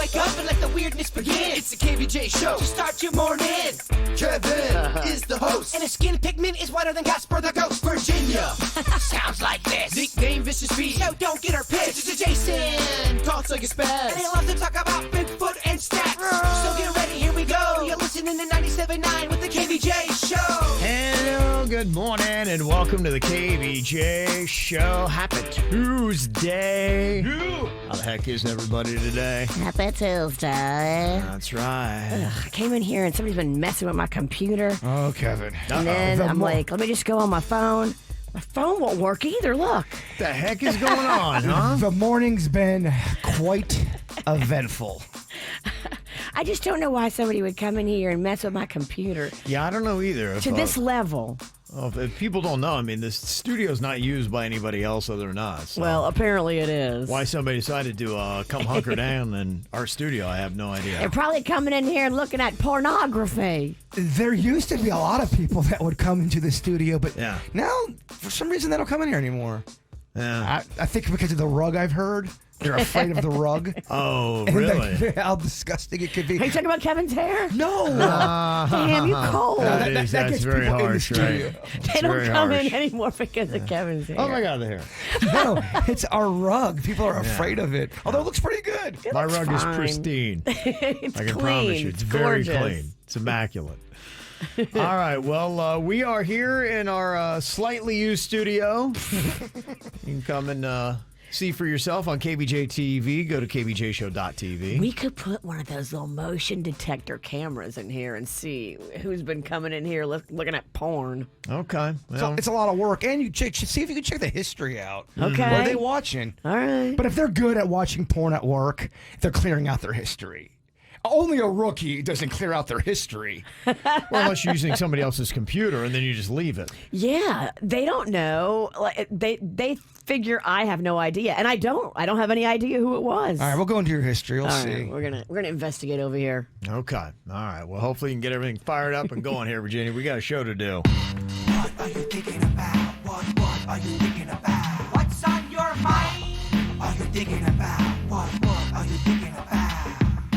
wake up and let the weirdness begin. It's the KVJ Show to start your morning. Kevin is the host, and his skin pigment is whiter than Casper the Ghost. Virginia sounds like this. Nickname Vicious Beast, so don't get her pissed. It's Jason, talks like a spaz, and they love to talk about Bigfoot and stats. So get ready, here we go. You're listening to 97.9 with the KVJ Show. Hello, good morning, and welcome to the KVJ Show. Happy Tuesday. How the heck is everybody today? Happy Tuesday. That's right. I came in here and somebody's been messing with my computer. Oh, Kevin. And then I'm like, let me just go on my phone. My phone won't work either, look. What the heck is going on, huh? The morning's been quite eventful. I just don't know why somebody would come in here and mess with my computer Yeah, I don't know either. to this level. If people don't know, I mean, this studio's not used by anybody else other than us. So Well, apparently it is. why somebody decided to come hunker down in our studio, I have no idea. They're probably coming in here and looking at pornography. There used to be a lot of people that would come into the studio, but Yeah. now, for some reason, they don't come in here anymore. Yeah. I think because of the rug I've heard. They're afraid of the rug. Oh, And really? how disgusting it could be. Are you talking about Kevin's hair? No. Damn, you cold. That's gets very people in the harsh, studio. right? They don't very come harsh. in anymore because of Kevin's hair. Oh my God, the hair. No, it's our rug. People are afraid of it. Although it looks pretty good. It My looks rug is fine. pristine. It's I can clean. promise you. It's very gorgeous. clean. It's immaculate. All right. Well, we are here in our slightly used studio. You can come and see for yourself on KVJ TV. Go to kvjshow.tv. We could put one of those little motion detector cameras in here and see who's been coming in here looking at porn. Okay. Well, It's a lot of work. And you see if you can check the history out. Okay. What are they watching? All right. But if they're good at watching porn at work, they're clearing out their history. Only a rookie doesn't clear out their history. well, unless you're using somebody else's computer and then you just leave it. Yeah, they don't know. Like they figure I have no idea, and I don't. I don't have any idea who it was. All right, we'll go into your history. We'll All see. right, we're gonna investigate over here. Okay. All right. Well, hopefully you can get everything fired up and going here, Virginia. We got a show to do. What are you thinking about? What are you thinking about? What's on your mind? Are you thinking about? What are you thinking about?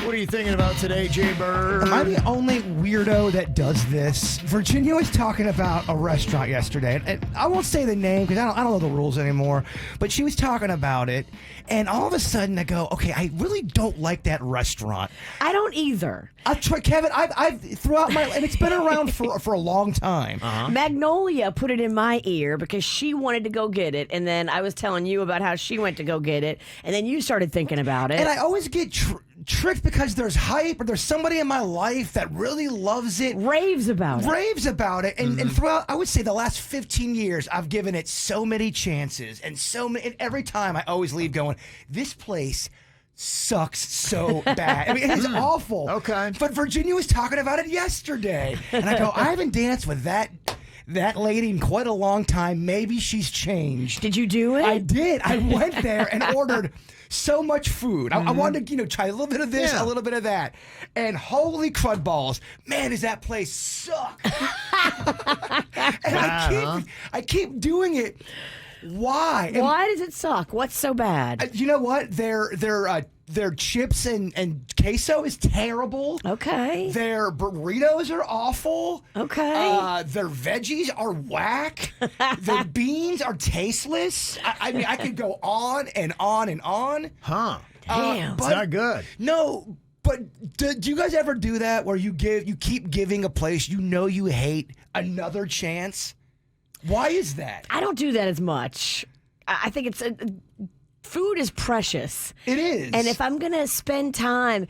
What are you thinking about today, Jay Bird? Am I the only weirdo that does this? Virginia was talking about a restaurant yesterday, and I won't say the name because I don't know the rules anymore, but she was talking about it, and all of a sudden I go, okay, I really don't like that restaurant. I don't either. I've tried, Kevin, I've throughout my, and it's been around for a long time. Magnolia put it in my ear because she wanted to go get it, and then I was telling you about how she went to go get it, and then you started thinking about it. And I always get tricked because there's hype or there's somebody in my life that really loves it. raves about it. Raves about it, and throughout, I would say the last 15 years, I've given it so many chances, and and every time I always leave going, this place sucks so bad. I mean, it is awful. Okay. But Virginia was talking about it yesterday, and I go, I haven't danced with that lady in quite a long time. Maybe she's changed. Did you do it? I did. I went there and ordered so much food. I wanted to, try a little bit of this, Yeah. a little bit of that. And holy crud balls, man, does that place suck. And I keep doing it. Why? And, Why does it suck? What's so bad? you know what? Their chips and queso is terrible. Okay. Their burritos are awful. Okay. Their veggies are whack. Their beans are tasteless. I mean, I could go on and on and on. Huh. Damn. It's not good. No, but do you guys ever do that where you keep giving a place you hate another chance? Why is that? I don't do that as much. I think it's food is precious. It is. And if I'm going to spend time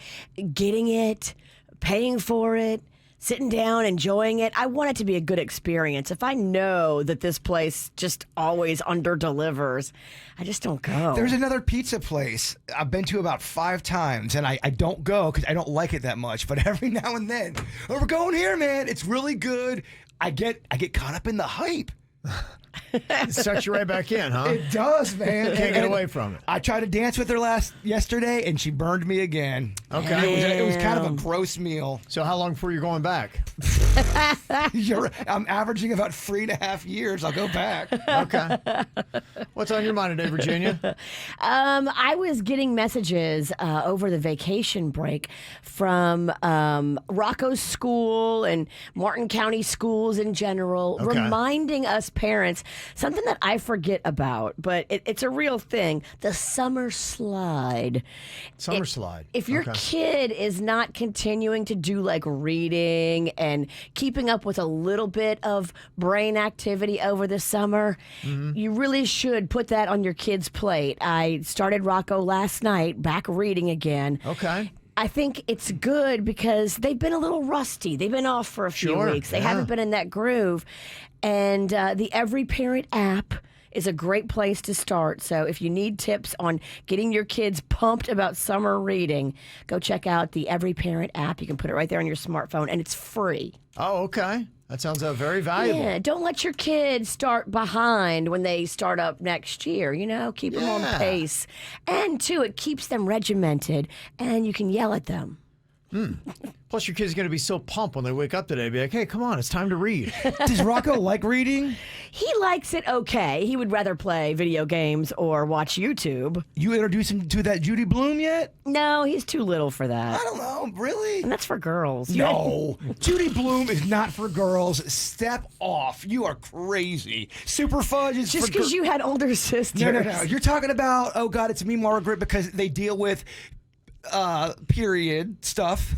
getting it, paying for it, sitting down, enjoying it, I want it to be a good experience. If I know that this place just always under-delivers, I just don't go. There's another pizza place I've been to about 5 times, and I don't go because I don't like it that much. But every now and then, oh, we're going here, man. It's really good. I get caught up in the hype. It sucks you right back in, huh? It does, man. Can't get away from it. I tried to dance with her yesterday, and she burned me again. Okay. It was kind of a gross meal. So how long before you're going back? I'm averaging about 3.5 years. I'll go back. Okay. What's on your mind today, Virginia? I was getting messages over the vacation break from Rocco's school and Martin County schools in general, reminding us parents something that I forget about, but it's a real thing: the summer slide. Summer slide. If your kid is not continuing to do like reading and keeping up with a little bit of brain activity over the summer, you really should put that on your kid's plate. I started Rocco last night, back reading again. Okay. I think it's good because they've been a little rusty. They've been off for a few weeks. They haven't been in that groove. And the Every Parent app is a great place to start. So if you need tips on getting your kids pumped about summer reading, go check out the Every Parent app. You can put it right there on your smartphone, and it's free. Oh, okay. That sounds very valuable. Yeah, don't let your kids start behind when they start up next year. Keep them on pace. And, too, it keeps them regimented, and you can yell at them. Plus, your kid's going to be so pumped when they wake up today. Be like, hey, come on, it's time to read. Does Rocco like reading? He likes it okay. He would rather play video games or watch YouTube. You introduced him to that Judy Blume yet? No, he's too little for that. I don't know. Really? And that's for girls. No. Judy Blume is not for girls. Step off. You are crazy. Super Fudge is Just for because you had older sisters. No. You're talking about, oh, God, it's me, Margaret, because they deal with period stuff.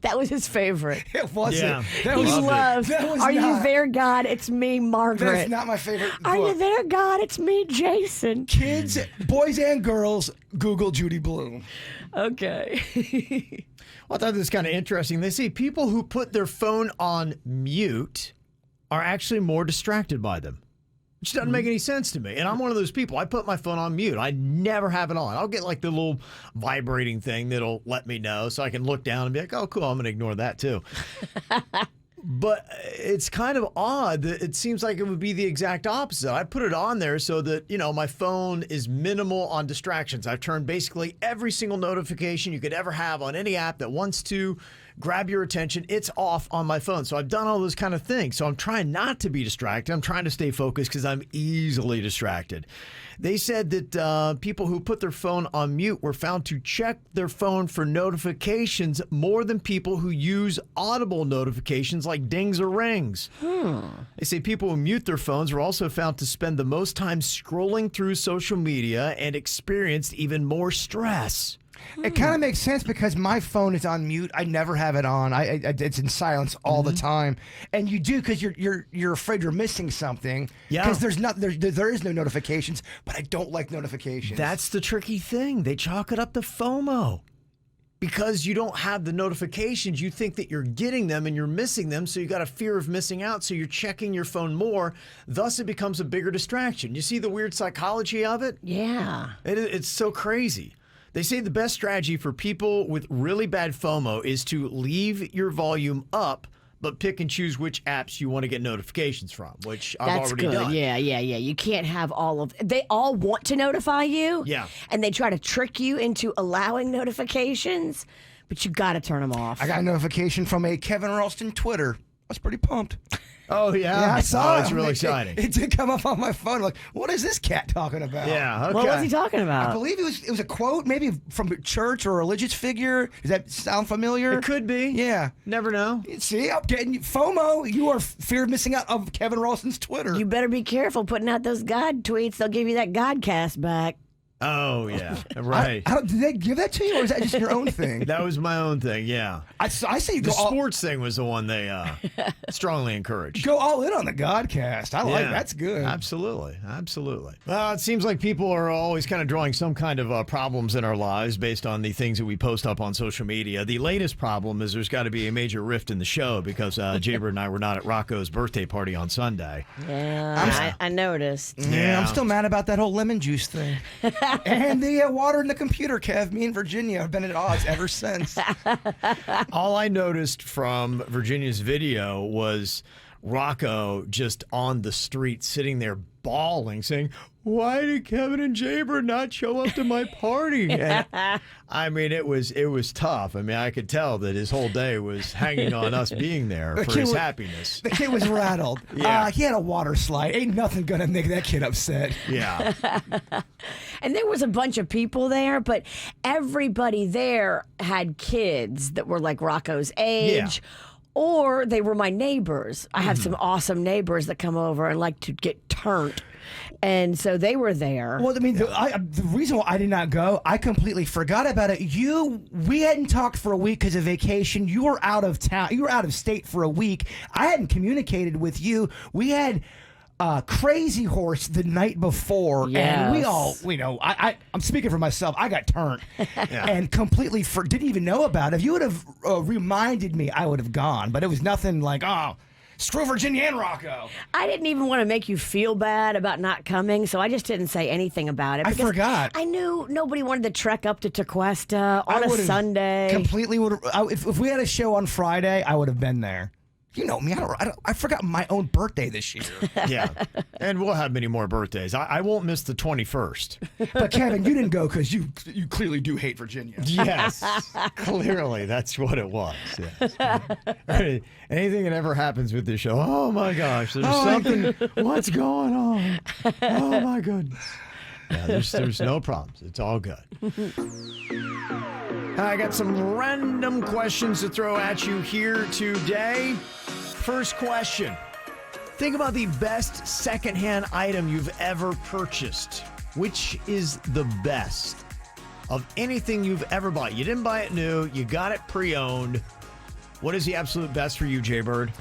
That was his favorite. It wasn't. Yeah. That He was, loves, that was Are not, you there, God? It's me, Margaret. That's not my favorite Are book. you there, God? It's me, Jason. Kids, boys and girls, Google Judy Blume. Okay. Well, I thought this was kind of interesting. They say people who put their phone on mute are actually more distracted by them, which doesn't make any sense to me. And I'm one of those people. I put my phone on mute. I never have it on. I'll get like the little vibrating thing that'll let me know so I can look down and be like, oh, cool, I'm going to ignore that too. But it's kind of odd that it seems like it would be the exact opposite. I put it on there so that, my phone is minimal on distractions. I've turned basically every single notification you could ever have on any app that wants to grab your attention. It's off on my phone. So I've done all those kind of things. So I'm trying not to be distracted. I'm trying to stay focused because I'm easily distracted. They said that people who put their phone on mute were found to check their phone for notifications more than people who use audible notifications like dings or rings. They say people who mute their phones were also found to spend the most time scrolling through social media and experienced even more stress. It kind of makes sense because my phone is on mute. I never have it on. It's in silence all the time, and you do because you're afraid you're missing something. Yeah. Because there is no notifications, but I don't like notifications. That's the tricky thing. They chalk it up to FOMO. Because you don't have the notifications, you think that you're getting them and you're missing them, so you got a fear of missing out, so you're checking your phone more. Thus, it becomes a bigger distraction. You see the weird psychology of it? Yeah. It's so crazy. They say the best strategy for people with really bad FOMO is to leave your volume up, but pick and choose which apps you want to get notifications from, which I've already done. Yeah. You can't have all of... They all want to notify you. Yeah. And they try to trick you into allowing notifications, but you got to turn them off. I got a notification from a Kevin Ralston Twitter. I was pretty pumped. Oh, yeah? Yeah, I saw it. It's really exciting. It did come up on my phone. Like, what is this cat talking about? Yeah, okay. What was he talking I about? believe it was a quote, maybe from a church or a religious figure. Does that sound familiar? It could be. Yeah. Never know. See, I'm getting FOMO. You are fear of missing out of Kevin Ralston's Twitter. You better be careful putting out those God tweets. They'll give you that Godcast back. Oh, yeah. Right. Did they give that to you, or is that just your own thing? That was my own thing, yeah. I say The sports thing was the one they strongly encouraged. go all in on the Godcast. I like Yeah. that's good. Absolutely. Well, it seems like people are always kind of drawing some kind of problems in our lives based on the things that we post up on social media. The latest problem is there's got to be a major rift in the show because Jaber and I were not at Rocco's birthday party on Sunday. Yeah, I noticed. Yeah, I'm still mad about that whole lemon juice thing. And the water in the computer, Kev. Me and Virginia have been at odds ever since. All I noticed from Virginia's video was Rocco just on the street sitting there bawling, saying, "Why did Kevin and Jaybird not show up to my party?" And, I mean, it was tough. I mean, I could tell that his whole day was hanging on us being there for his happiness. The kid was rattled. Yeah. He had a water slide. Ain't nothing gonna make that kid upset. Yeah. And there was a bunch of people there, but everybody there had kids that were like Rocco's age. Yeah. Or they were my neighbors. I have some awesome neighbors that come over and like to get turned. And so they were there. Well, I mean, the reason why I did not go, I completely forgot about it. We hadn't talked for a week because of vacation. You were out of town. You were out of state for a week. I hadn't communicated with you. We had Crazy Horse the night before, and we all, I'm speaking for myself. I got turned and completely didn't even know about it. If you would have reminded me, I would have gone. But it was nothing like, oh, screw Virginia and Rocco. I didn't even want to make you feel bad about not coming, so I just didn't say anything about it. I forgot. I knew nobody wanted to trek up to Tequesta on a Sunday. Completely would. If we had a show on Friday, I would have been there. You know me. I forgot my own birthday this year. Yeah. And we'll have many more birthdays. I won't miss the 21st. But Kevin, you didn't go because you clearly do hate Virginia. Yes. Clearly, that's what it was. Yes. Anything that ever happens with this show, oh my gosh, there's something. What's going on? Oh my goodness. Yeah, there's no problems. It's all good. I got some random questions to throw at you here today. First question. Think about the best secondhand item you've ever purchased. Which is the best of anything you've ever bought? You didn't buy it new. You got it pre-owned. What is the absolute best for you, Jaybird?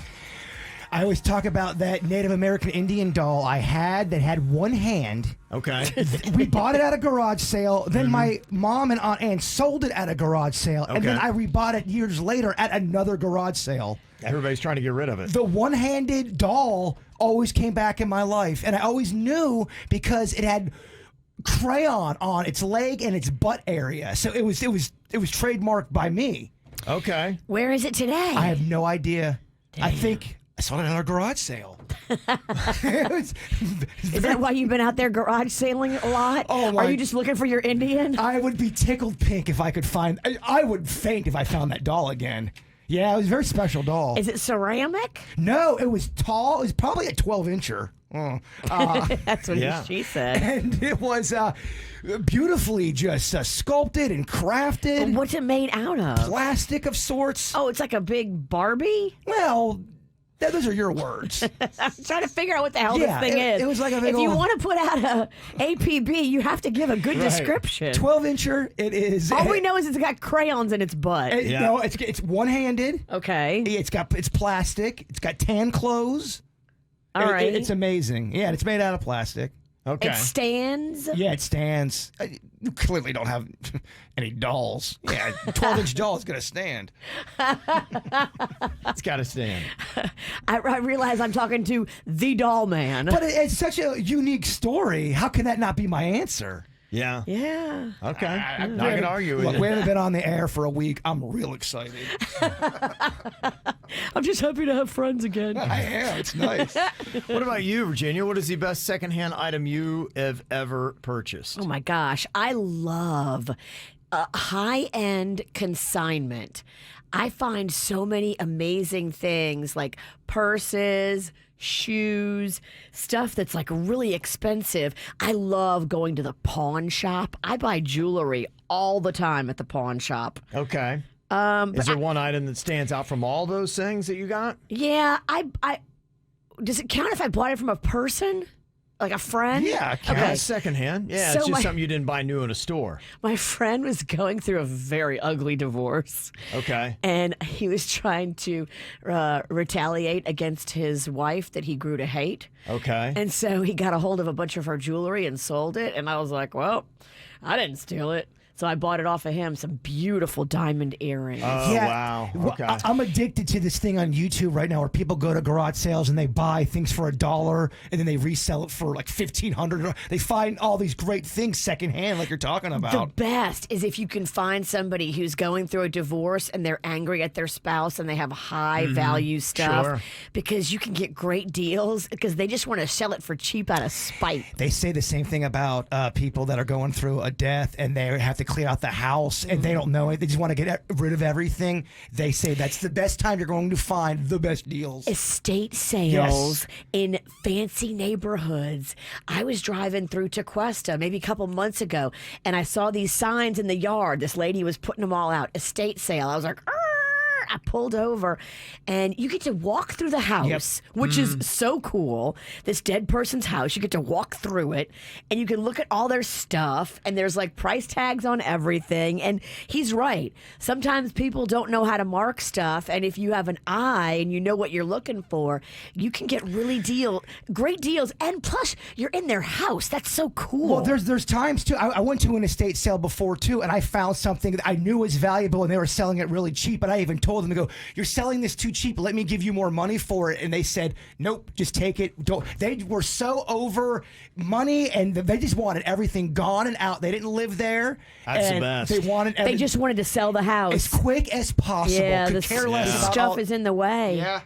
I always talk about that Native American Indian doll I had that had one hand. Okay. We bought it at a garage sale. Then my mom and Aunt Ann sold it at a garage sale. And then I rebought it years later at another garage sale. Everybody's trying to get rid of it. The one-handed doll always came back in my life. And I always knew because it had crayon on its leg and its butt area. So it was trademarked by me. Okay. Where is it today? I have no idea. Damn. I think I saw it at our garage sale. Is that why you've been out there garage sailing a lot? Oh, Are you just looking for your Indian? I would be tickled pink if I could find. I would faint if I found that doll again. Yeah, it was a very special doll. Is it ceramic? No, it was tall. It was probably a 12-incher. That's what she said. And it was beautifully just sculpted and crafted. What's it made out of? Plastic of sorts. Oh, it's like a big Barbie? Well, those are your words. I'm trying to figure out what the hell this thing is. It was like a big If you want to put out a APB, you have to give a good description. 12-incher, it is. All we know is it's got crayons in its butt. No, it's one-handed. Okay. It's plastic. It's got tan clothes. All right. It's amazing. Yeah, it's made out of plastic. Okay. It stands? Yeah, it stands. You clearly don't have any dolls. Yeah, 12-inch doll is going to stand. It's got to stand. I realize I'm talking to the doll man. But it's such a unique story. How can that not be my answer? Yeah. Yeah. Okay. I'm not going to argue with Look, you. we haven't been on the air for a week. I'm real excited. I'm just happy to have friends again. I am. It's nice. What about you, Virginia? What is the best secondhand item you have ever purchased? Oh my gosh, I love high-end consignment. I find so many amazing things like purses, shoes, stuff that's like really expensive. I love going to the pawn shop. I buy jewelry all the time at the pawn shop. Okay. Is there one item that stands out from all those things that you got? Yeah, I does it count if I bought it from a person? Like a friend? Yeah, it's secondhand. Yeah, So it's just something you didn't buy new in a store. My friend was going through a very ugly divorce. Okay. And he was trying to retaliate against his wife that he grew to hate. Okay. And so he got a hold of a bunch of her jewelry and sold it. And I was like, well, I didn't steal it. So I bought it off of him. Some beautiful diamond earrings. Oh, wow. Well, Okay. I'm addicted to this thing on YouTube right now where people go to garage sales and they buy things for $1 and then they resell it for like $1,500. They find all these great things secondhand, like you're talking The about. best is if you can find somebody who's going through a divorce and they're angry at their spouse and they have high value stuff, Sure. because you can get great deals because they just want to sell it for cheap out of spite. They say the same thing about people that are going through a death and they have to clear out the house and they don't know it. They just want to get rid of everything. They say that's the best time you're going to find the best deals. Estate sales in fancy neighborhoods. I was driving through Tequesta maybe a couple months ago and I saw these signs in the yard. This lady was putting them all out. Estate sale. I was like, "Arr!" I pulled over and you get to walk through the house, which is so cool. This dead person's house, you get to walk through it and you can look at all their stuff and there's like price tags on everything. And he's right. Sometimes people don't know how to mark stuff. And if you have an eye and you know what you're looking for, you can get really great deals. And plus you're in their house. That's so cool. Well, there's times too. I went to an estate sale before too, and I found something that I knew was valuable, and they were selling it really cheap. And I even told them to go, "You're selling this too cheap. Let me give you more money for it." And they said, "Nope, just take it." Don't. They were so over money, and they just wanted everything gone and out. They didn't live there. That's the and best. They wanted. they just wanted to sell the house. as quick as possible. yeah, Could the care less about stuff all- is in the way. Yeah.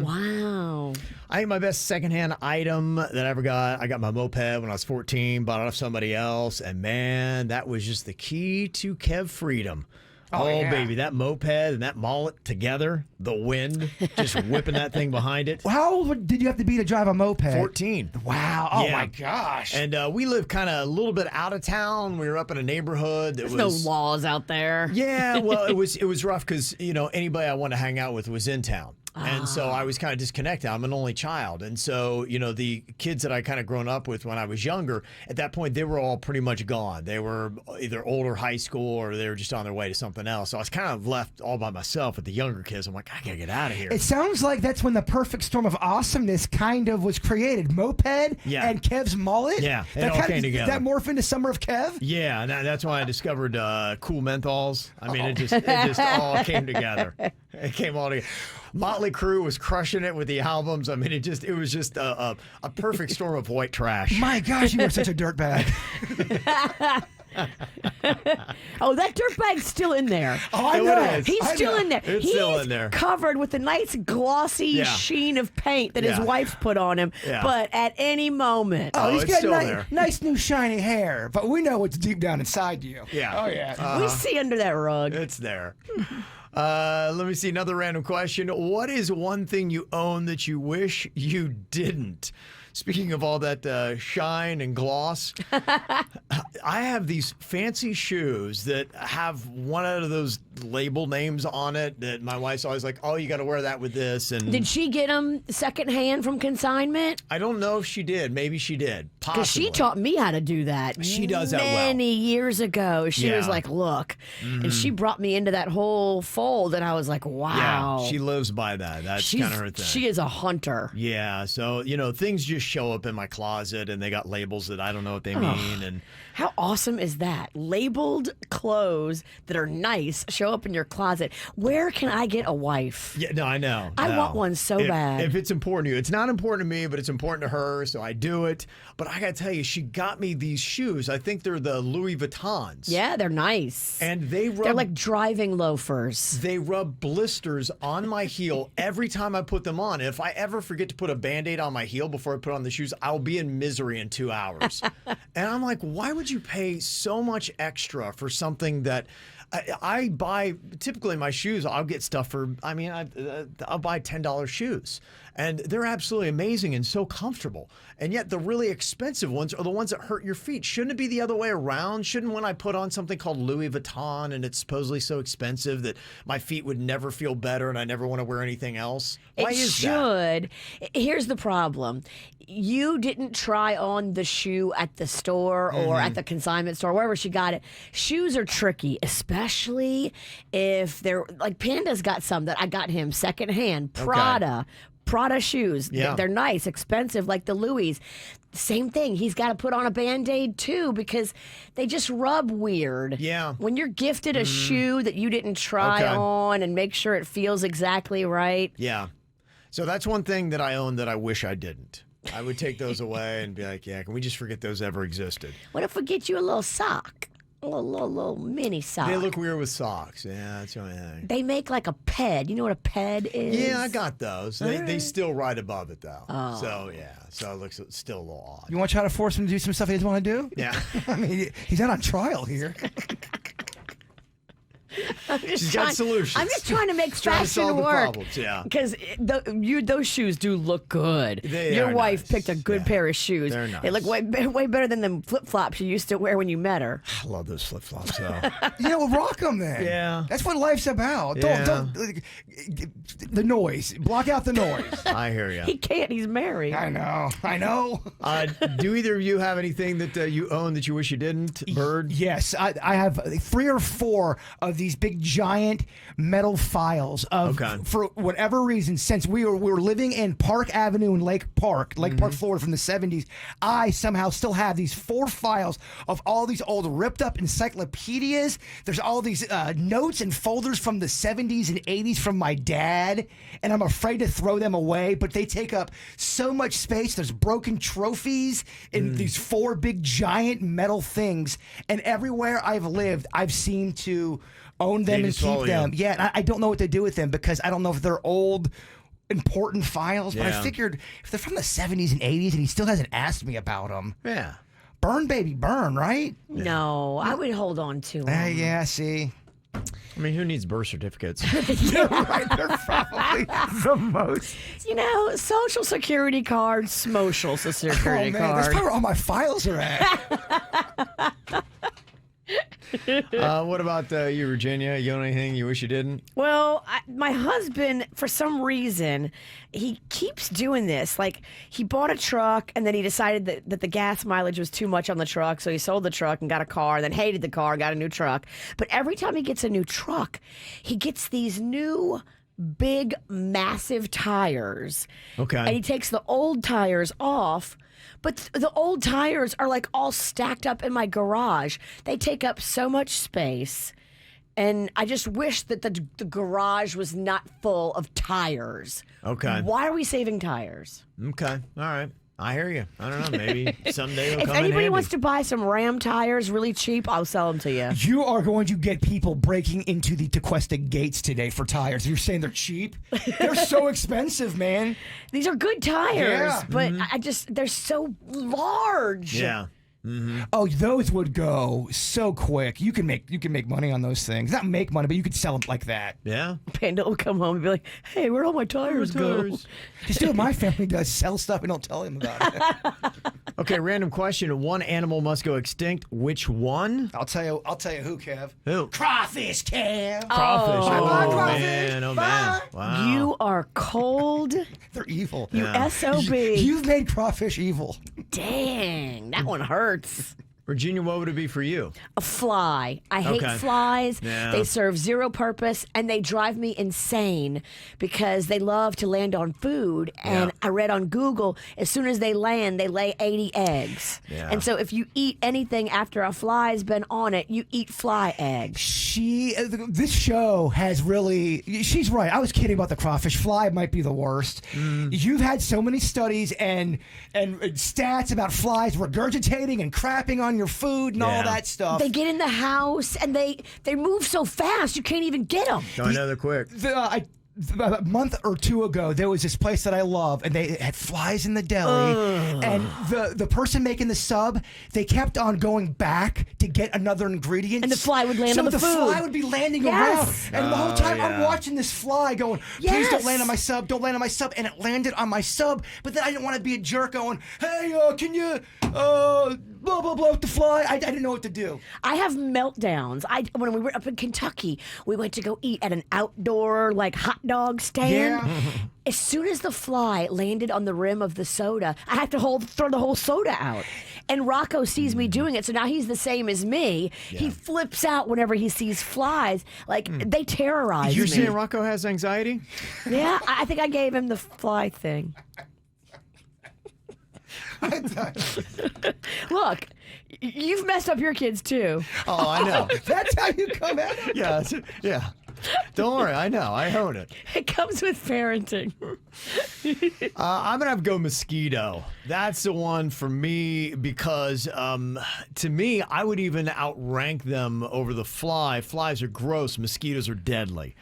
Wow. I think my best secondhand item that I ever got, I got my moped when I was 14, bought it off somebody else, and man, that was just the key to Kev freedom. Oh, yeah. baby, that moped and that mullet together, the wind, just whipping that thing behind it. Well, how old did you have to be to drive a moped? 14. Wow. Oh Yeah. my gosh. And we lived kind of a little bit out of town. We were up in a neighborhood that There's was no laws out there. Yeah, well, it was rough because anybody I wanted to hang out with was in town. And so I was kind of disconnected. I'm an only child. And so, the kids that I kind of grown up with when I was younger, at that point, they were all pretty much gone. They were either older high school or they were just on their way to something else. So I was kind of left all by myself with the younger kids. I'm like, I gotta get out of here. It sounds like that's when the perfect storm of awesomeness kind of was created. Moped Yeah. and Kev's mullet. Yeah, it that all came did together. that morph into Summer of Kev? Yeah, and that's why I discovered cool menthols. I mean, it just all came together. It came all together. Motley Crue was crushing it with the albums. I mean, it was just a perfect storm of white trash. My gosh, you were such a dirtbag. Oh, that dirtbag's still in there. Oh, I It know. is. He's I still know. in there. It's He's still in there. covered with a nice glossy Yeah. sheen of paint that his Yeah. wife's put on him. Yeah. But at any moment, Oh, he's it's got still there. nice new shiny hair, but we know what's deep down inside you. Yeah. Oh yeah. we see under that rug. It's there. Let me see another random question. What is one thing you own that you wish you didn't? Speaking of all that shine and gloss, I have these fancy shoes that have one out of those label names on it that my wife's always like, "Oh, you got to wear that with this." And Did she get them secondhand from consignment? I don't know if she did. Maybe she did. Because Possibly. she taught me how to do that. She does that well. many years ago. She was Yeah. like, "Look," and she brought me into that whole fold, and I was like, "Wow." Yeah, she lives by that. That's She's- kind of her thing. She is a hunter. Yeah, so things just show up in my closet, and they got labels that I don't know what they mean, and How awesome is that? Labeled clothes that are nice show up in your closet. Where can I get a wife? yeah, no, I know. I no. want one so If- bad. If it's important to you, it's not important to me, but it's important to her, so I do it. But I gotta tell you, she got me these shoes. I think they're the Louis Vuittons. Yeah, they're nice. and they're like driving loafers. They rub blisters on my heel every time I put them on. If I ever forget to put a Band-Aid on my heel before I put on the shoes, I'll be in misery in 2 hours. And I'm like, why would you pay so much extra for something that I buy? Typically my shoes, I'll get stuff for, I'll buy $10 shoes. And they're absolutely amazing and so comfortable. And yet the really expensive ones are the ones that hurt your feet. Shouldn't it be the other way around? Shouldn't when I put on something called Louis Vuitton and it's supposedly so expensive that my feet would never feel better and I never want to wear anything else? Why It is that? should. Here's the problem. You didn't try on the shoe at the store or Mm-hmm. at the consignment store, wherever she got it. Shoes are tricky, especially if they're like Panda's got some that I got him secondhand. Prada. Prada shoes. Yeah. They're nice, expensive, like the Louis. Same thing. He's got to put on a Band-Aid too because they just rub weird. Yeah. When you're gifted a shoe that you didn't try on and make sure it feels exactly right. Yeah. So that's one thing that I own that I wish I didn't. I would take those away and be like, yeah, can we just forget those ever existed? What if we get you a little sock? A little mini sock. They look weird with socks. Yeah, that's the only thing. They make like a ped. You know what a ped is? Yeah, I got those. They still right above it, though. Oh. So, yeah. So it looks still a little odd. You want to try to force him to do some stuff he doesn't want to do? Yeah. I mean, he's not on trial here. She's got solutions. I'm just trying to make trying to fashion solve the work. problems, yeah. Because those shoes do look good. Your are wife nice. picked a good pair of shoes. They're nice. They look way better than the flip flops you used to wear when you met her. I love those flip flops, though. Rock them then. Yeah. That's what life's about. Yeah. Don't the noise. Block out the noise. I hear you. He can't. He's married. I know. Do either of you have anything that you own that you wish you didn't? Bird? Yes, I have 3 or 4 of these big giant metal files of, for whatever reason, since we were living in Park Avenue in Lake Park, Florida from the 70s, I somehow still have these 4 files of all these old ripped up encyclopedias. There's all these notes and folders from the 70s and 80s from my dad, and I'm afraid to throw them away, but they take up so much space. There's broken trophies in these 4 big giant metal things, and everywhere I've lived, I've seemed to own them and keep them. Yeah, and I don't know what to do with them because I don't know if they're old, important files, but I figured if they're from the 70s and 80s and he still hasn't asked me about them. Yeah. Burn, baby, burn, right? No, I would hold on to them. Yeah, see. I mean, who needs birth certificates? You're right, they're probably the most. Social security cards, social security That's card. probably where all my files are at. What about you, Virginia? You own anything you wish you didn't? Well, my husband, for some reason, he keeps doing this. Like, he bought a truck, and then he decided that the gas mileage was too much on the truck, so he sold the truck and got a car, then hated the car, got a new truck. But every time he gets a new truck, he gets these new big, massive tires. Okay. And he takes the old tires off. But the old tires are like all stacked up in my garage. They take up so much space. And I just wish that the garage was not full of tires. Okay. Why are we saving tires? Okay. All right. I hear you. I don't know. Maybe someday it'll If come in anybody handy. wants to buy some Ram tires really cheap, I'll sell them to you. You are going to get people breaking into the Tequesta gates today for tires. You're saying they're cheap? They're so expensive, man. These are good tires, Yeah. but they're so large. Yeah. Oh, those would go so quick. You can make money on those things. Not make money, but you could sell them like that. Yeah. Panda will come home and be like, hey, where'd all my tires go? Just do what my family does: sell stuff and don't tell him about it. Okay. Random question. One animal must go extinct. Which one? I'll tell you who, Kev. Who? Crawfish, Kev. Crawfish. Bye, Oh, crawfish. man. Oh, Bye. man. Wow. You are cold. They're evil. You Yeah. SOB. You've made crawfish evil. Dang, that one hurts. Virginia, what would it be for you? A fly. I hate Okay. flies. Yeah. They serve zero purpose and they drive me insane because they love to land on food. And Yeah. I read on Google, as soon as they land, they lay 80 eggs. Yeah. And so if you eat anything after a fly's been on it, you eat fly eggs. This show has really. She's right. I was kidding about the crawfish. Fly might be the worst. You've had so many studies and stats about flies regurgitating and crapping on your food and all Yeah. that stuff. They get in the house and they move so fast you can't even get them. Oh, I know they're quick. About a month or 2 ago, there was this place that I love, and they had flies in the deli. And the person making the sub, they kept on going back to get another ingredient. And the fly would land so on the food. fly would be landing Yes. around. And the whole time I'm yeah. watching this fly going, please Yes. don't land on my sub, don't land on my sub. And it landed on my sub, but then I didn't want to be a jerk going, hey, can you, blah, blah, blah, with the fly. I didn't know what to do. I have meltdowns. When we were up in Kentucky, we went to go eat at an outdoor like hot dog stand. Yeah. As soon as the fly landed on the rim of the soda, I had to throw the whole soda out. And Rocco sees me doing it, so now he's the same as me. He flips out whenever he sees flies. Like, they terrorize You're me. saying Rocco has anxiety? Yeah, I think I gave him the fly thing. Look, you've messed up your kids too. Oh, I know. That's how you come at it. Yeah. Don't worry, I know. I own it. It comes with parenting. I'm going to have to go mosquito. That's the one for me because to me, I would even outrank them over the fly. Flies are gross. Mosquitoes are deadly.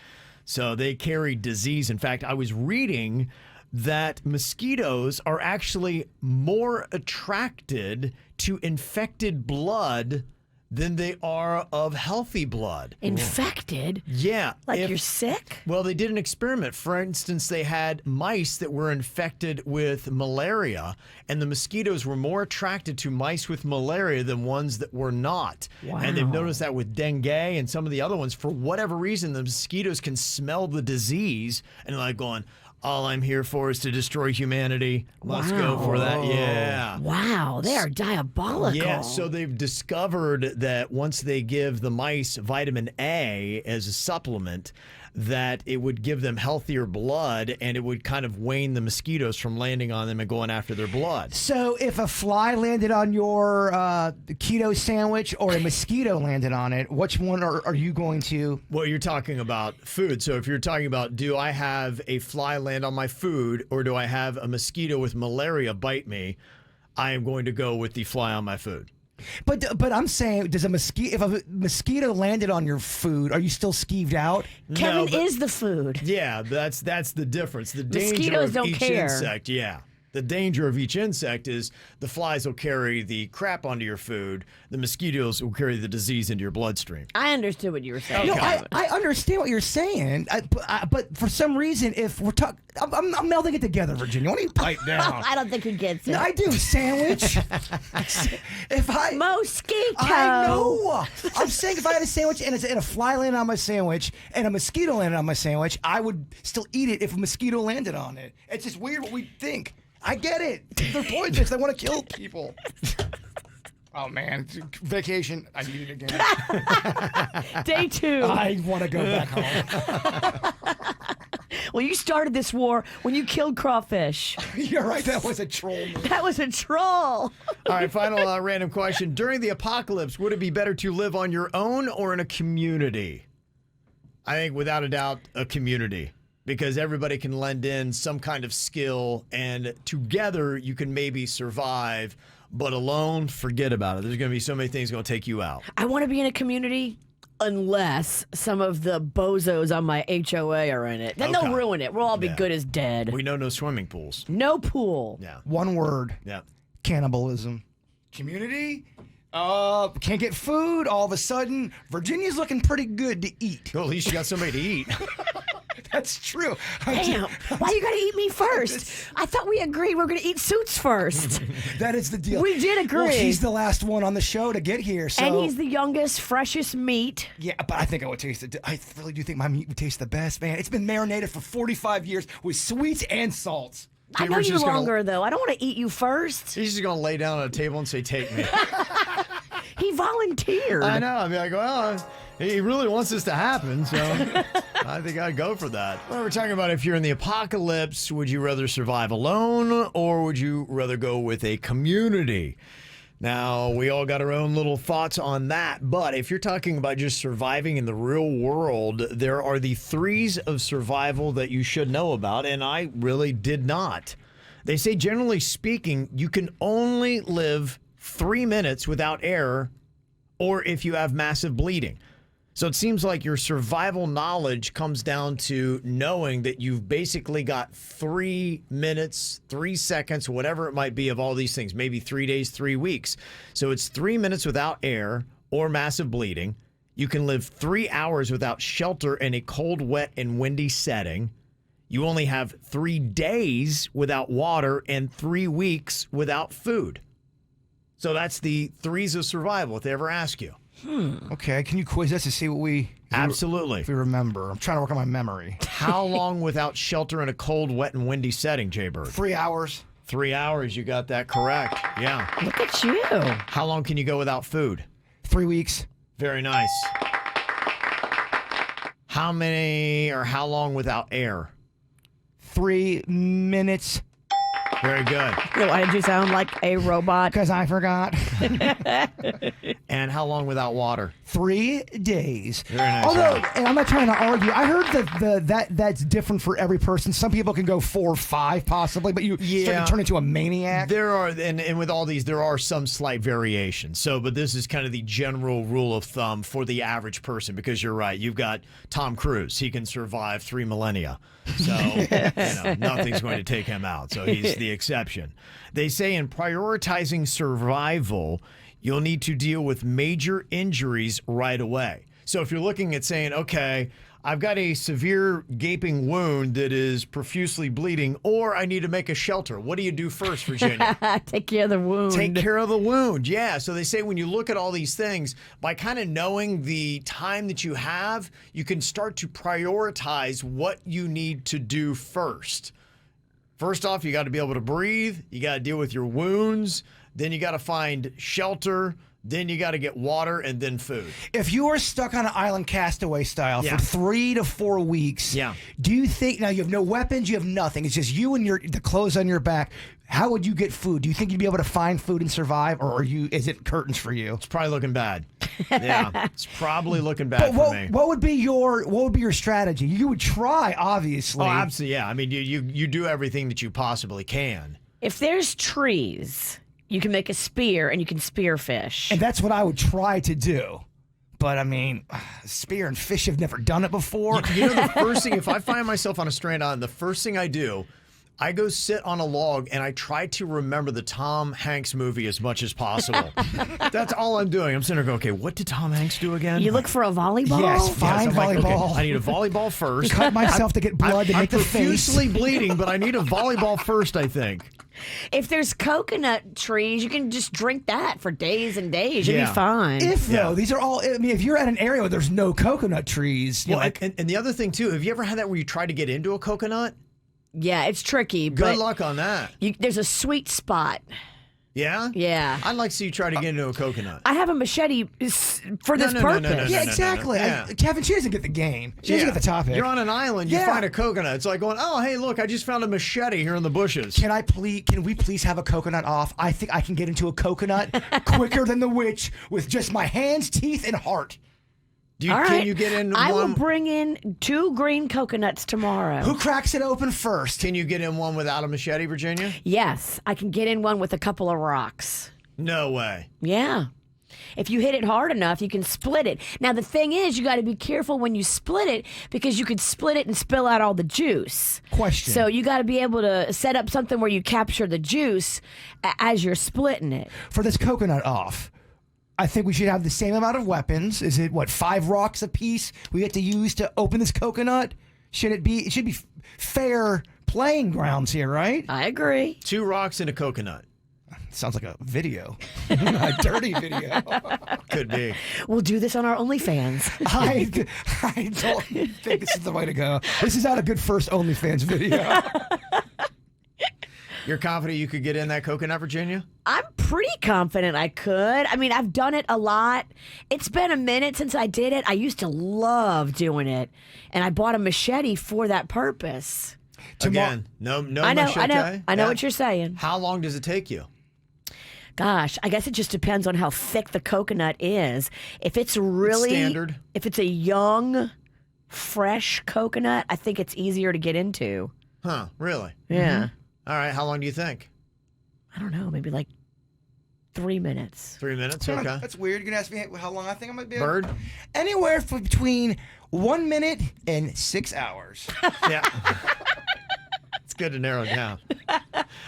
So they carry disease. In fact, I was reading that mosquitoes are actually more attracted to infected blood than they are of healthy blood. Infected? Yeah. Like you're sick? Well, they did an experiment. For instance, they had mice that were infected with malaria, and the mosquitoes were more attracted to mice with malaria than ones that were not. Wow. And they've noticed that with dengue and some of the other ones. For whatever reason, the mosquitoes can smell the disease and they're like going, all I'm here for is to destroy humanity. Let's go for that. Yeah. Wow, they are diabolical. Yeah, so they've discovered that once they give the mice vitamin A as a supplement, that it would give them healthier blood and it would kind of wane the mosquitoes from landing on them and going after their blood. So if a fly landed on your keto sandwich or a mosquito landed on it, which one are you going to? Well, you're talking about food. So if you're talking about, do I have a fly land on my food or do I have a mosquito with malaria bite me, I am going to go with the fly on my food. But I'm saying, if a mosquito landed on your food, are you still skeeved out? Kevin is the food. Yeah, that's the difference. The danger Mosquitoes of don't each care. insect, yeah. The danger of each insect is the flies will carry the crap onto your food. The mosquitoes will carry the disease into your bloodstream. I understood what you were saying. No, I understand what you're saying, but for some reason, if we're talking, I'm melding it together, Virginia. Why don't you pipe down? I don't think he gets it. No, I do. Sandwich. Mosquito. I know. I'm saying if I had a sandwich and a fly landed on my sandwich and a mosquito landed on my sandwich, I would still eat it if a mosquito landed on it. It's just weird what we think. I get it. They're poisonous. They want to kill people. Oh, man. Vacation. I need it again. Day 2. I want to go back home. Well, you started this war when you killed crawfish. You're right. That was a troll move. That was a troll. All right, final random question. During the apocalypse, would it be better to live on your own or in a community? I think without a doubt, a community. Because everybody can lend in some kind of skill, and together you can maybe survive, but alone, forget about it. There's going to be so many things going to take you out. I want to be in a community unless some of the bozos on my HOA are in it. Then Okay. they'll ruin it. We'll all be Yeah. good as dead. We know no swimming pools. No pool. Yeah. One word. Yeah. Cannibalism. Community? Can't get food. All of a sudden, Virginia's looking pretty good to eat. Well, at least you got somebody to eat. That's true. Damn. Why you got to eat me first? I thought we agreed we were going to eat Suits first. That is the deal. We did agree. Well, he's the last one on the show to get here, so. And he's the youngest, freshest meat. Yeah, but I think I would taste it. I really do think my meat would taste the best, man. It's been marinated for 45 years with sweets and salts. I know We're you just gonna- longer, though. I don't want to eat you first. He's just going to lay down on a table and say, take me. He volunteered. I know. I'd be like, well, he really wants this to happen, so I think I'd go for that. Well, we're talking about if you're in the apocalypse, would you rather survive alone or would you rather go with a community? Now, we all got our own little thoughts on that, but if you're talking about just surviving in the real world, there are the threes of survival that you should know about, and I really did not. They say, generally speaking, you can only live 3 minutes without air or if you have massive bleeding. So it seems like your survival knowledge comes down to knowing that you've basically got 3 minutes, 3 seconds, whatever it might be of all these things, maybe 3 days, 3 weeks. So it's 3 minutes without air or massive bleeding. You can live 3 hours without shelter in a cold, wet, and windy setting. You only have 3 days without water and 3 weeks without food. So that's the threes of survival if they ever ask you. Okay, can you quiz us to see what we... Absolutely. If we remember. I'm trying to work on my memory. How long without shelter in a cold, wet, and windy setting, Jay Bird? 3 hours. 3 hours, you got that correct. Yeah. Look at you. How long can you go without food? 3 weeks. Very nice. How long without air? 3 minutes. Very good. Why did you sound like a robot? Because I forgot. And how long without water? 3 days. Very nice. Although, and I'm not trying to argue, I heard that that's different for every person. Some people can go 4 or 5 possibly, but you start to turn into a maniac. There are, and with all these, there are some slight variations. But this is kind of the general rule of thumb for the average person, because you're right. You've got Tom Cruise. He can survive 3 millennia. So, nothing's going to take him out. So he's the exception. They say in prioritizing survival, you'll need to deal with major injuries right away. So if you're looking at saying, okay, I've got a severe gaping wound that is profusely bleeding, or I need to make a shelter. What do you do first, Virginia? Take care of the wound. Take care of the wound, yeah. So they say when you look at all these things, by kind of knowing the time that you have, you can start to prioritize what you need to do first. First off, you got to be able to breathe. You got to deal with your wounds. Then you got to find shelter. Then you got to get water and then food. If you are stuck on an island castaway style for 3 to 4 weeks, do you think, now you have no weapons, you have nothing, it's just you and the clothes on your back, how would you get food? Do you think you'd be able to find food and survive, or is it curtains for you? It's probably looking bad. Yeah, it's probably looking bad for me. What would be your strategy? You would try, obviously. Oh, absolutely, yeah. I mean, you do everything that you possibly can. If there's trees, you can make a spear and you can spear fish. And that's what I would try to do. But, I mean, spear and fish have never done it before. You know, the first thing, if I find myself on a strand island, the first thing I do, I go sit on a log and I try to remember the Tom Hanks movie as much as possible. That's all I'm doing. I'm sitting there going, okay, what did Tom Hanks do again? You look for a volleyball? Yes, find volleyball. Like, okay, I need a volleyball first. Cut myself to get blood to make the face. I'm profusely bleeding, but I need a volleyball first, I think. If there's coconut trees, you can just drink that for days and days. You'll be fine. These are all, I mean, if you're at an area where there's no coconut trees. And the other thing, too, have you ever had that where you try to get into a coconut? Yeah, it's tricky. Good luck on that. There's a sweet spot. Yeah? Yeah. I'd like to see you try to get into a coconut. I have a machete for this purpose. Yeah, exactly. Kevin, she doesn't get the game. She doesn't get the topic. You're on an island. You find a coconut. It's like going, oh, hey, look, I just found a machete here in the bushes. Can we please have a coconut off? I think I can get into a coconut quicker than the witch with just my hands, teeth, and heart. Can you get in I one? will bring in 2 green coconuts tomorrow. Who cracks it open first? Can you get in one without a machete, Virginia? Yes, I can get in one with a couple of rocks. No way. Yeah. If you hit it hard enough, you can split it. Now, the thing is, you got to be careful when you split it, because you could split it and spill out all the juice. Question. So you got to be able to set up something where you capture the juice as you're splitting it. For this coconut off, I think we should have the same amount of weapons. Is it, 5 rocks apiece we get to use to open this coconut? It should be fair playing grounds here, right? I agree. 2 rocks and a coconut. Sounds like a video. A dirty video. Could be. We'll do this on our OnlyFans. I don't think this is the way to go. This is not a good first OnlyFans video. You're confident you could get in that coconut, Virginia? I'm pretty confident I could. I mean, I've done it a lot. It's been a minute since I did it. I used to love doing it, and I bought a machete for that purpose. Again, no I know, machete? I know what you're saying. How long does it take you? Gosh, I guess it just depends on how thick the coconut is. If it's really standard. If it's a young, fresh coconut, I think it's easier to get into. Huh, really? Yeah. Mm-hmm. All right, how long do you think? I don't know, maybe like 3 minutes. 3 minutes, okay. That's weird. You're going to ask me how long I think I might be Bird? Anywhere between 1 minute and 6 hours. Yeah. It's good to narrow it down.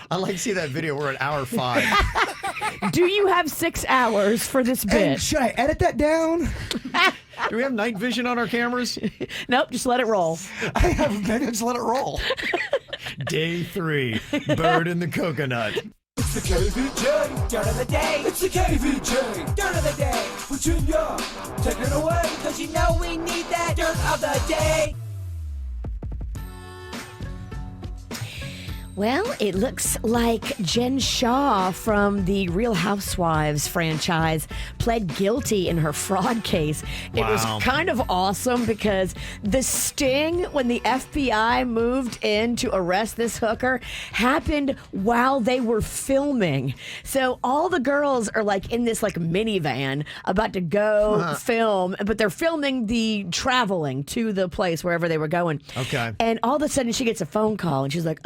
I'd like to see that video. We're at hour 5. Do you have 6 hours for this bit? And should I edit that down? Do we have night vision on our cameras? Nope, just let it roll. I have, maybe just let it roll. Day 3, bird in the coconut. It's the KVJ dirt of the day. It's the KVJ dirt of the day. Virginia, take it away, cause you know we need that dirt of the day. Well, it looks like Jen Shaw from the Real Housewives franchise pled guilty in her fraud case. It was kind of awesome because the sting when the FBI moved in to arrest this hooker happened while they were filming. So all the girls are like in this like minivan about to go film, but they're filming the traveling to the place wherever they were going. Okay. And all of a sudden she gets a phone call and she's like,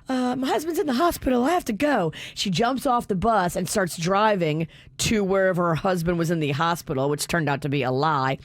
my husband's in the hospital. I have to go. She jumps off the bus and starts driving to wherever her husband was in the hospital, which turned out to be a lie.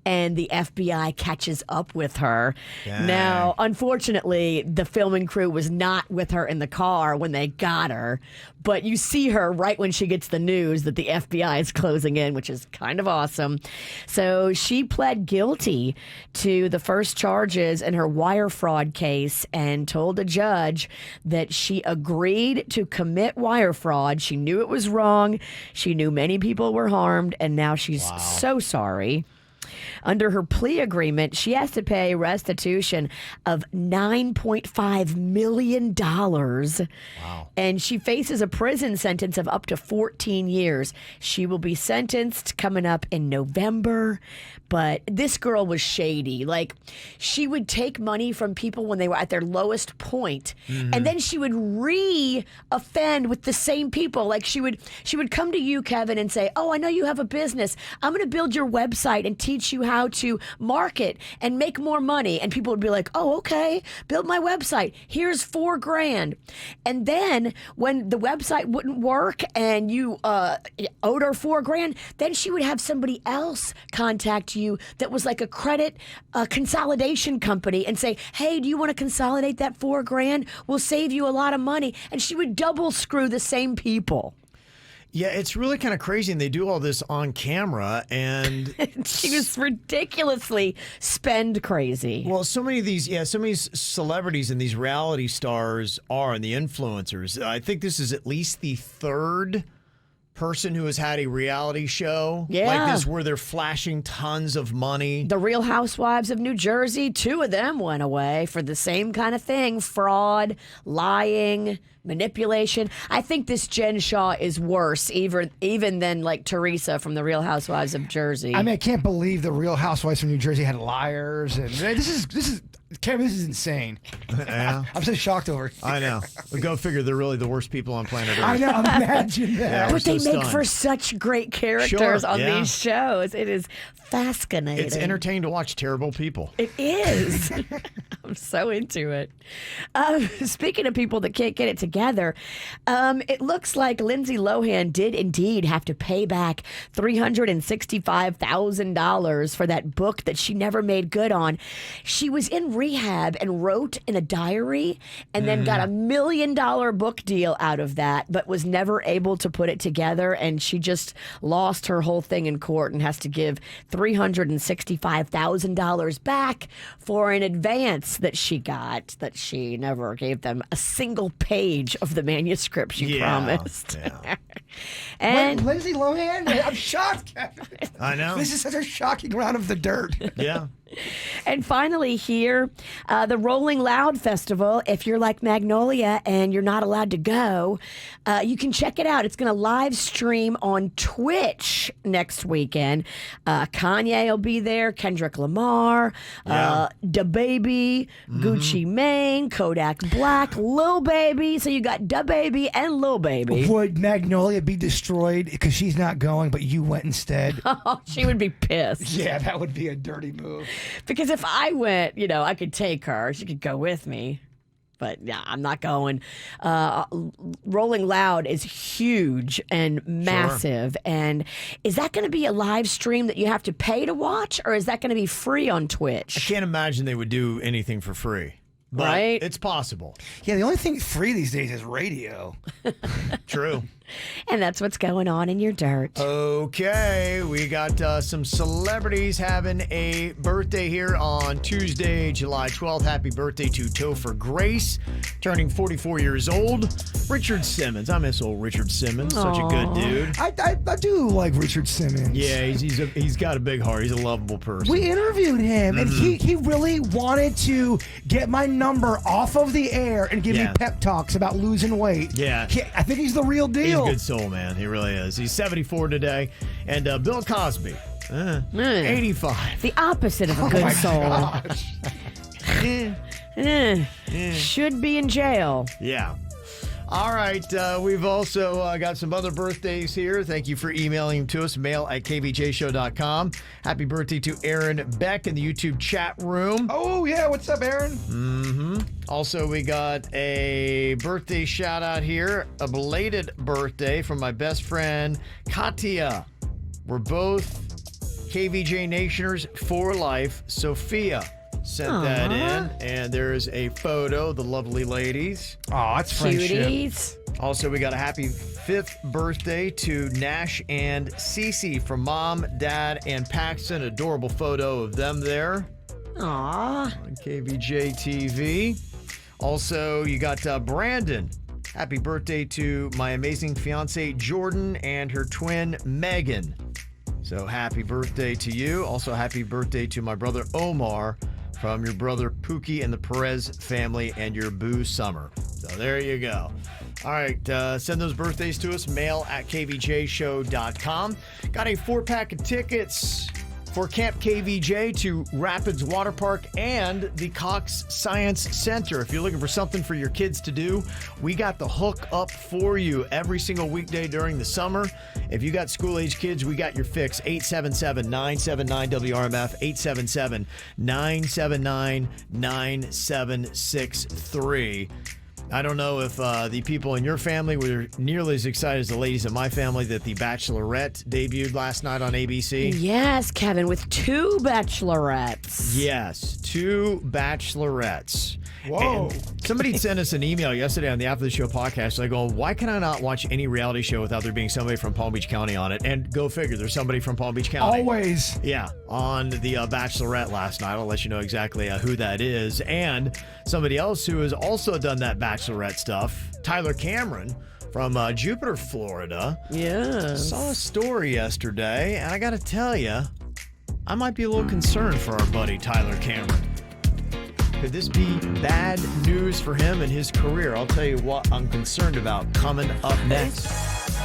And the FBI catches up with her. Dang. Now, unfortunately, the filming crew was not with her in the car when they got her. But you see her right when she gets the news that the FBI is closing in, which is kind of awesome. So she pled guilty to the first charges in her wire fraud case and told a judge that she agreed to commit wire fraud. She knew it was wrong. She knew many people were harmed, and now she's so sorry. Under her plea agreement, she has to pay restitution of $9.5 million. Wow. And she faces a prison sentence of up to 14 years. She will be sentenced coming up in November. But this girl was shady. Like, she would take money from people when they were at their lowest point, and then she would re-offend with the same people. Like, she would come to you, Kevin, and say, "Oh, I know you have a business. I'm going to build your website and teach you how to market and make more money." And people would be like, "Oh, okay, build my website. Here's $4,000." And then when the website wouldn't work and you owed her $4,000, then she would have somebody else contact you that was like a credit consolidation company and say, "Hey, do you want to consolidate that $4,000? We'll save you a lot of money." And she would double screw the same people. Yeah, it's really kind of crazy, and they do all this on camera, and she was ridiculously spend crazy. Well, so many of these celebrities and these reality stars are, and the influencers. I think this is at least the third person who has had a reality show like this where they're flashing tons of money. The Real Housewives of New Jersey, 2 of them went away for the same kind of thing: fraud, lying, manipulation. I think this Jen Shaw is worse even than like Teresa from the Real Housewives of Jersey. I mean, I can't believe the Real Housewives from New Jersey had liars, and this is Kevin, this is insane. Yeah. I'm so shocked over it. I know. But go figure, they're really the worst people on planet Earth. I know. Imagine that. Yeah, but they so make stunned. for such great characters on yeah. these shows. It is fascinating. It's entertaining to watch terrible people. It is. I'm so into it. Speaking of people that can't get it together, it looks like Lindsay Lohan did indeed have to pay back $365,000 for that book that she never made good on. She was in rehab and wrote in a diary and then got $1 million book deal out of that, but was never able to put it together. And she just lost her whole thing in court and has to give $365,000 back for an advance that she got, that she never gave them a single page of the manuscript she promised. Yeah. And Wait, Lindsay Lohan? I'm shocked, Kevin. I know. This is such a shocking round of the dirt. Yeah. And finally here, the Rolling Loud Festival. If you're like Magnolia and you're not allowed to go, you can check it out. It's going to live stream on Twitch next weekend. Kanye will be there, Kendrick Lamar, DaBaby, Gucci Mane, Kodak Black, Lil Baby. So you got DaBaby and Lil Baby. Would Magnolia be destroyed because she's not going, but you went instead? Oh, she would be pissed. Yeah, that would be a dirty move. Because if I went, I could take her. She could go with me. But yeah, I'm not going. Rolling Loud is huge and massive. Sure. And is that going to be a live stream that you have to pay to watch, or is that going to be free on Twitch? I can't imagine they would do anything for free. But right? It's possible. Yeah, the only thing free these days is radio. True. And that's what's going on in your dirt. Okay, we got some celebrities having a birthday here on Tuesday, July 12th. Happy birthday to Topher Grace, turning 44 years old. Richard Simmons. I miss old Richard Simmons. Such a good dude. I do like Richard Simmons. Yeah, he's got a big heart. He's a lovable person. We interviewed him, and he really wanted to get my number off of the air and give me pep talks about losing weight. Yeah. I think he's the real deal. He's a good soul, man. He really is. He's 74 today. And Bill Cosby, 85. The opposite of a good soul. Should be in jail. Yeah. All right. We've also got some other birthdays here. Thank you for emailing them to us. Mail at kvjshow.com. Happy birthday to Aaron Beck in the YouTube chat room. Oh, yeah. What's up, Aaron? Mm-hmm. Also, we got a birthday shout out here. A belated birthday from my best friend, Katya. We're both KVJ Nationers for life. Sophia sent that in, and there's a photo, the lovely ladies. Oh, that's friendship. Cuties. Also, we got a happy 5th birthday to Nash and Cece from Mom, Dad, and Paxton. Adorable photo of them there Aw. on KVJ TV. Also, you got Brandon. Happy birthday to my amazing fiance Jordan and her twin Megan. So happy birthday to you. Also, happy birthday to my brother Omar from your brother Pookie and the Perez family and your boo Summer. So there you go. All right, send those birthdays to us. Mail at kvjshow.com. Got a 4-pack of tickets for Camp KVJ to Rapids Water Park and the Cox Science Center. If you're looking for something for your kids to do, we got the hook up for you every single weekday during the summer. If you got school-age kids, we got your fix. 877-979-WRMF, 877-979-9763. I don't know if the people in your family were nearly as excited as the ladies in my family that The Bachelorette debuted last night on ABC. Yes, Kevin, with 2 bachelorettes. Yes, 2 bachelorettes. Whoa. And somebody sent us an email yesterday on the After the Show podcast. Like, going, why can I not watch any reality show without there being somebody from Palm Beach County on it? And go figure, there's somebody from Palm Beach County. Always. Yeah, on the Bachelorette last night. I'll let you know exactly who that is. And somebody else who has also done that Bachelorette stuff, Tyler Cameron from Jupiter, Florida. Yeah. Saw a story yesterday, and I got to tell you, I might be a little concerned for our buddy Tyler Cameron. Could this be bad news for him and his career? I'll tell you what I'm concerned about coming up next.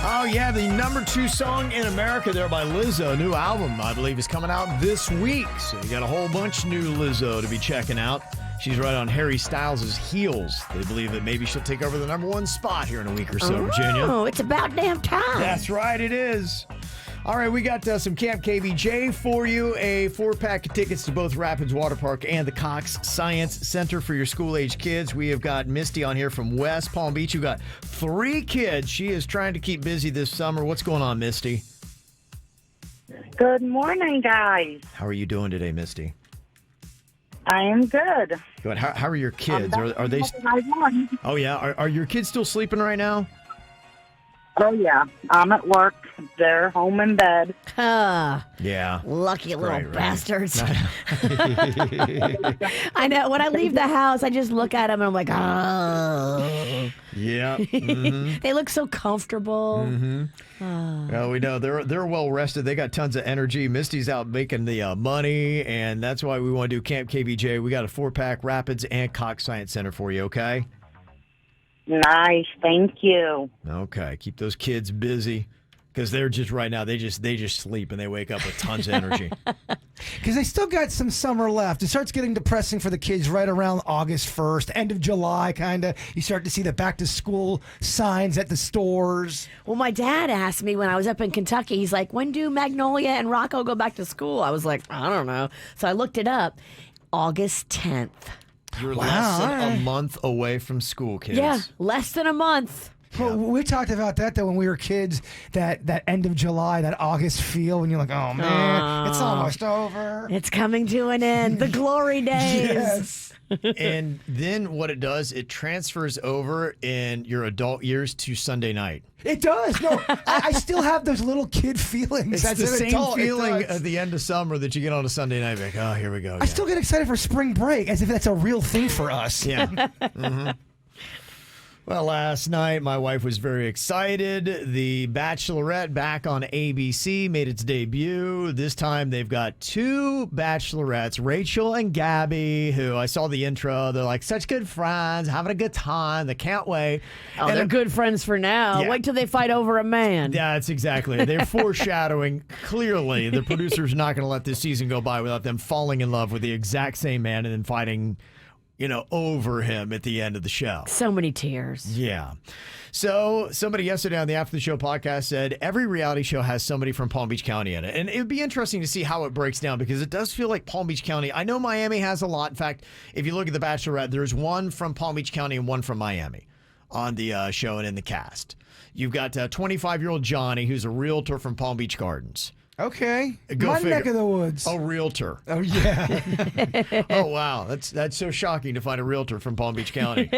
Oh, yeah, the number 2 song in America there by Lizzo. New album, I believe, is coming out this week. So you got a whole bunch of new Lizzo to be checking out. She's right on Harry Styles' heels. They believe that maybe she'll take over the number 1 spot here in a week or so, Virginia. Oh, it's about damn time. That's right, it is. All right, we got some Camp KVJ for you. A 4-pack of tickets to both Rapids Water Park and the Cox Science Center for your school-age kids. We have got Misty on here from West Palm Beach, who got 3 kids. She is trying to keep busy this summer. What's going on, Misty? Good morning, guys. How are you doing today, Misty? I am good. Good. How are your kids? Are they? I won. Oh yeah. Are your kids still sleeping right now? Oh, yeah. I'm at work. They're home in bed. Yeah. Lucky little Right. bastards. I know. When I leave the house, I just look at them and I'm like, oh. Yeah. Mm-hmm. They look so comfortable. Mm-hmm. Well, we know they're well rested. They got tons of energy. Misty's out making the money, and that's why we want to do Camp KVJ. We got a 4-pack Rapids and Cox Science Center for you. Okay. Nice. Thank you. Okay. Keep those kids busy. Because they're just right now, they just sleep and they wake up with tons of energy. Because they still got some summer left. It starts getting depressing for the kids right around August 1st, end of July, kind of. You start to see the back-to-school signs at the stores. Well, my dad asked me when I was up in Kentucky, he's like, when do Magnolia and Rocco go back to school? I was like, I don't know. So I looked it up. August 10th. You're less than a month away from school, kids. Yeah, less than a month. Well, we talked about that though when we were kids. That end of July, that August feel, when you're like, oh man, it's almost over. It's coming to an end. The glory days. Yes. And then what it does, it transfers over in your adult years to Sunday night. It does. No, I still have those little kid feelings. It's as the an same adult. It feeling does. at the end of summer that you get on a Sunday night. Like, oh, here we go. I still get excited for spring break as if that's a real thing for us. Yeah. Mm-hmm. Well, last night my wife was very excited. The Bachelorette back on ABC made its debut. This time they've got two bachelorettes, Rachel and Gabby, who I saw the intro. They're like such good friends, having a good time. They can't wait. Oh, And they're good friends for now. Yeah. Wait till they fight over a man. Yeah, that's exactly it. They're foreshadowing. Clearly, the producer's not going to let this season go by without them falling in love with the exact same man and then fighting, over him at the end of the show. So many tears. Yeah. So somebody yesterday on the After the Show podcast said every reality show has somebody from Palm Beach County in it. And it would be interesting to see how it breaks down because it does feel like Palm Beach County. I know Miami has a lot. In fact, if you look at The Bachelorette, there's one from Palm Beach County and one from Miami on the show and in the cast. You've got 25-year-old Johnny, who's a realtor from Palm Beach Gardens. Okay. Go My figure. neck of the woods. A realtor. Oh, yeah. Oh, wow. That's so shocking to find a realtor from Palm Beach County.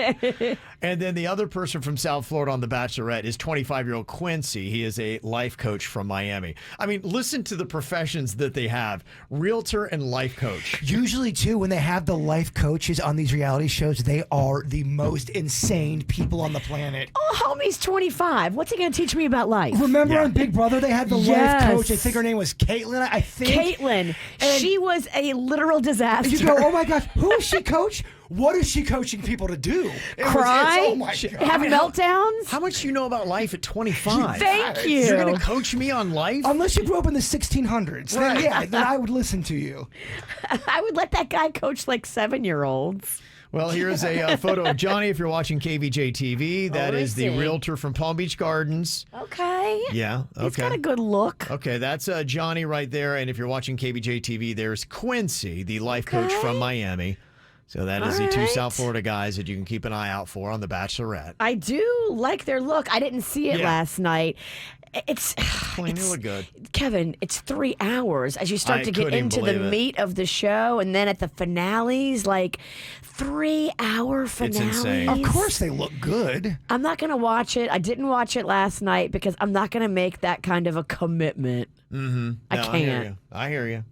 And then the other person from South Florida on The Bachelorette is 25-year-old Quincy. He is a life coach from Miami. I mean, listen to the professions that they have. Realtor and life coach. Usually, too, when they have the life coaches on these reality shows, they are the most insane people on the planet. Oh, homie's 25. What's he going to teach me about life? Remember Yeah. on Big Brother, they had the Yes. life coach. I think her name was Caitlin, I think. Caitlin. And- She was a literal disaster. You go, oh my gosh, who is she coach? What is she coaching people to do? Cry? Oh my God. Have meltdowns? How much do you know about life at 25? Thank You're you. going to coach me on life? Unless you grew up in the 1600s, then Right. yeah, then I would listen to you. I would let that guy coach like 7-year-olds. Well, here's a photo of Johnny if you're watching KVJ TV. That is the is he? realtor from Palm Beach Gardens. Okay. Yeah, okay. He's got a good look. Okay, that's Johnny right there. And if you're watching KVJ TV, there's Quincy, the life coach from Miami. So that is All the two right. South Florida guys that you can keep an eye out for on The Bachelorette. I do like their look. I didn't see it Yeah. last night. It's Clean, you it's- look good. Kevin, it's 3 hours as you start I to get couldn't into the believe it. meat of the show, and then at the finales, like 3-hour finales. insane. Of course they look good. I'm not gonna watch it. I didn't watch it last night because I'm not gonna make that kind of a commitment. Mm-hmm. I No, can't. I hear you.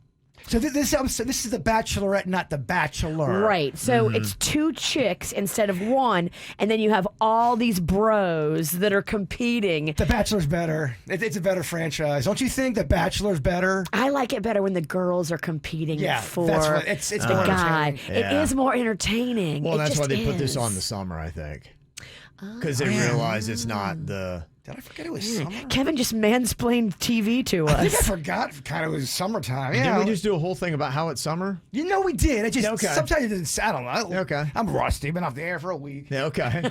So this is the Bachelorette, not the Bachelor. Right. So it's 2 chicks instead of 1, and then you have all these bros that are competing. The Bachelor's better. It's a better franchise. Don't you think The Bachelor's better? I like it better when the girls are competing Yeah, for that's what- it's the more guy. entertaining. It Yeah. is more entertaining. Well, It that's just why they put this is. on the summer, I think. Because they realize it's not the... Did I forget it was summer? Kevin just mansplained TV to I think I us. forgot kind of it was summertime. Yeah. Didn't we just do a whole thing about how it's summer? You know we did. It just Okay. sometimes it doesn't. I don't know. Okay. I'm rusty. Been off the air for a week. Yeah, okay.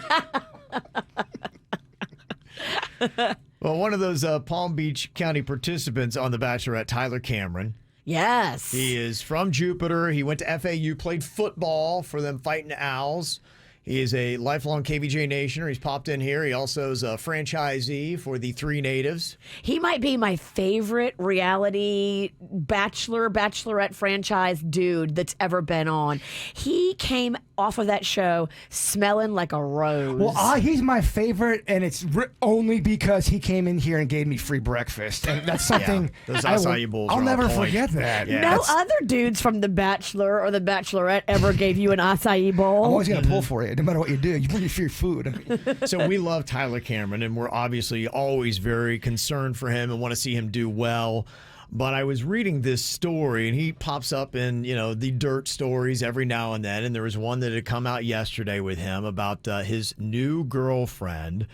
Well, one of those Palm Beach County participants on The Bachelorette, Tyler Cameron, Yes. he is from Jupiter. He went to FAU, played football for them Fighting Owls. He is a lifelong KVJ Nationer. He's popped in here. He also is a franchisee for the Three Natives. He might be my favorite reality bachelorette franchise dude that's ever been on. He came off of that show smelling like a rose. Well, he's my favorite, and it's only because he came in here and gave me free breakfast, and that's something. those I will- acai bowls I'll are on never point. forget that. Yeah. no that's- other dudes from The Bachelor or The Bachelorette ever gave you an acai I'm bowl. always gonna pull for you, no matter what you do. You bring your free food. So we love Tyler Cameron, and we're obviously always very concerned for him and want to see him do well. But I was reading this story, and he pops up in, the dirt stories every now and then. And there was one that had come out yesterday with him about his new girlfriend.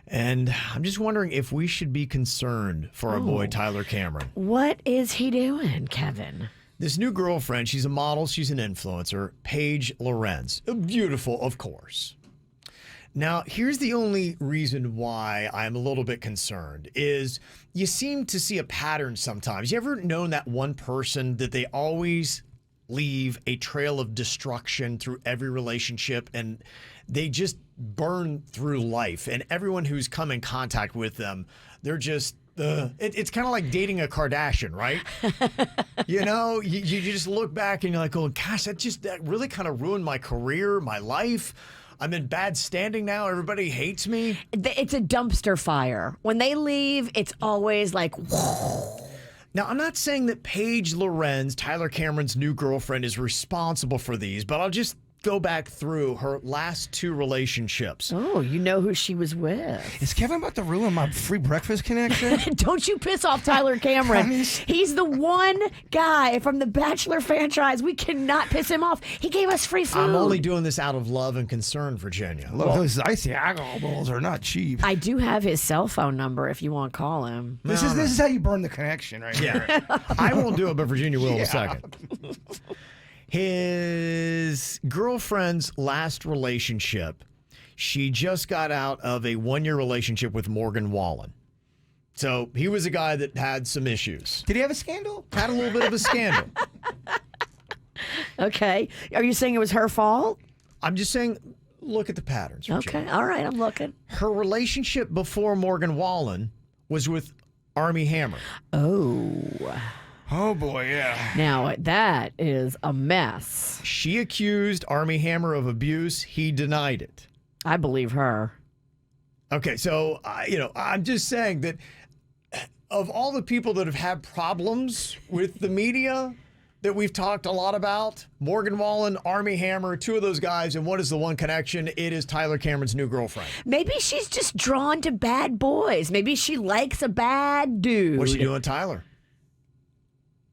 And I'm just wondering if we should be concerned for our boy Tyler Cameron. What is he doing, Kevin? This new girlfriend, she's a model, she's an influencer, Paige Lorenz. Beautiful, of course. Now, here's the only reason why I'm a little bit concerned is you seem to see a pattern sometimes. You ever known that one person that they always leave a trail of destruction through every relationship, and they just burn through life. And everyone who's come in contact with them, they're just it's kind of like dating a Kardashian, right? You know, you just look back and you're like, oh gosh, that really kind of ruined my career, my life. I'm in bad standing now. Everybody hates me. It's a dumpster fire. When they leave, it's always like, whoa. Now, I'm not saying that Paige Lorenz, Tyler Cameron's new girlfriend, is responsible for these, but I'll just go back through her last 2 relationships. Oh, you know who she was with. Is Kevin about to ruin my free breakfast connection? Don't you piss off Tyler Cameron. He's the one guy from the Bachelor franchise. We cannot piss him off. He gave us free food. I'm only doing this out of love and concern, Virginia. Look, those icy alcohol balls are not cheap. I do have his cell phone number if you want to call him. This is how you burn the connection right here. I won't do it, but Virginia will in a second. His girlfriend's last relationship, she just got out of a 1-year relationship with Morgan Wallen. So he was a guy that had some issues. Did he have a scandal? Had a little bit of a scandal. Okay. Are you saying it was her fault? I'm just saying, look at the patterns. Virginia. Okay. All right. I'm looking. Her relationship before Morgan Wallen was with Armie Hammer. Oh, boy, yeah. Now, that is a mess. She accused Armie Hammer of abuse. He denied it. I believe her. Okay, so, I'm just saying that of all the people that have had problems with the media that we've talked a lot about, Morgan Wallen, Armie Hammer, 2 of those guys, and what is the one connection? It is Tyler Cameron's new girlfriend. Maybe she's just drawn to bad boys. Maybe she likes a bad dude. What's she doing, Tyler?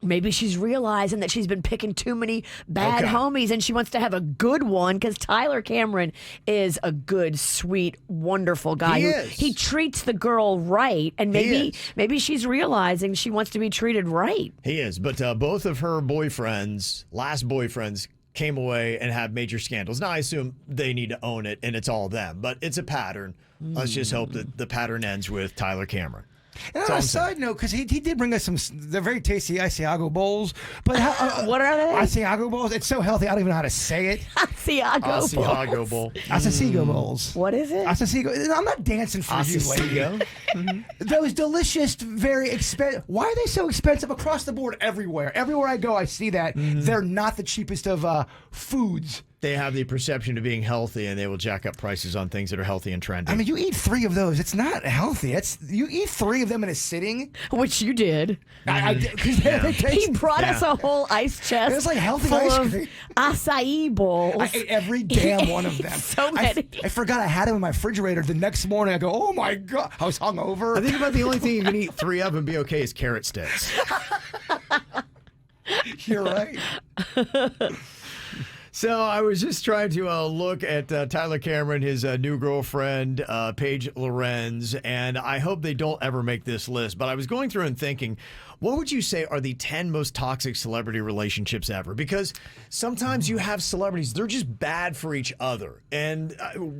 Maybe she's realizing that she's been picking too many bad homies and she wants to have a good one because Tyler Cameron is a good, sweet, wonderful guy. He treats the girl right, and maybe she's realizing she wants to be treated right. He is, but both of her last boyfriends, came away and had major scandals. Now, I assume they need to own it and it's all them, but it's a pattern. Let's just hope that the pattern ends with Tyler Cameron. And on a side note, because he did bring us they're very tasty Asiago bowls. But what are they? Asiago bowls. It's so healthy, I don't even know how to say it. Asiago bowl. Asasigo bowls. What is it? Asasigo. I'm not dancing for you, lady. Those delicious, very expensive. Why are they so expensive across the board everywhere? Everywhere I go, I see that. They're not the cheapest of foods. They have the perception of being healthy, and they will jack up prices on things that are healthy and trendy. I mean, you eat 3 of those. It's not healthy. You eat 3 of them in a sitting. Which you did. I did. He brought us a whole ice chest. It was like healthy full ice of cream. Acai bowls. I ate every damn one of them. So many. I forgot I had them in my refrigerator. The next morning, I go, oh my God. I was hungover. I think about the only thing you can eat 3 of and be okay is carrot sticks. You're right. So I was just trying to look at Tyler Cameron, his new girlfriend, Paige Lorenz, and I hope they don't ever make this list. But I was going through and thinking, what would you say are the 10 most toxic celebrity relationships ever? Because sometimes you have celebrities, they're just bad for each other. And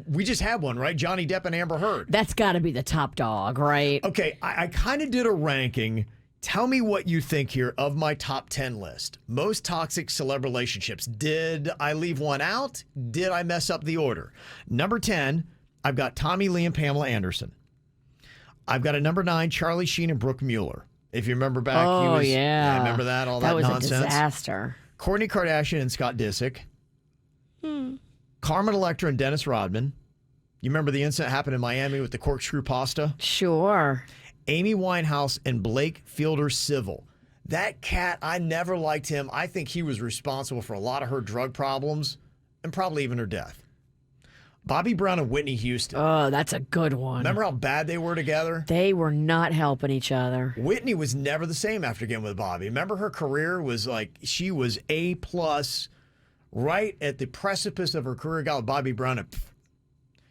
we just had one, right? Johnny Depp and Amber Heard. That's got to be the top dog, right? Okay, I kind of did a ranking. Tell me what you think here of my top 10 list. Most toxic celeb relationships. Did I leave one out? Did I mess up the order? Number 10, I've got Tommy Lee and Pamela Anderson. I've got a number 9, Charlie Sheen and Brooke Mueller. If you remember back, yeah. I remember that, all that That was nonsense. a disaster. Kourtney Kardashian and Scott Disick. Carmen Electra and Dennis Rodman. You remember the incident happened in Miami with the corkscrew pasta? Sure. Amy Winehouse and Blake Fielder Civil. That cat, I never liked him. I think he was responsible for a lot of her drug problems and probably even her death. Bobby Brown and Whitney Houston. Oh, that's a good one. Remember how bad they were together? They were not helping each other. Whitney was never the same after getting with Bobby. Remember her career was like, she was A+, right at the precipice of her career. Got with Bobby Brown. And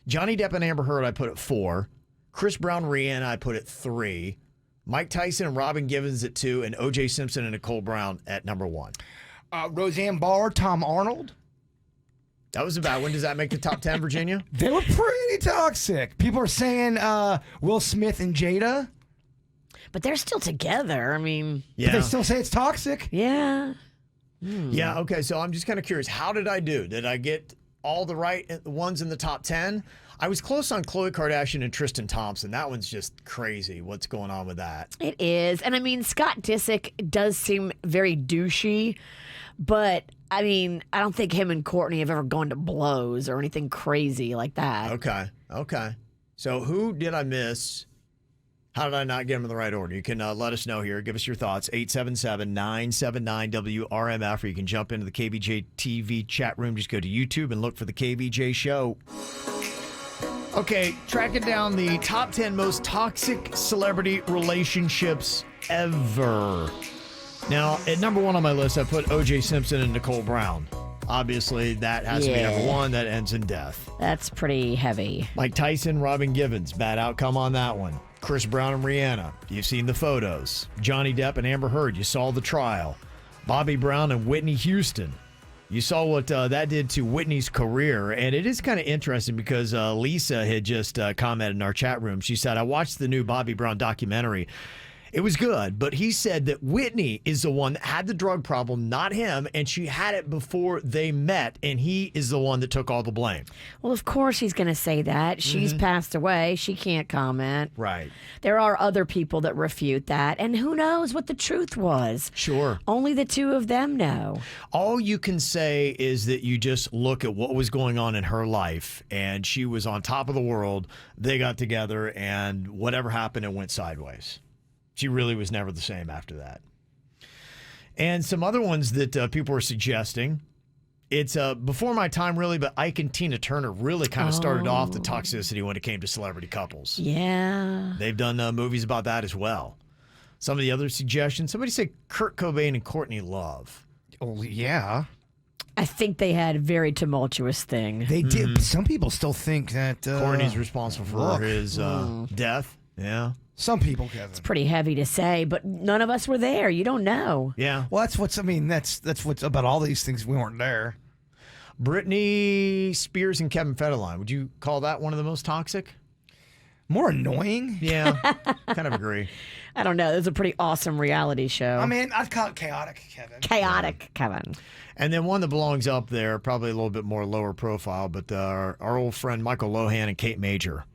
Johnny Depp and Amber Heard, I put at 4. Chris Brown, Rihanna, I put at 3. Mike Tyson and Robin Givens at 2, and O.J. Simpson and Nicole Brown at number 1. Roseanne Barr, Tom Arnold. That was about, when does that make the top 10, Virginia? They were pretty toxic. People are saying Will Smith and Jada. But they're still together. I mean, Yeah. But they still say it's toxic. yeah. Yeah, okay, so I'm just kind of curious. How did I do? Did I get all the right ones in the top 10? I was close on Khloe Kardashian and Tristan Thompson. That one's just crazy. What's going on with that? It is. And I mean, Scott Disick does seem very douchey, but I mean, I don't think him and Courtney have ever gone to blows or anything crazy like that. Okay. So who did I miss? How did I not get them in the right order? You can let us know here. Give us your thoughts. 877-979-WRMF, or you can jump into the KVJ TV chat room. Just go to YouTube and look for the KVJ Show. Okay, tracking down the top 10 most toxic celebrity relationships ever. Now, at number 1 on my list, I put O.J. Simpson and Nicole Brown. Obviously, that has to be number 1. That ends in death. That's pretty heavy. Mike Tyson, Robin Givens. Bad outcome on that one. Chris Brown and Rihanna. You've seen the photos. Johnny Depp and Amber Heard. You saw the trial. Bobby Brown and Whitney Houston. You saw what that did to Whitney's career. And it is kind of interesting because Lisa had just commented in our chat room. She said, I watched the new Bobby Brown documentary. It was good, but he said that Whitney is the one that had the drug problem, not him, and she had it before they met, and he is the one that took all the blame. Well, of course he's going to say that. She's passed away. She can't comment. Right. There are other people that refute that, and who knows what the truth was. Sure. Only the two of them know. All you can say is that you just look at what was going on in her life, and she was on top of the world. They got together, and whatever happened, it went sideways. She really was never the same after that. And some other ones that people were suggesting. It's before my time, really, but Ike and Tina Turner really kind of started off the toxicity when it came to celebrity couples. Yeah. They've done movies about that as well. Some of the other suggestions, somebody said Kurt Cobain and Courtney Love. Oh, yeah. I think they had a very tumultuous thing. They did. Some people still think that Courtney's responsible for his death. Yeah. Some people, Kevin. It's pretty heavy to say, but none of us were there. You don't know. Yeah. Well, that's what's about all these things. We weren't there. Britney Spears and Kevin Federline. Would you call that one of the most toxic? More annoying? Yeah. Kind of agree. I don't know. It was a pretty awesome reality show. I mean, I'd call it chaotic, Kevin. Chaotic, Kevin. And then one that belongs up there, probably a little bit more lower profile, but our old friend Michael Lohan and Kate Major.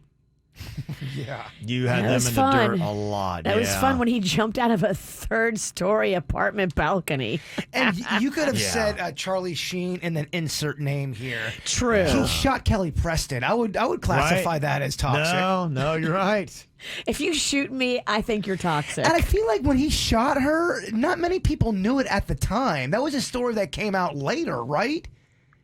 Yeah. You had them in the dirt a lot. That was fun when he jumped out of a third-story apartment balcony. And you could have said Charlie Sheen and then insert name here. True. He shot Kelly Preston. I would classify that as toxic. No, you're right. If you shoot me, I think you're toxic. And I feel like when he shot her, not many people knew it at the time. That was a story that came out later, right?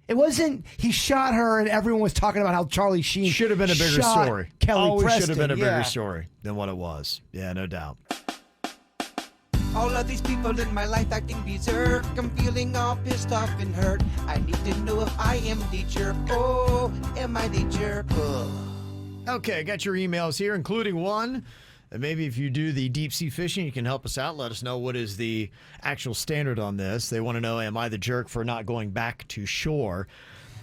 It wasn't he shot her and everyone was talking about how Charlie Sheen should have been a bigger shot story. Kelly Always Preston. should have been a bigger story than what it was. Yeah, no doubt. All of these people in my life acting berserk. I'm feeling all pissed off and hurt. I need to know if I am the jerk. Oh, am I the jerk? Oh. Okay, got your emails here, including one. And maybe if you do the deep sea fishing, you can help us out. Let us know what is the actual standard on this. They want to know, am I the jerk for not going back to shore?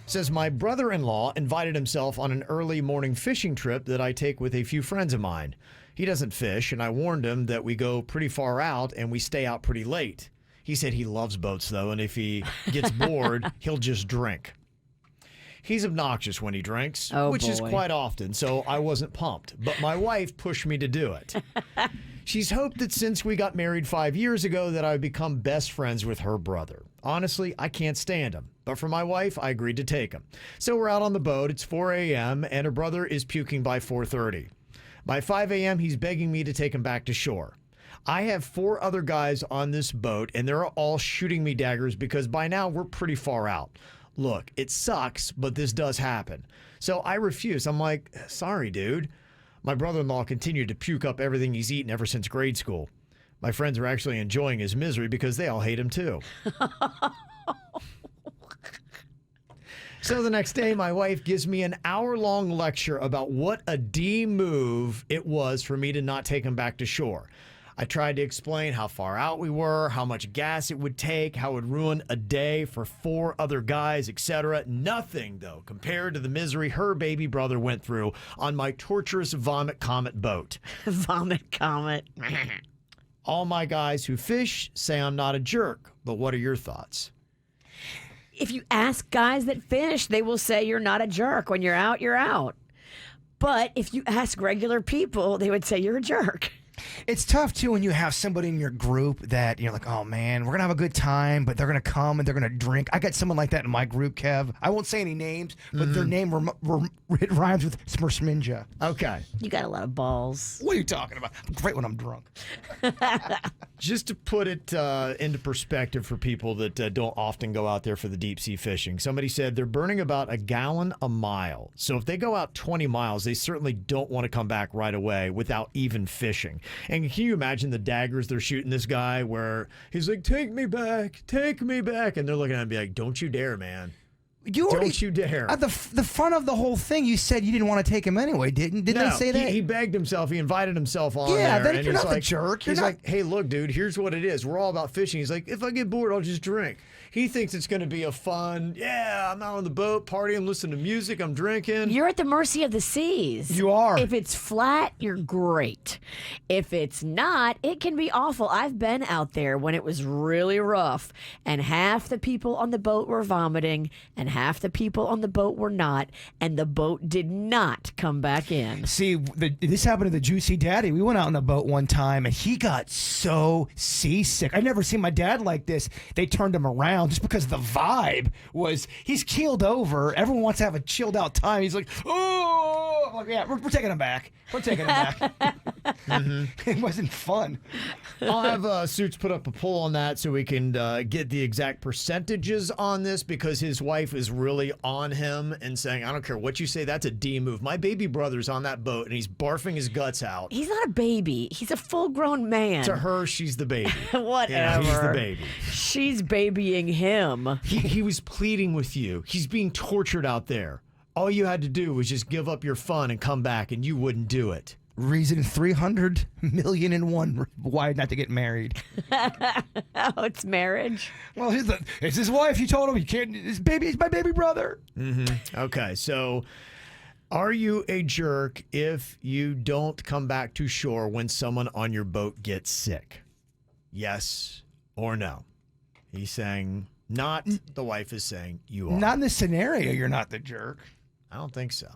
It says, my brother-in-law invited himself on an early morning fishing trip that I take with a few friends of mine. He doesn't fish, and I warned him that we go pretty far out and we stay out pretty late. He said he loves boats, though, and if he gets bored, he'll just drink. He's obnoxious when he drinks, which is quite often, so I wasn't pumped. But my wife pushed me to do it. She's hoped that since we got married 5 years ago that I would become best friends with her brother. Honestly, I can't stand him. But for my wife, I agreed to take him. So we're out on the boat. It's 4 a.m., and her brother is puking by 4:30. By 5 a.m., he's begging me to take him back to shore. I have 4 other guys on this boat, and they're all shooting me daggers because by now we're pretty far out. Look, it sucks, but this does happen. So I refuse. I'm like, sorry, dude. My brother-in-law continued to puke up everything he's eaten ever since grade school. My friends are actually enjoying his misery because they all hate him too. So the next day, my wife gives me an hour-long lecture about what a D move it was for me to not take him back to shore. I tried to explain how far out we were, how much gas it would take, how it would ruin a day for 4 other guys, etc. Nothing, though, compared to the misery her baby brother went through on my torturous Vomit Comet boat. Vomit Comet. All my guys who fish say I'm not a jerk, but what are your thoughts? If you ask guys that fish, they will say you're not a jerk. When you're out, you're out. But if you ask regular people, they would say you're a jerk. It's tough, too, when you have somebody in your group that you're like, oh, man, we're going to have a good time, but they're going to come and they're going to drink. I got someone like that in my group, Kev. I won't say any names, but their name it rhymes with Smersminja. Okay. You got a lot of balls. What are you talking about? I'm great when I'm drunk. Just to put it into perspective for people that don't often go out there for the deep sea fishing, somebody said they're burning about a gallon a mile. So if they go out 20 miles, they certainly don't want to come back right away without even fishing. And can you imagine the daggers they're shooting this guy where he's like, take me back. And they're looking at him and be like, don't you dare, man. Don't you dare. At the front of the whole thing, you said you didn't want to take him anyway, didn't they say that? He begged himself. He invited himself on there. Yeah, then and you're he's not the jerk. He's like, hey, look, dude, here's what it is. We're all about fishing. He's like, if I get bored, I'll just drink. He thinks it's going to be a fun, I'm out on the boat, partying, listening to music, I'm drinking. You're at the mercy of the seas. You are. If it's flat, you're great. If it's not, it can be awful. I've been out there when it was really rough, and half the people on the boat were vomiting, and half the people on the boat were not, and the boat did not come back in. See, this happened to the Juicy Daddy. We went out on the boat one time, and he got so seasick. I've never seen my dad like this. They turned him around just because the vibe was, he's keeled over. Everyone wants to have a chilled out time. He's like, oh, I'm like, yeah, we're taking him back. We're taking him back. It wasn't fun. I'll have Suits put up a poll on that so we can get the exact percentages on this, because his wife is really on him and saying, I don't care what you say, that's a D move. My baby brother's on that boat and he's barfing his guts out. He's not a baby. He's a full-grown man. To her, she's the baby. Whatever. He's the baby. She's babying him. He was pleading with you. He's being tortured out there. All you had to do was just give up your fun and come back, and you wouldn't do it. Reason 300,000,001 why not to get married. Oh, it's marriage. Well, it's his wife. He told him he can't. His baby is my baby brother. Okay, so are you a jerk if you don't come back to shore when someone on your boat gets sick? Yes or no? He's saying not. The wife is saying you are. Not in this scenario. You're not the jerk. I don't think so.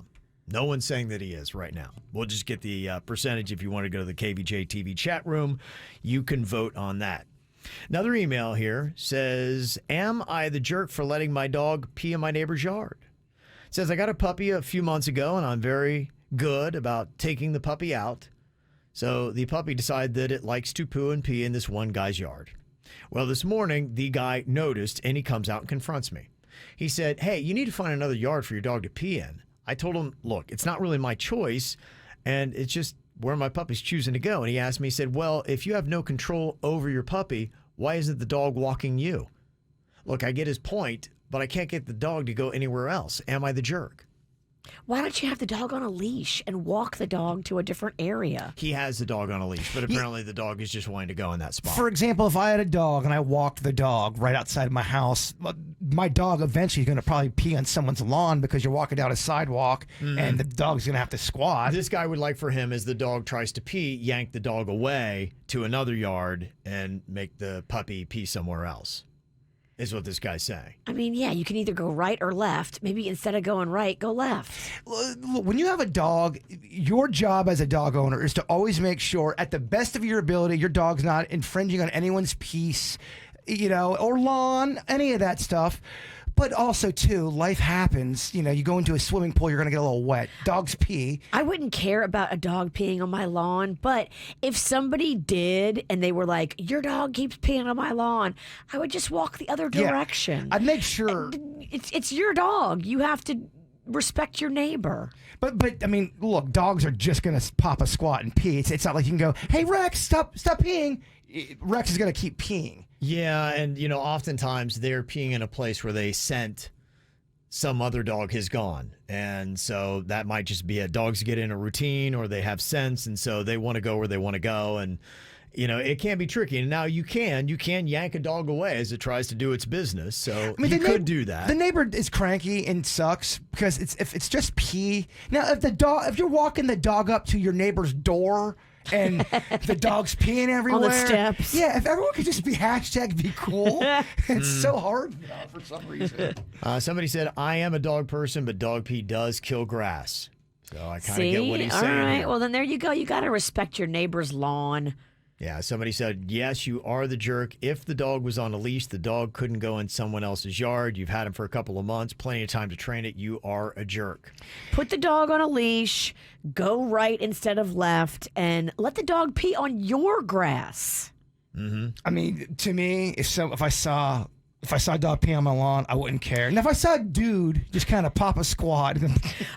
No one's saying that he is right now. We'll just get the percentage. If you want to go to the KVJ TV chat room, you can vote on that. Another email here says, am I the jerk for letting my dog pee in my neighbor's yard? It says, I got a puppy a few months ago, and I'm very good about taking the puppy out. So the puppy decided that it likes to poo and pee in this one guy's yard. Well, this morning, the guy noticed, and he comes out and confronts me. He said, hey, you need to find another yard for your dog to pee in. I told him, look, it's not really my choice, and it's just where my puppy's choosing to go. And he asked me, he said, well, if you have no control over your puppy, why isn't the dog walking you? Look, I get his point, but I can't get the dog to go anywhere else. Am I the jerk? Why don't you have the dog on a leash and walk the dog to a different area? He has the dog on a leash, but apparently the dog is just wanting to go in that spot. For example, if I had a dog and I walked the dog right outside of my house, my dog eventually is going to probably pee on someone's lawn because you're walking down a sidewalk and the dog's going to have to squat. This guy would like for him, as the dog tries to pee, yank the dog away to another yard and make the puppy pee somewhere else, is what this guy's saying. I mean, yeah, you can either go right or left. Maybe instead of going right, go left. When you have a dog, your job as a dog owner is to always make sure, at the best of your ability, your dog's not infringing on anyone's peace, or lawn, any of that stuff. But also, too, life happens. You go into a swimming pool, you're going to get a little wet. Dogs pee. I wouldn't care about a dog peeing on my lawn, but if somebody did and they were like, your dog keeps peeing on my lawn, I would just walk the other direction. I'd make sure. It's your dog. You have to respect your neighbor. But I mean, look, dogs are just going to pop a squat and pee. It's not like you can go, hey, Rex, stop peeing. Rex is going to keep peeing. Yeah, and oftentimes they're peeing in a place where they scent some other dog has gone. And so that might just be dogs get in a routine, or they have sense, and so they want to go where they want to go. And it can be tricky. And now you can yank a dog away as it tries to do its business. So you could do that. The neighbor is cranky and sucks because if it's just pee. Now, if you're walking the dog up to your neighbor's door and the dog's peeing everywhere. On the steps. Yeah, if everyone could just be #be cool. It's so hard now for some reason. Somebody said, I am a dog person, but dog pee does kill grass. So I kind of get what he's all saying. right. Here. Well, then there you go. You got to respect your neighbor's lawn. Yeah, somebody said, yes, you are the jerk. If the dog was on a leash, the dog couldn't go in someone else's yard. You've had him for a couple of months, plenty of time to train it. You are a jerk. Put the dog on a leash, go right instead of left, and let the dog pee on your grass. I mean, to me, if I saw a dog pee on my lawn, I wouldn't care. And if I saw a dude just kind of pop a squat,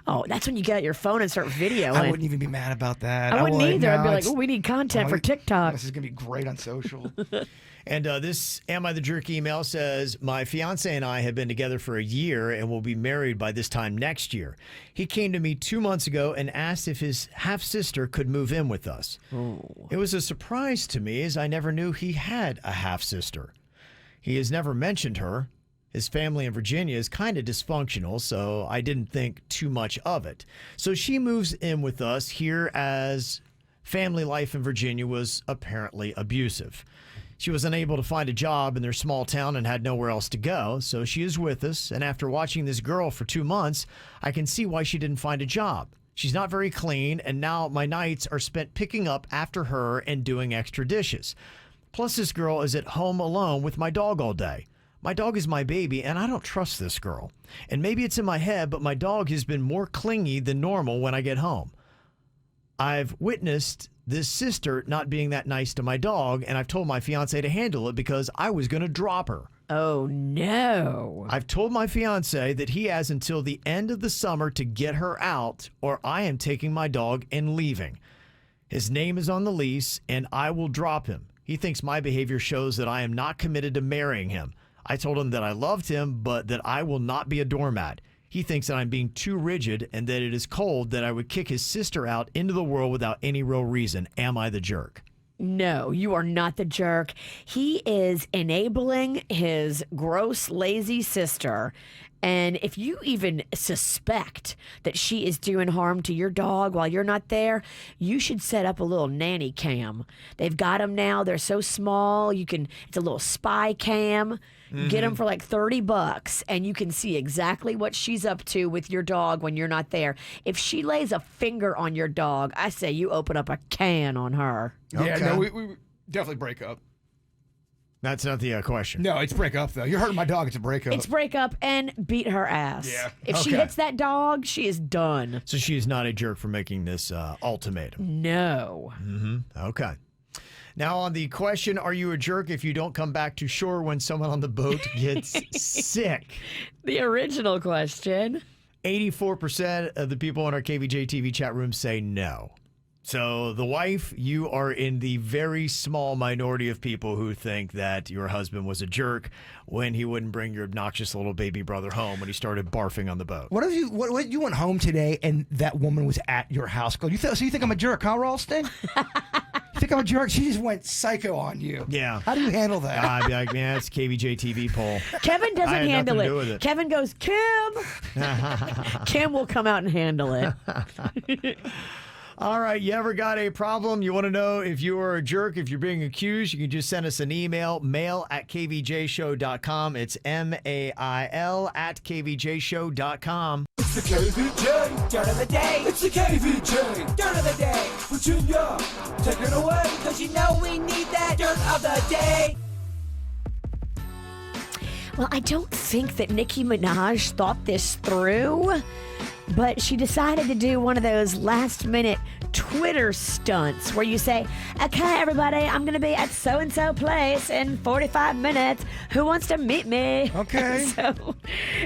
Oh, that's when you get out your phone and start videoing. I wouldn't even be mad about that. I wouldn't either. I'd be like, No, oh, we need content for it's- TikTok. This is going to be great on social. And this Am I the Jerk email says, my fiance and I have been together for a year and will be married by this time next year. He came to me 2 months ago and asked if his half-sister could move in with us. It was a surprise to me as I never knew he had a half-sister. He has never mentioned her. His family in Virginia is kind of dysfunctional, so I didn't think too much of it. So she moves in with us here as family life in Virginia was apparently abusive. She was unable to find a job in their small town and had nowhere else to go, so she is with us, and after watching this girl for 2 months, I can see why she didn't find a job. She's not very clean, and now my nights are spent picking up after her and doing extra dishes. Plus, this girl is at home alone with my dog all day. My dog is my baby, and I don't trust this girl. And maybe it's in my head, but my dog has been more clingy than normal when I get home. I've witnessed this sister not being that nice to my dog, and I've told my fiance to handle it because I was going to drop her. Oh, no. I've told my fiance that he has until the end of the summer to get her out, or I am taking my dog and leaving. His name is on the lease, and I will drop him. He thinks my behavior shows that I am not committed to marrying him. I told him that I loved him, but that I will not be a doormat. He thinks that I'm being too rigid and that it is cold that I would kick his sister out into the world without any real reason. Am I the jerk? No, you are not the jerk. He is enabling his gross, lazy sister. And if you even suspect that she is doing harm to your dog while you're not there, you should set up a little nanny cam. They've got them now. They're so small. It's a little spy cam. Get them for like $30 and you can see exactly what she's up to with your dog when you're not there. If she lays a finger on your dog, I say you open up a can on her. Yeah, Okay. no, we definitely break up. That's not the question. No, it's break up, though. You're hurting my dog. It's a break up. It's break up and beat her ass. Yeah. If she Okay. hits that dog, she is done. So she is not a jerk for making this ultimatum. No. Okay. Now on the question, are you a jerk if you don't come back to shore when someone on the boat gets sick? The original question. 84% of the people in our KVJ TV chat room say no. So the wife, you are in the very small minority of people who think that your husband was a jerk when he wouldn't bring your obnoxious little baby brother home when he started barfing on the boat. What if you went home today and that woman was at your house? So you think I'm a jerk, huh, Ralston? You think I'm a jerk? She just went psycho on you. Yeah. How do you handle that? I'd be like, man, it's KVJ TV poll. Kevin doesn't I had handle nothing to do with it. Kevin goes, Kim. Kim will come out and handle it. All right, you ever got a problem? You want to know if you are a jerk, if you're being accused, you can just send us an email, mail@kvjshow.com. It's mail at kvjshow.com. It's the KVJ Dirt of the Day. It's the KVJ Dirt of the Day. Virginia, take it away, because you know we need that Dirt of the Day. Well, I don't think that Nicki Minaj thought this through, but she decided to do one of those last-minute Twitter stunts where you say, okay, everybody, I'm going to be at so-and-so place in 45 minutes. Who wants to meet me? Okay. So,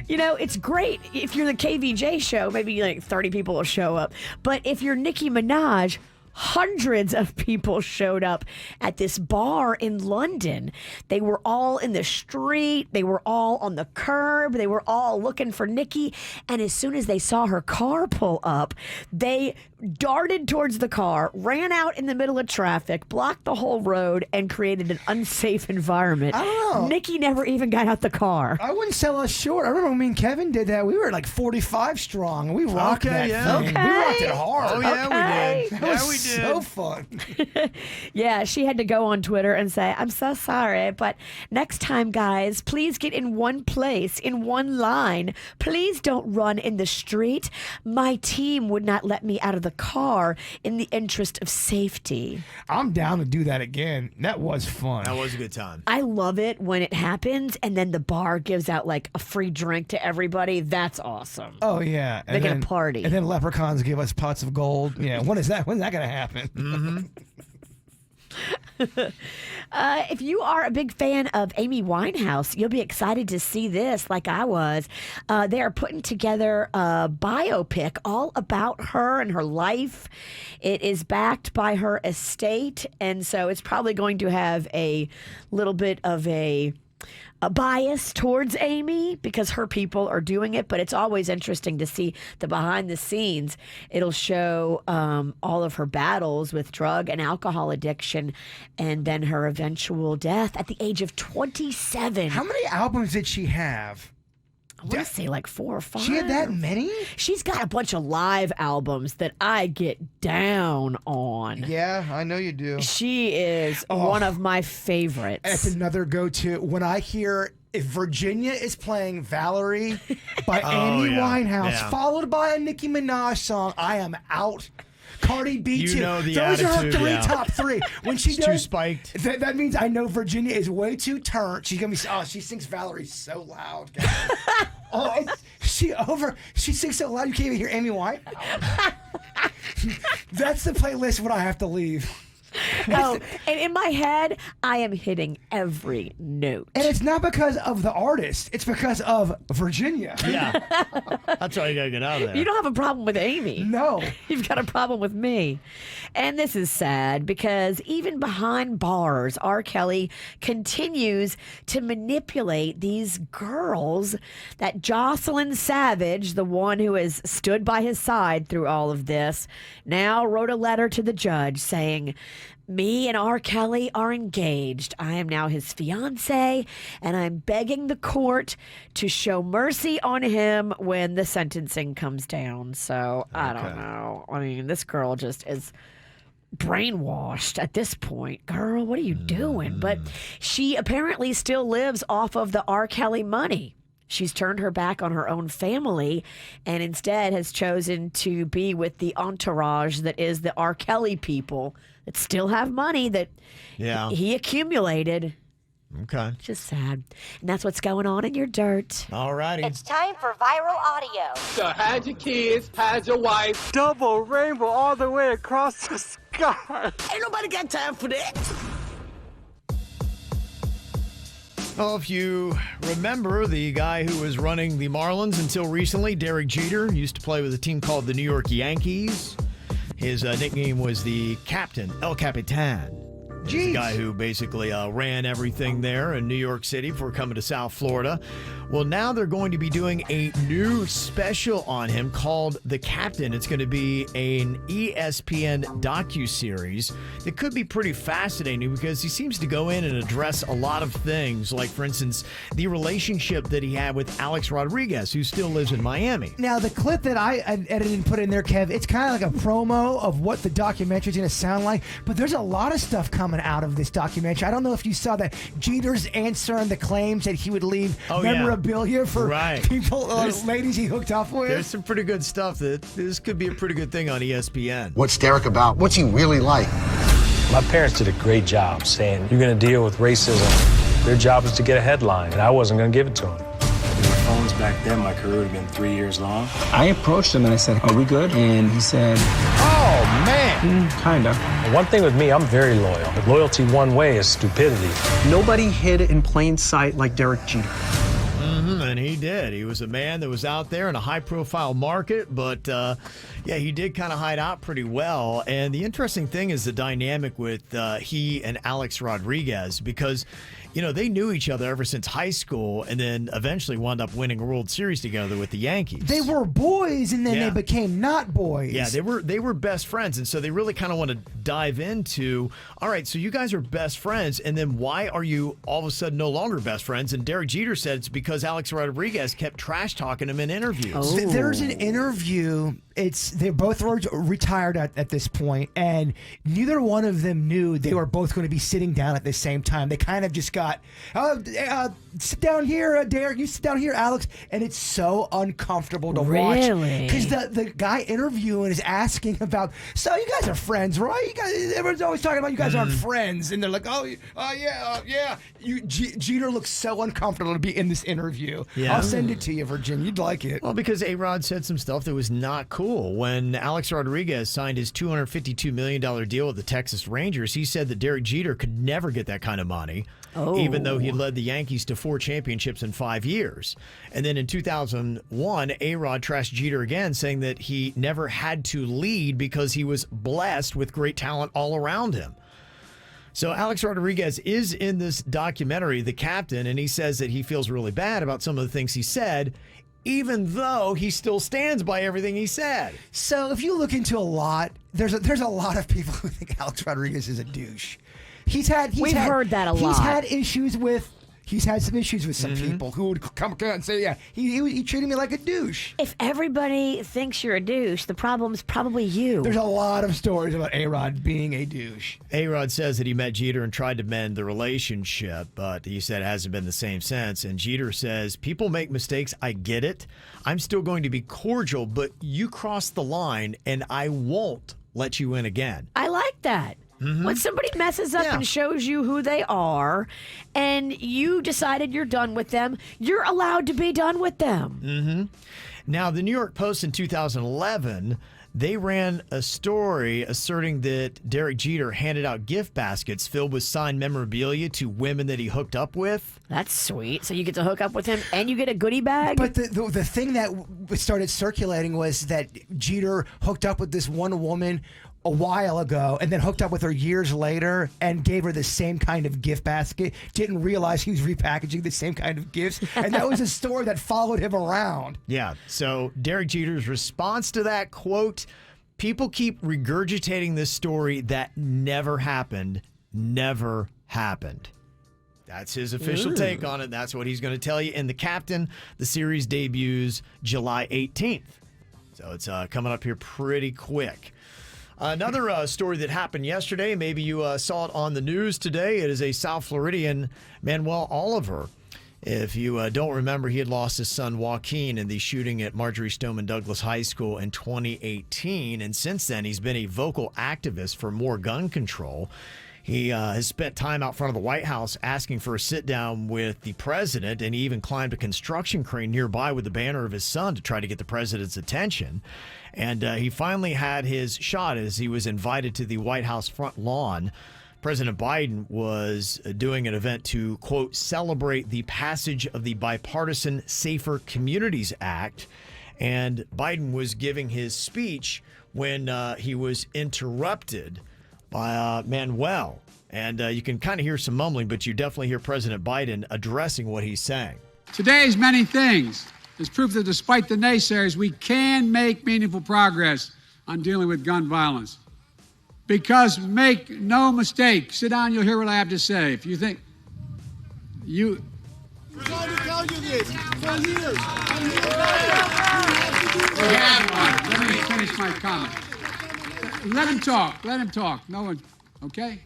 it's great if you're the KVJ show. Maybe like 30 people will show up. But if you're Nicki Minaj, hundreds of people showed up at this bar in London. They were all in the street. They were all on the curb. They were all looking for Nicki. And as soon as they saw her car pull up, they darted towards the car, ran out in the middle of traffic, blocked the whole road, and created an unsafe environment. I don't know. Nicki never even got out the car. I wouldn't sell us short. I remember when me and Kevin did that. We were like 45 strong, and we rocked Okay, that yeah. thing. Okay. We rocked it hard. Oh, yeah, Okay. we did. That was Yeah, we so fun. Yeah, she had to go on Twitter and say, I'm so sorry, but next time, guys, please get in one place, in one line. Please don't run in the street. My team would not let me out of the car in the interest of safety. I'm down to do that again. That was fun. That was a good time. I love it when it happens and then the bar gives out like a free drink to everybody. That's awesome. Oh, yeah. Making a party. And then leprechauns give us pots of gold. Yeah, when is that? When's that going to happen? Mm-hmm. If you are a big fan of Amy Winehouse, you'll be excited to see this like I was. They are putting together a biopic all about her and her life. It is backed by her estate, and so it's probably going to have a little bit of a bias towards Amy because her people are doing it, but it's always interesting to see the behind the scenes. It'll show all of her battles with drug and alcohol addiction and then her eventual death at the age of 27. How many albums did she have? I want to say like 4 or 5. She had that many? She's got a bunch of live albums that I get down on. Yeah, I know you do. She is one of my favorites. That's another go-to. When I hear if Virginia is playing Valerie by Amy Winehouse, followed by a Nicki Minaj song, I am out. Cardi B You too. know the Those are her attitude, three yeah. top three. When she It's does, too spiked. That means I know Virginia is way too turned. She's gonna be. Oh, she sings Valerie so loud, guys. She sings so loud you can't even hear Amy Winehouse. That's the playlist when I have to leave. Oh, and in my head, I am hitting every note. And it's not because of the artist. It's because of Virginia. Yeah. That's why you got to get out of there. You don't have a problem with Amy. No. You've got a problem with me. And this is sad because even behind bars, R. Kelly continues to manipulate these girls. That Jocelyn Savage, the one who has stood by his side through all of this, now wrote a letter to the judge saying, me and R. Kelly are engaged. I am now his fiance, and I'm begging the court to show mercy on him when the sentencing comes down. So, I don't know. I mean, this girl just is brainwashed at this point. Girl, what are you doing? But she apparently still lives off of the R. Kelly money. She's turned her back on her own family and instead has chosen to be with the entourage that is the R. Kelly people that still have money that he accumulated. Okay. Just sad. And that's what's going on in your dirt. All righty. It's time for viral audio. So hide your kids, hide your wife. Double rainbow all the way across the sky. Ain't nobody got time for that. Well, if you remember the guy who was running the Marlins until recently, Derek Jeter, used to play with a team called the New York Yankees. His nickname was the Captain, El Capitan. He's the guy who basically ran everything there in New York City before coming to South Florida. Well, now they're going to be doing a new special on him called The Captain. It's going to be an ESPN docuseries that could be pretty fascinating because he seems to go in and address a lot of things, like, for instance, the relationship that he had with Alex Rodriguez, who still lives in Miami. Now, the clip that I edited and put in there, Kev, it's kind of like a promo of what the documentary is going to sound like, but there's a lot of stuff coming out of this documentary. I don't know if you saw that Jeter's answering the claims that he would leave memorabilia for people, ladies he hooked up with. There's some pretty good stuff that this could be a pretty good thing on ESPN. What's Derek about? What's he really like? My parents did a great job saying, you're going to deal with racism. Their job is to get a headline, and I wasn't going to give it to them. If there were phones back then, my career would have been 3 years long. I approached him and I said, are we good? And he said, oh, man. Kinda. One thing with me, I'm very loyal. But loyalty one way is stupidity. Nobody hid in plain sight like Derek Jeter. And he did. He was a man that was out there in a high-profile market, but he did kind of hide out pretty well. And the interesting thing is the dynamic with he and Alex Rodriguez, because they knew each other ever since high school and then eventually wound up winning a World Series together with the Yankees. They were boys and then they became not boys. Yeah, they were best friends. And so they really kind of want to dive into, all right, so you guys are best friends. And then why are you all of a sudden no longer best friends? And Derek Jeter said it's because Alex Rodriguez kept trash talking him in interviews. There's an interview. They both were retired at this point, and neither one of them knew they were both going to be sitting down at the same time. They kind of just got, sit down here, Derek. You sit down here, Alex. And it's so uncomfortable to watch. Because the guy interviewing is asking about, so you guys are friends, right? You guys, everyone's always talking about you guys aren't friends. And they're like, yeah. Jeter looks so uncomfortable to be in this interview. Yeah. I'll send it to you, Virginia. You'd like it. Well, because A-Rod said some stuff that was not cool. When Alex Rodriguez signed his $252 million deal with the Texas Rangers, he said that Derek Jeter could never get that kind of money, even though he led the Yankees to 4 championships in 5 years. And then in 2001, A-Rod trashed Jeter again, saying that he never had to lead because he was blessed with great talent all around him. So Alex Rodriguez is in this documentary, The Captain, and he says that he feels really bad about some of the things he said, even though he still stands by everything he said. So if you look into a lot, there's a lot of people who think Alex Rodriguez is a douche. We've heard that a lot. He's had some issues with some people who would come and say, yeah, he treated me like a douche. If everybody thinks you're a douche, the problem's probably you. There's a lot of stories about A-Rod being a douche. A-Rod says that he met Jeter and tried to mend the relationship, but he said it hasn't been the same since. And Jeter says, people make mistakes. I get it. I'm still going to be cordial, but you crossed the line and I won't let you in again. I like that. When somebody messes up and shows you who they are and you decided you're done with them, you're allowed to be done with them. Now, the New York Post in 2011, they ran a story asserting that Derek Jeter handed out gift baskets filled with signed memorabilia to women that he hooked up with. That's sweet. So you get to hook up with him and you get a goodie bag? But the thing that started circulating was that Jeter hooked up with this one woman a while ago and then hooked up with her years later and gave her the same kind of gift basket, didn't realize he was repackaging the same kind of gifts, and that was a story that followed him around. Yeah, so Derek Jeter's response to that, quote, people keep regurgitating this story that never happened. That's his official take on it. That's what he's going to tell you. And The Captain, the series debuts July 18th. So it's coming up here pretty quick. Another story that happened yesterday, maybe you saw it on the news today. It is a South Floridian, Manuel Oliver. If you don't remember, he had lost his son Joaquin in the shooting at Marjorie Stoneman Douglas High School in 2018. And since then, he's been a vocal activist for more gun control. He has spent time out front of the White House asking for a sit-down with the president, and he even climbed a construction crane nearby with the banner of his son to try to get the president's attention. And he finally had his shot as he was invited to the White House front lawn. President Biden was doing an event to, quote, celebrate the passage of the bipartisan Safer Communities Act. And Biden was giving his speech when he was interrupted by Manuel. And you can kind of hear some mumbling, but you definitely hear President Biden addressing what he's saying. Today's many things is proof that despite the naysayers, we can make meaningful progress on dealing with gun violence. Because make no mistake, sit down, you'll hear what I have to say. If you think you... We're trying to tell you this for years. We have one. Let me finish my comment. Let him talk. No one, okay?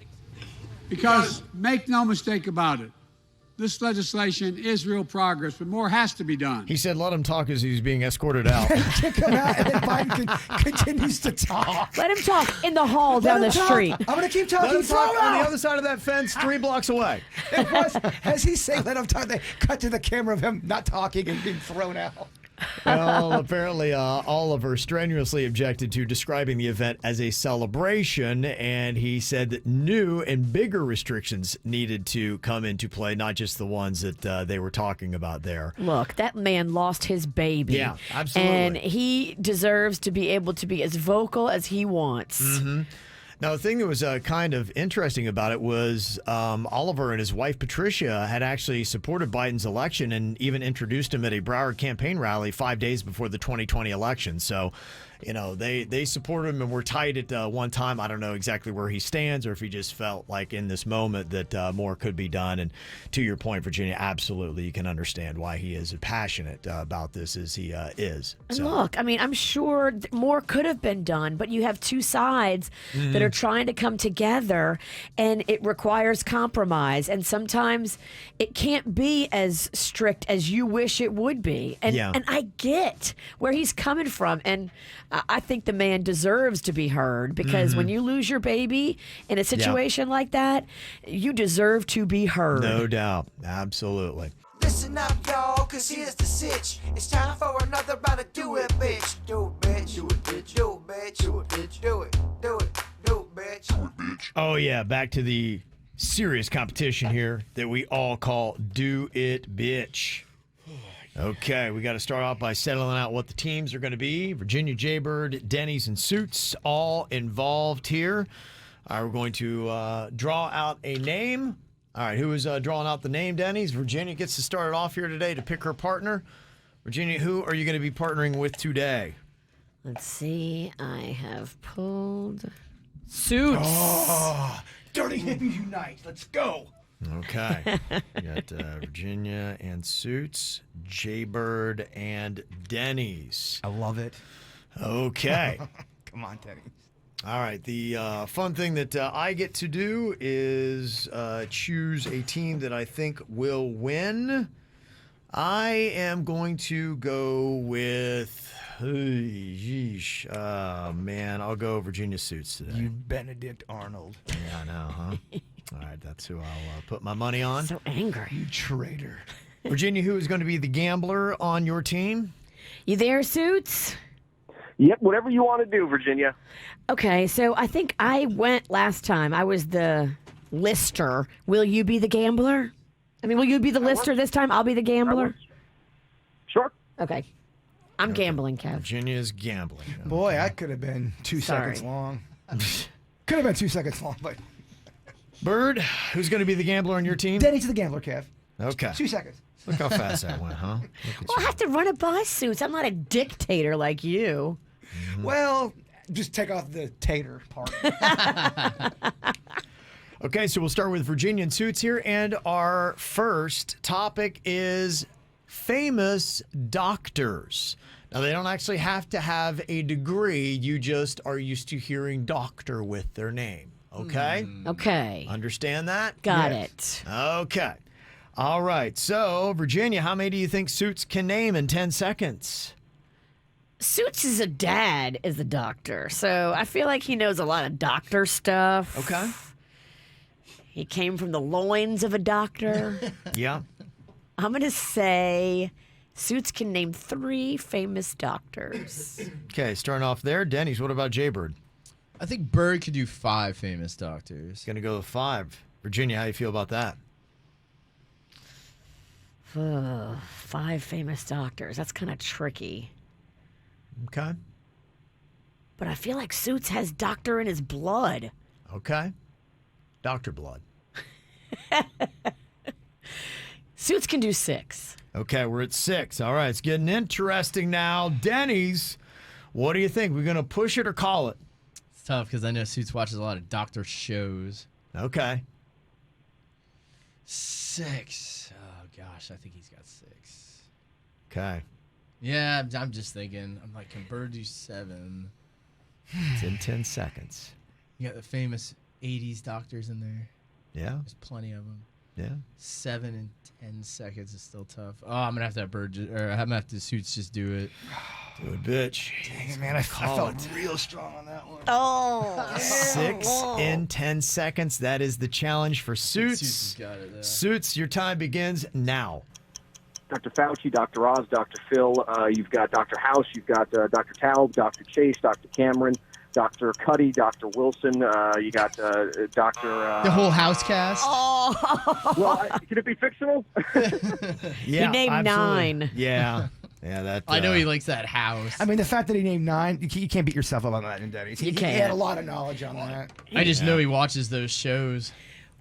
Because make no mistake about it, this legislation is real progress, but more has to be done. He said, let him talk as he's being escorted out. Kick him out, and then Biden continues to talk. Let him talk in the hall down the street. I'm going to keep talking. Let him talk on the other side of that fence 3 blocks away. As he saying, let him talk, they cut to the camera of him not talking and being thrown out. Well, apparently Oliver strenuously objected to describing the event as a celebration, and he said that new and bigger restrictions needed to come into play, not just the ones that they were talking about there. Look, that man lost his baby. Yeah, absolutely. And he deserves to be able to be as vocal as he wants. Mm-hmm. Now, the thing that was kind of interesting about it was Oliver and his wife, Patricia, had actually supported Biden's election and even introduced him at a Broward campaign rally 5 days before the 2020 election. So, they supported him and were tight at one time. I don't know exactly where he stands or if he just felt like in this moment that more could be done. And to your point, Virginia, absolutely, you can understand why he is passionate about this as he is. And look, I mean, I'm sure more could have been done, but you have two sides that are trying to come together, and it requires compromise. And sometimes it can't be as strict as you wish it would be. And I get where he's coming from. And I think the man deserves to be heard because when you lose your baby in a situation like that, you deserve to be heard. No doubt. Absolutely. Listen up, y'all, cause here's the sitch. It's time for another round of do it, bitch. Do it, bitch. Do it, bitch. Do it, bitch. Do it, bitch. Do it. Do it. Do it, bitch. Do it, bitch. Oh, yeah. Back to the serious competition here that we all call Do It, Bitch. Okay, we got to start off by settling out what the teams are going to be. Virginia, Jaybird, Denny's, and Suits all involved here. All right, we're going to draw out a name. All right, who is drawing out the name, Denny's? Virginia gets to start it off here today to pick her partner. Virginia, who are you going to be partnering with today? Let's see. I have pulled Suits. Oh, dirty hippies unite. Let's go. Okay. We got Virginia and Suits, Jaybird and Denny's. I love it. Okay. Come on, Denny's. All right. The fun thing that I get to do is choose a team that I think will win. I am going to go with, I'll go Virginia Suits today. You Benedict Arnold. Yeah, I know, huh? All right, that's who I'll put my money on. So angry. You traitor. Virginia, who is going to be the gambler on your team? You there, Suits? Yep, whatever you want to do, Virginia. Okay, so I think I went last time. I was the lister. Will you be the gambler? I mean, will you be the lister this time? I'll be the gambler? Sure. Okay. I'm gambling, Kev. Virginia is gambling. Boy, that could have been 2 seconds long. Could have been 2 seconds long, but... Bird, who's going to be the gambler on your team? Denny's the gambler, Kev. Okay. 2 seconds. Look how fast that went, huh? Well, I have to run it by Suits. I'm not a dictator like you. Well, just take off the tater part. Okay, so we'll start with Virginia and Suits here, and our first topic is famous doctors. Now, they don't actually have to have a degree. You just are used to hearing doctor with their name. Okay? Okay. Understand that? Got it. Okay. All right. So, Virginia, how many do you think Suits can name in 10 seconds? Suits' is a dad is a doctor, so I feel like he knows a lot of doctor stuff. Okay. He came from the loins of a doctor. Yeah. I'm going to say Suits can name 3 famous doctors. Okay, starting off there. Denny's, what about Jaybird? I think Bird could do 5 famous doctors. Going to go with 5. Virginia, how do you feel about that? 5 famous doctors. That's kind of tricky. Okay. But I feel like Suits has doctor in his blood. Okay. Dr. Blood. Suits can do 6. Okay, we're at 6. All right, it's getting interesting now. Denny's, what do you think? We're going to push it or call it? It's tough because I know Suits watches a lot of doctor shows. Okay. 6. Oh, gosh, I think he's got 6. Okay. Yeah, I'm just thinking. I'm like, can Bird do 7? It's in 10 seconds. You got the famous 80s doctors in there. Yeah. There's plenty of them. Yeah. 7 and 10 seconds is still tough. Oh, I'm gonna have to have Bird, or I'm gonna have to Suits just do it. Do it, bitch. Dang it, man. I felt real strong on that one. Oh. 6 in 10 seconds. That is the challenge for Suits. Suits has got it, though. Suits, your time begins now. Dr. Fauci, Dr. Oz, Dr. Phil, you've got Dr. House, you've got Dr. Taub, Dr. Chase, Dr. Cameron, Dr. Cuddy, Dr. Wilson, you got Dr. The whole house cast? Oh. Well, can it be fictional? Yeah, he named absolutely. 9. Yeah. Yeah, that. I know he likes that house. I mean, the fact that he named 9, you can't beat yourself up on that in Denny's. He can't. had a lot of knowledge on that. I just know he watches those shows.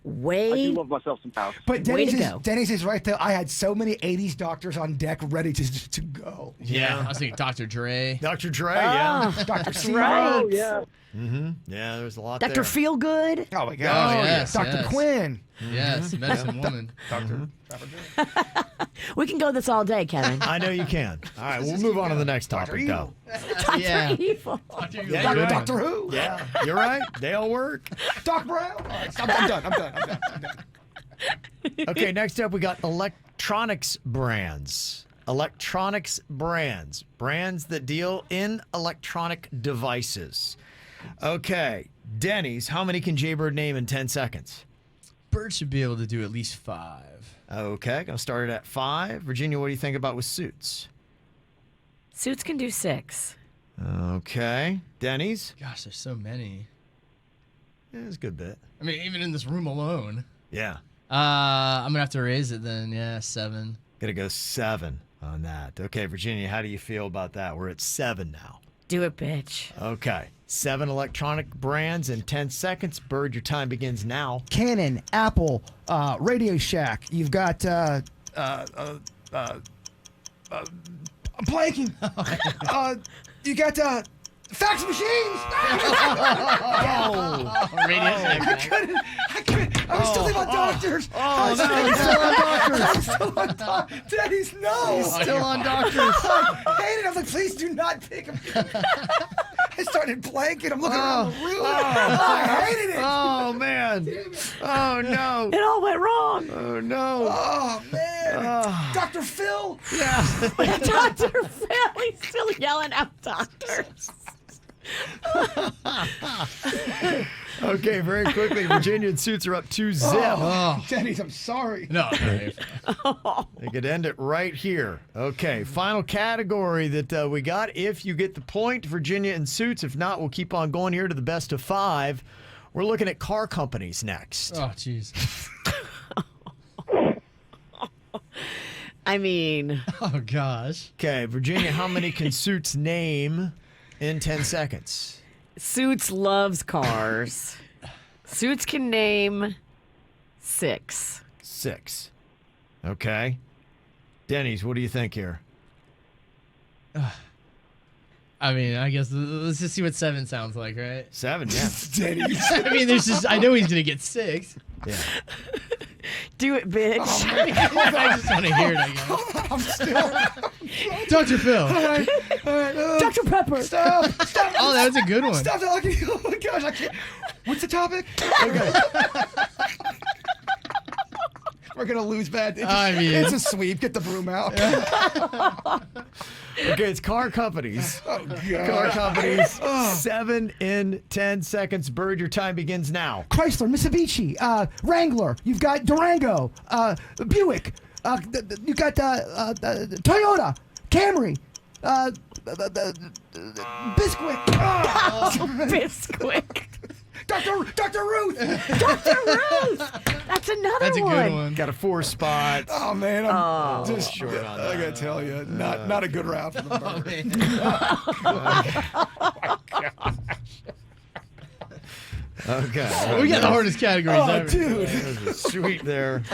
I do love myself some house. But Way Denny's to go. Denny's is right, though. I had so many 80s doctors on deck ready to go. Yeah, I was thinking Dr. Dre. Dr. Dre, yeah. Dr. C. Right. Oh, yeah. Yeah, there's a lot Dr. there. Feelgood. Oh, my God. Oh, yes, Dr. yes. Quinn. Yes, medicine woman. Dr. We can go this all day, Kevin. I know you can. All right, we'll move on to the next topic, though. Dr. Yeah. Evil. Yeah, you're right. Doctor Who. Yeah, you're right. They all work. Doc Brown. All right, I'm done. Okay, next up we got electronics brands. Electronics brands. Brands that deal in electronic devices. Okay, Denny's, how many can Jaybird name in 10 seconds? Bird should be able to do at least 5. Okay, gonna start it at 5. Virginia, what do you think about with Suits? Suits can do 6. Okay, Denny's? Gosh, there's so many. Yeah, it's a good bit. I mean, even in this room alone. Yeah. I'm going to have to raise it then. Yeah, 7. Gonna go 7 on that. Okay, Virginia, how do you feel about that? We're at 7 now. Do it, bitch. Okay, 7 electronic brands in 10 seconds. Bird, your time begins now. Canon, Apple, Radio Shack. You've got I'm blanking. You got fax machines. Radio Shack. I couldn't. I was still thinking about doctors. Oh, no, he's still on doctors. Denny's, no. He's still on doctors. I hated it. I was like, please do not pick him. I started blanking. I'm looking around the room. I hated it. Oh, man. Oh, no. It all went wrong. Oh, no. Oh, man. Dr. Phil. Yeah. Dr. Phil, he's still yelling out doctors. Okay, very quickly, Virginia and Suits are up 2-0. Oh, Denny's, I'm sorry. No. They could end it right here. Okay, final category that we got. If you get the point, Virginia and Suits. If not, we'll keep on going here to the best of 5. We're looking at car companies next. Oh, jeez. I mean. Oh, gosh. Okay, Virginia, how many can Suits name in 10 seconds? Suits loves cars. Suits can name 6. 6. Okay. Denny's, what do you think here? I mean, I guess let's just see what 7 sounds like, right? 7, yeah. Denny's. I mean, there's just, I know he's going to get 6. Yeah. Do it, bitch. I just want to hear it, I guess. I'm still. Dr. Phil. All right. Dr. Pepper. Stop. Oh, that was a good one. Stop talking. Oh, my gosh. I can't. What's the topic? Okay. We're going to lose bad. It's a sweep. Get the broom out. Okay, it's car companies. Oh, God. Car companies. 7 in 10 seconds. Bird, your time begins now. Chrysler, Mitsubishi, Wrangler. You've got Durango, Buick. You've got Toyota, Camry, Bisquick. Bisquick. Dr. Ruth. Dr. Ruth. That's another That's a one. good one. Got a 4 spot. Oh, man. I'm just short on I got to tell you, not a good route for the bird. Okay. We got the hardest categories ever. Dude. There's a sweet there.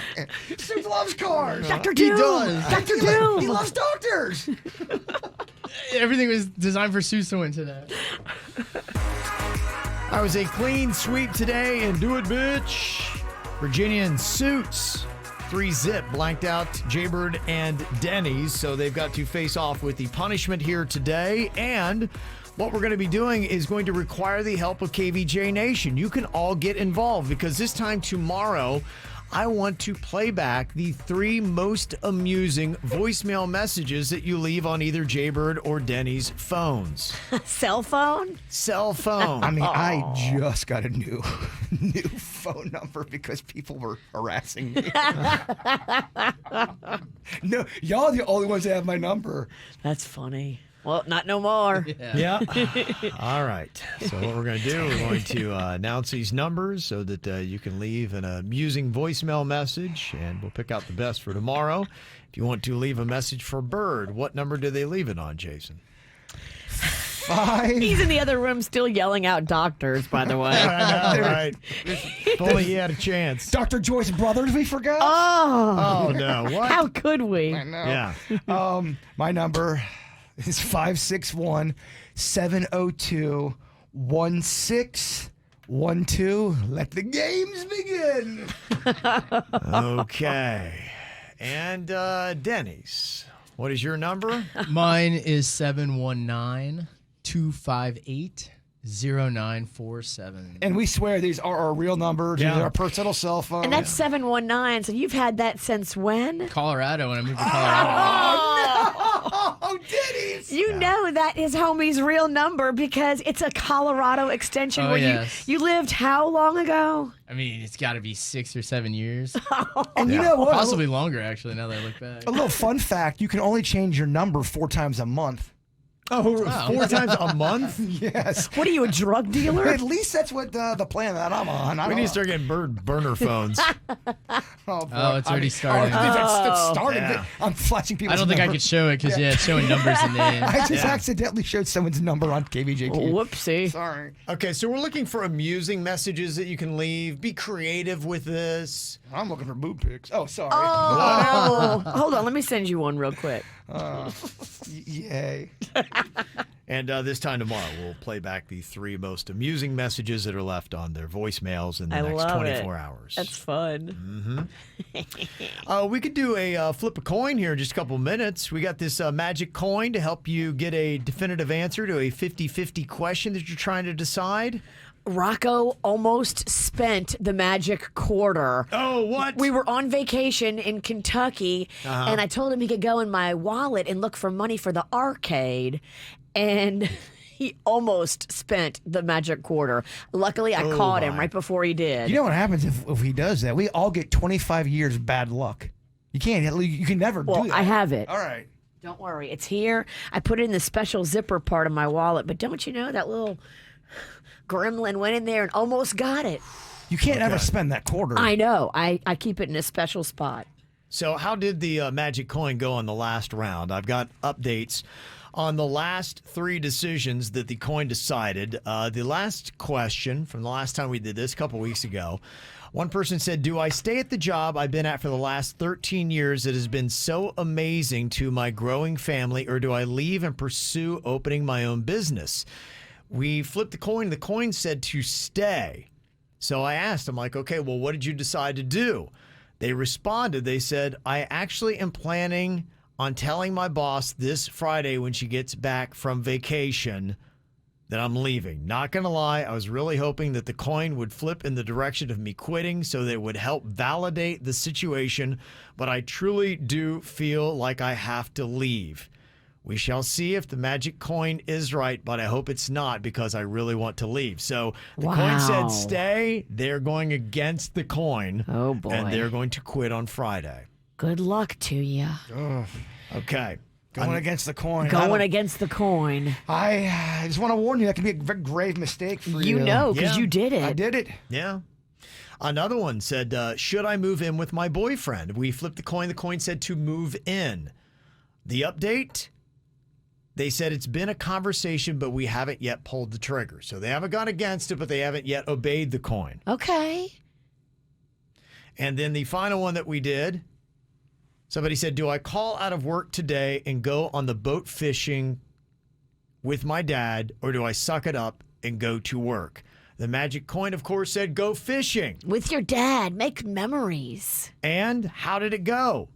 Suits loves cars. Dr. He Doom. does. Dr. Doom. He loves doctors. Everything was designed for Suits to win today. I was a clean sweep today, and do it, bitch. Virginia and Suits. 3-0 blanked out Jaybird and Denny's, so they've got to face off with the punishment here today. And what we're going to be doing is going to require the help of KVJ Nation. You can all get involved because this time tomorrow, I want to play back the 3 most amusing voicemail messages that you leave on either Jaybird or Denny's phones. Cell phone? Cell phone. I mean, I just got a new phone number because people were harassing me. No, y'all are the only ones that have my number. That's funny. Well, not no more. Yeah. All right. So what we're going to do, we're going to announce these numbers so that you can leave an amusing voicemail message, and we'll pick out the best for tomorrow. If you want to leave a message for Bird, what number do they leave it on, Jason? 5. He's in the other room still yelling out doctors, by the way. I know, right? If only he had a chance. Dr. Joyce Brothers, we forgot. Oh, no. What? How could we? I know. Yeah. My number is 561-702-1612. Let the games begin. Okay. And Denny's, what is your number? Mine is 719-258-0947. And we swear these are our real numbers. Yeah. These are our personal cell phone. And that's 719. So you've had that since when? Colorado, when I moved to Colorado. Oh, Denny's. You know that is homie's real number because it's a Colorado extension Oh, where yes. you lived how long ago? I mean, it's got to be 6 or 7 years. And you know what? Possibly longer, actually, now that I look back. A little fun fact, you can only change your number 4 times a month. Oh, 4 times a month? Yes. What are you, a drug dealer? At least that's what the plan that I'm on. We need to start getting Bird burner phones. Oh, it's already starting. It's started. Yeah. I'm flashing people. I don't think I could show it because, it's showing numbers and names. I just accidentally showed someone's number on KVJ. Whoopsie. Sorry. Okay, so we're looking for amusing messages that you can leave. Be creative with this. I'm looking for boob pics. Oh, sorry. Oh, hold on. Let me send you one real quick. Yay. And this time tomorrow, we'll play back the 3 most amusing messages that are left on their voicemails in the next 24 hours. That's fun. We could do a flip a coin here in just a couple minutes. We got this magic coin to help you get a definitive answer to a 50-50 question that you're trying to decide. Rocco almost spent the magic quarter. Oh, what? We were on vacation in Kentucky, and I told him he could go in my wallet and look for money for the arcade, and he almost spent the magic quarter. Luckily, I caught him right before he did. You know what happens if he does that? We all get 25 years bad luck. You can never do that. I have it. All right. Don't worry. It's here. I put it in the special zipper part of my wallet, but don't you know that little gremlin went in there and almost got it. You can't ever spend that quarter. I know. I keep it in a special spot. So how did the magic coin go on the last round? I've got updates on the last 3 decisions that the coin decided. The last question from the last time we did this a couple weeks ago, one person said, do I stay at the job I've been at for the last 13 years that has been so amazing to my growing family, or do I leave and pursue opening my own business? We flipped the coin. The coin said to stay. So I asked, I'm like, okay, well, what did you decide to do? They responded. They said, I actually am planning on telling my boss this Friday when she gets back from vacation that I'm leaving. Not going to lie, I was really hoping that the coin would flip in the direction of me quitting so that it would help validate the situation, but I truly do feel like I have to leave. We shall see if the magic coin is right, but I hope it's not because I really want to leave. So the coin said stay. They're going against the coin. Oh, boy. And they're going to quit on Friday. Good luck to you. Okay. Going against the coin. Going against the coin. I just want to warn you, that can be a very grave mistake for you. You know, because you did it. I did it. Yeah. Another one said, should I move in with my boyfriend? We flipped the coin. The coin said to move in. The update, they said it's been a conversation, but we haven't yet pulled the trigger. So they haven't gone against it, but they haven't yet obeyed the coin. Okay. And then the final one that we did, somebody said, do I call out of work today and go on the boat fishing with my dad, or do I suck it up and go to work? The magic coin, of course, said go fishing. With your dad. Make memories. And how did it go?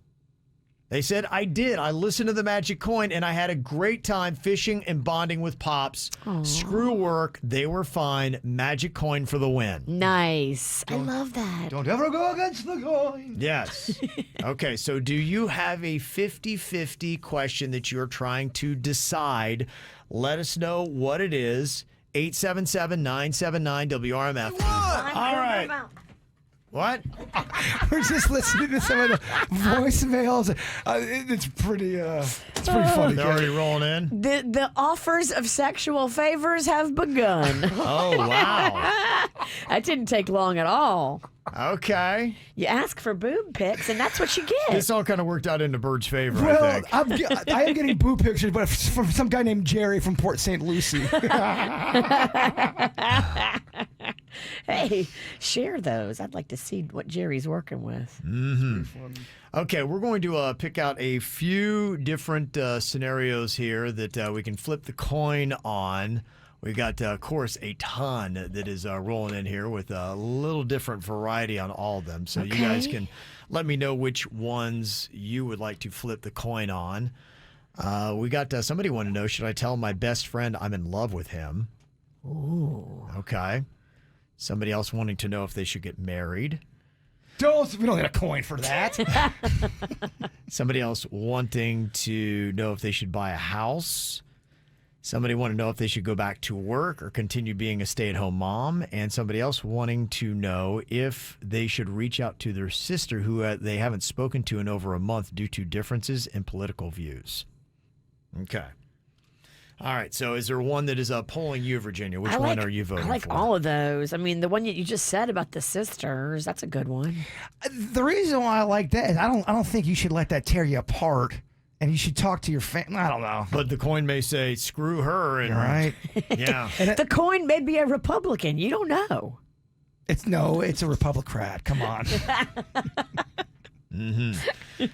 They said, I did. I listened to the magic coin, and I had a great time fishing and bonding with Pops. Aww. Screw work. They were fine. Magic coin for the win. Nice. I love that. Don't ever go against the coin. Yes. Okay, so do you have a 50-50 question that you're trying to decide? Let us know what it is. 877-979-WRMF. All right. What? We're just listening to some of the voicemails. It's pretty funny. They're already rolling in. The offers of sexual favors have begun. Oh, wow. That didn't take long at all. Okay. You ask for boob pics, and that's what you get. This all kind of worked out into Bird's favor, Well, I think. I am getting boob pictures, but from some guy named Jerry from Port St. Lucie. Hey, share those. I'd like to see what Jerry's working with. Mm-hmm. Okay, we're going to pick out a few different scenarios here that we can flip the coin on. We got, of course, a ton that is rolling in here with a little different variety on all of them. So you guys can let me know which ones you would like to flip the coin on. We got somebody want to know, should I tell my best friend I'm in love with him? Ooh. Okay. Somebody else wanting to know if they should get married. We don't get a coin for that. Somebody else wanting to know if they should buy a house. Somebody want to know if they should go back to work or continue being a stay-at-home mom. And somebody else wanting to know if they should reach out to their sister who they haven't spoken to in over a month due to differences in political views. Okay. All right. So is there one that is polling you, Virginia? Which one are you voting for? I like all of those. I mean, the one that you just said about the sisters, that's a good one. The reason why I like that is I don't think you should let that tear you apart. And you should talk to your family. I don't know. But the coin may say, screw her. And, right. Yeah. The coin may be a Republican. You don't know. It's a Republican. Come on.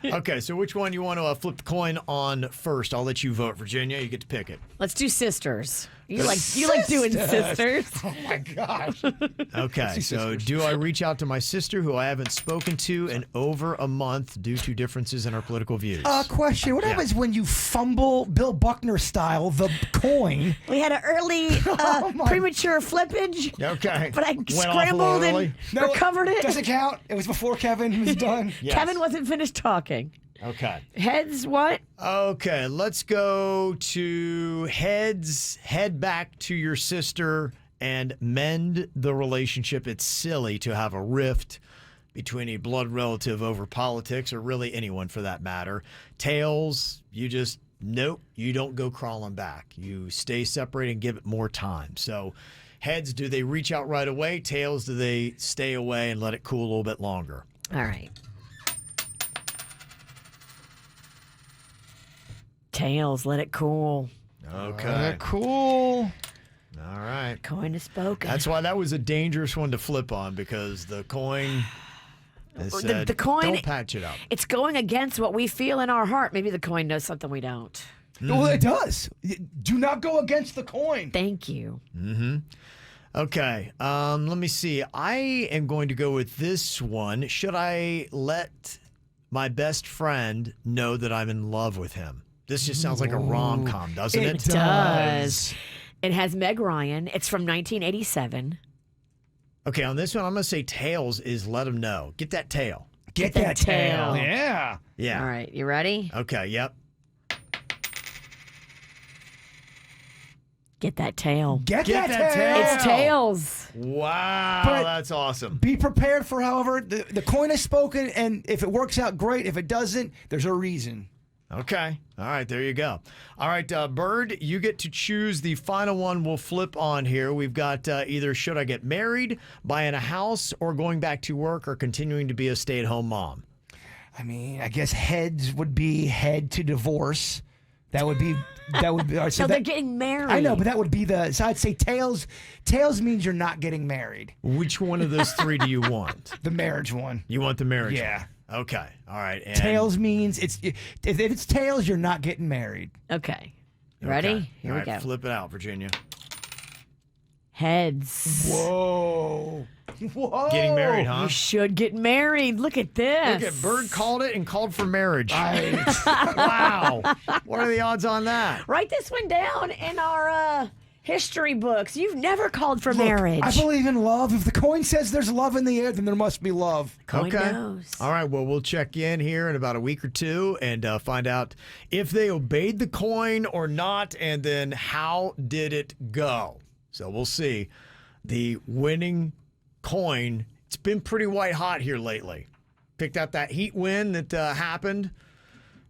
Okay, so which one you want to flip the coin on first? I'll let you vote, Virginia. You get to pick it. Let's do sisters. You like doing sisters. Oh my gosh. Okay, so do I reach out to my sister who I haven't spoken to in over a month due to differences in our political views? Question. What happens when you fumble Bill Buckner style the coin? We had an early premature flippage. Okay. But I Went scrambled and recovered it. Doesn't count. It was before Kevin was done. Yes. Kevin wasn't finished talking. Okay. Heads what? Okay, let's go to heads. Head back to your sister and mend the relationship. It's silly to have a rift between a blood relative over politics, or really anyone for that matter. Tails, nope, you don't go crawling back. You stay separate and give it more time. So heads, do they reach out right away? Tails, do they stay away and let it cool a little bit longer? All right. Tails, let it cool. Okay. Let it cool. All right. Coin is spoken. That's why that was a dangerous one to flip on, because the coin said, the coin, don't patch it up. It's going against what we feel in our heart. Maybe the coin knows something we don't. Well, it does. Do not go against the coin. Thank you. Okay. Let me see. I am going to go with this one. Should I let my best friend know that I'm in love with him? This just sounds like a rom-com, doesn't it? It does. It has Meg Ryan. It's from 1987. Okay, on this one, I'm going to say tails is let him know. Get that tail. Get that tail. Yeah. All right, you ready? Okay, yep. Get that tail. Get that tail. It's tails. Wow, But that's awesome. Be prepared for however the coin is spoken, and if it works out, great. If it doesn't, there's a reason. Okay. All right, there you go. All right, Bird, you get to choose the final one we'll flip on here. We've got either should I get married, buying a house, or going back to work, or continuing to be a stay-at-home mom. I mean, I guess heads would be head to divorce. That would be. So they're getting married. I know, but that would be so I'd say tails. Tails means you're not getting married. Which one of those three do you want? The marriage one. You want the marriage Yeah. one? Okay. All right. And Tails means if it's tails, you're not getting married. Okay. You ready? Okay. Here All we go. right, flip it out, Virginia. Heads. Whoa. Getting married, huh? You should get married. Look at this. Look at Bird called it and called for marriage. Right. Wow. What are the odds on that? Write this one down in our history books. You've never called for Look, marriage. I believe in love. If the coin says there's love in the air, then there must be love. Coin Okay. knows. All right. Well, we'll check in here in about a week or two and find out if they obeyed the coin or not, and then how did it go. So we'll see. The winning coin It's been pretty white hot here lately. Picked out that heat wind that happened,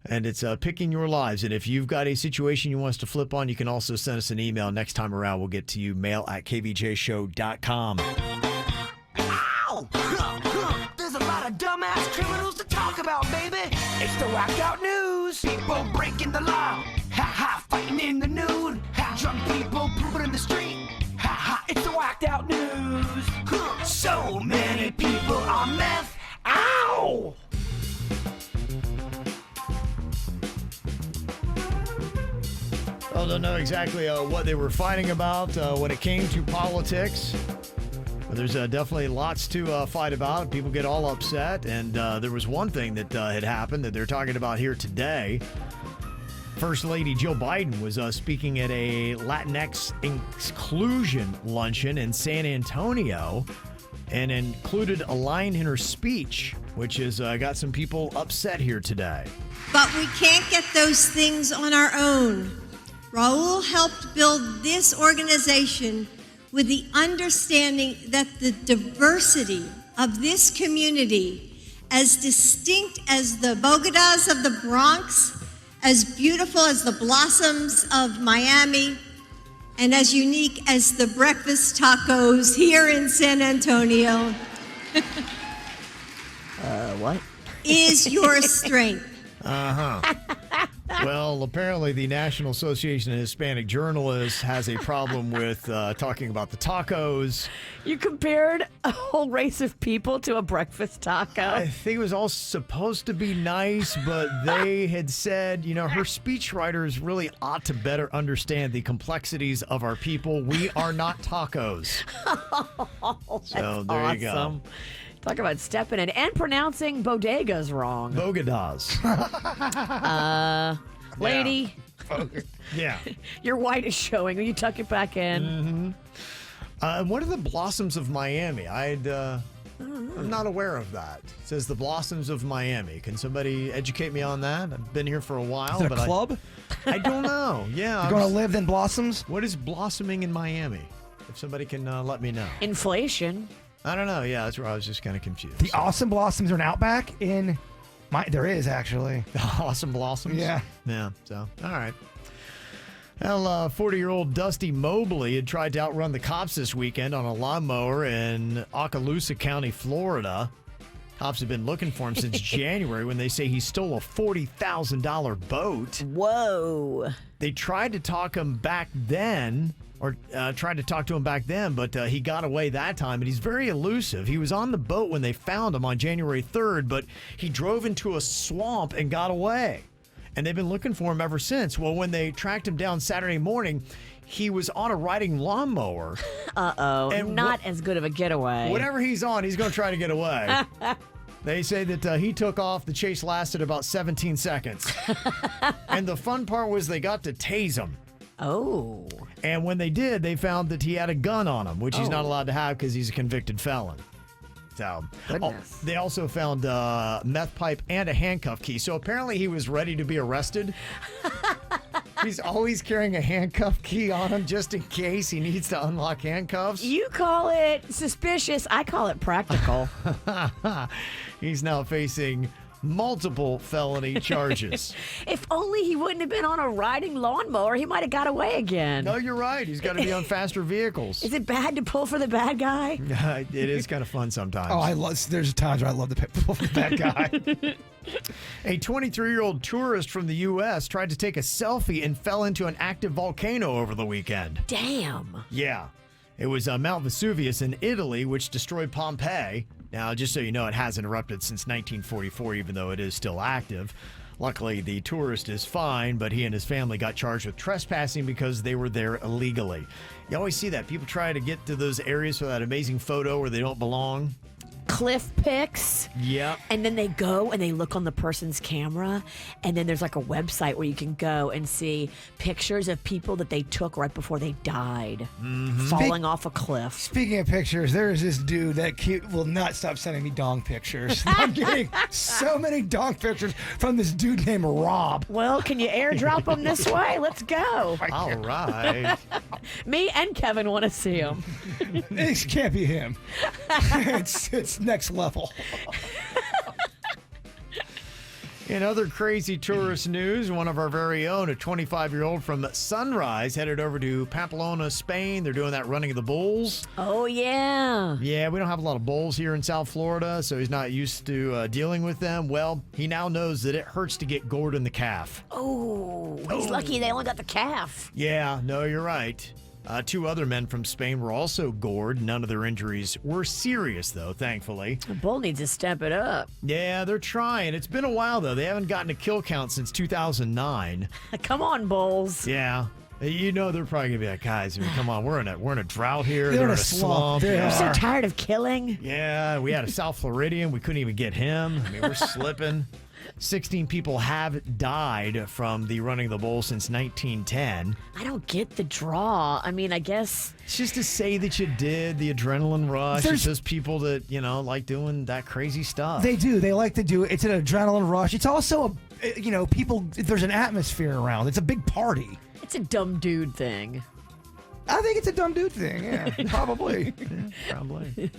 and it's picking your lives. And if you've got a situation you want us to flip on, you can also send us an email. Next time around, we'll get to you, mail@kvjshow.com. Ow! There's a lot of dumbass criminals to talk about, baby. It's the whacked out news. People breaking the law. Ha ha, fighting in the nude. Ha, drunk people pooping in the street. Ha ha, it's the whacked out news. So many people on meth. Ow! I don't know exactly what they were fighting about when it came to politics. But there's definitely lots to fight about. People get all upset. And there was one thing that had happened that they're talking about here today. First Lady Jill Biden was speaking at a Latinx inclusion luncheon in San Antonio and included a line in her speech, which has got some people upset here today. But we can't get those things on our own. Raul helped build this organization with the understanding that the diversity of this community, as distinct as the Bogotas of the Bronx, as beautiful as the blossoms of Miami, and as unique as the breakfast tacos here in San Antonio. What? Is your strength. Uh-huh. Well, apparently the National Association of Hispanic Journalists has a problem with talking about the tacos. You compared a whole race of people to a breakfast taco. I think it was all supposed to be nice, but they had said, you know, her speechwriters really ought to better understand the complexities of our people. We are not tacos. So there you go. Talk about stepping in and pronouncing bodegas wrong. Bogotas. Lady. Yeah. Your white is showing. Will you tuck it back in? Mm-hmm. What are the blossoms of Miami? I'm not aware of that. It says the blossoms of Miami. Can somebody educate me on that? I've been here for a while. Is it but a club? I don't know. Yeah. You're going to live in blossoms? What is blossoming in Miami? If somebody can let me know. Inflation. I don't know. Yeah, that's where I was just kind of confused. The awesome blossoms are an Outback in there is actually. Awesome blossoms? Yeah. Yeah. So, all right. Well, 40-year-old Dusty Mobley had tried to outrun the cops this weekend on a lawnmower in Okaloosa County, Florida. Cops have been looking for him since January when they say he stole a $40,000 boat. Whoa. They tried to talk him back then. Tried to talk to him back then, but he got away that time, and he's very elusive. He was on the boat when they found him on January 3rd, but he drove into a swamp and got away. And they've been looking for him ever since. Well, when they tracked him down Saturday morning, he was on a riding lawnmower. Uh-oh, and not as good of a getaway. Whatever he's on, he's going to try to get away. They say that he took off. The chase lasted about 17 seconds. And the fun part was they got to tase him. Oh. And when they did, they found that he had a gun on him, which he's not allowed to have because he's a convicted felon. So, they also found a meth pipe and a handcuff key. So apparently he was ready to be arrested. He's always carrying a handcuff key on him just in case he needs to unlock handcuffs. You call it suspicious. I call it practical. He's now facing multiple felony charges. If only he wouldn't have been on a riding lawnmower, he might have got away again. No, you're right. He's got to be on faster vehicles. Is it bad to pull for the bad guy? It is kind of fun sometimes. Oh, there's times where I love to pull for the bad guy. A 23-year-old tourist from the U.S. tried to take a selfie and fell into an active volcano over the weekend. Damn. Yeah. It was Mount Vesuvius in Italy, which destroyed Pompeii. Now, just so you know, it hasn't erupted since 1944, even though it is still active. Luckily, the tourist is fine, but he and his family got charged with trespassing because they were there illegally. You always see that. People try to get to those areas for that amazing photo where they don't belong. cliff pics. Yep. And then they go and they look on the person's camera, and then there's like a website where you can go and see pictures of people that they took right before they died, falling off a cliff. Speaking of pictures, there is this dude that will not stop sending me dong pictures. I'm getting so many dong pictures from this dude named Rob. Well, can you airdrop them this way? Let's go. All right. Me and Kevin want to see him. This can't be him. It's next level. In other crazy tourist news, one of our very own, a 25-year-old from Sunrise, headed over to Pamplona, Spain. They're doing that running of the bulls. Oh, yeah. Yeah, we don't have a lot of bulls here in South Florida, so he's not used to dealing with them. Well, he now knows that it hurts to get gored in the calf. Oh, he's lucky they only got the calf. Yeah, no, you're right. 2 other men from Spain were also gored. None of their injuries were serious, though, thankfully. The bull needs to step it up. Yeah, they're trying. It's been a while, though. They haven't gotten a kill count since 2009. Come on, bulls. Yeah. You know they're probably gonna be like, guys, I mean, come on, we're in a drought here. They're in a slump. I'm so tired of killing. Yeah, we had a South Floridian. We couldn't even get him. I mean, we're slipping. 16 people have died from the running of the bull since 1910. I don't get the draw. I mean, I guess it's just to say that you did the adrenaline rush. It's just people that, like doing that crazy stuff. They do. They like to do it. It's an adrenaline rush. It's also, people, there's an atmosphere around. It's a big party. It's a dumb dude thing. I think it's a dumb dude thing. Yeah, probably. Probably.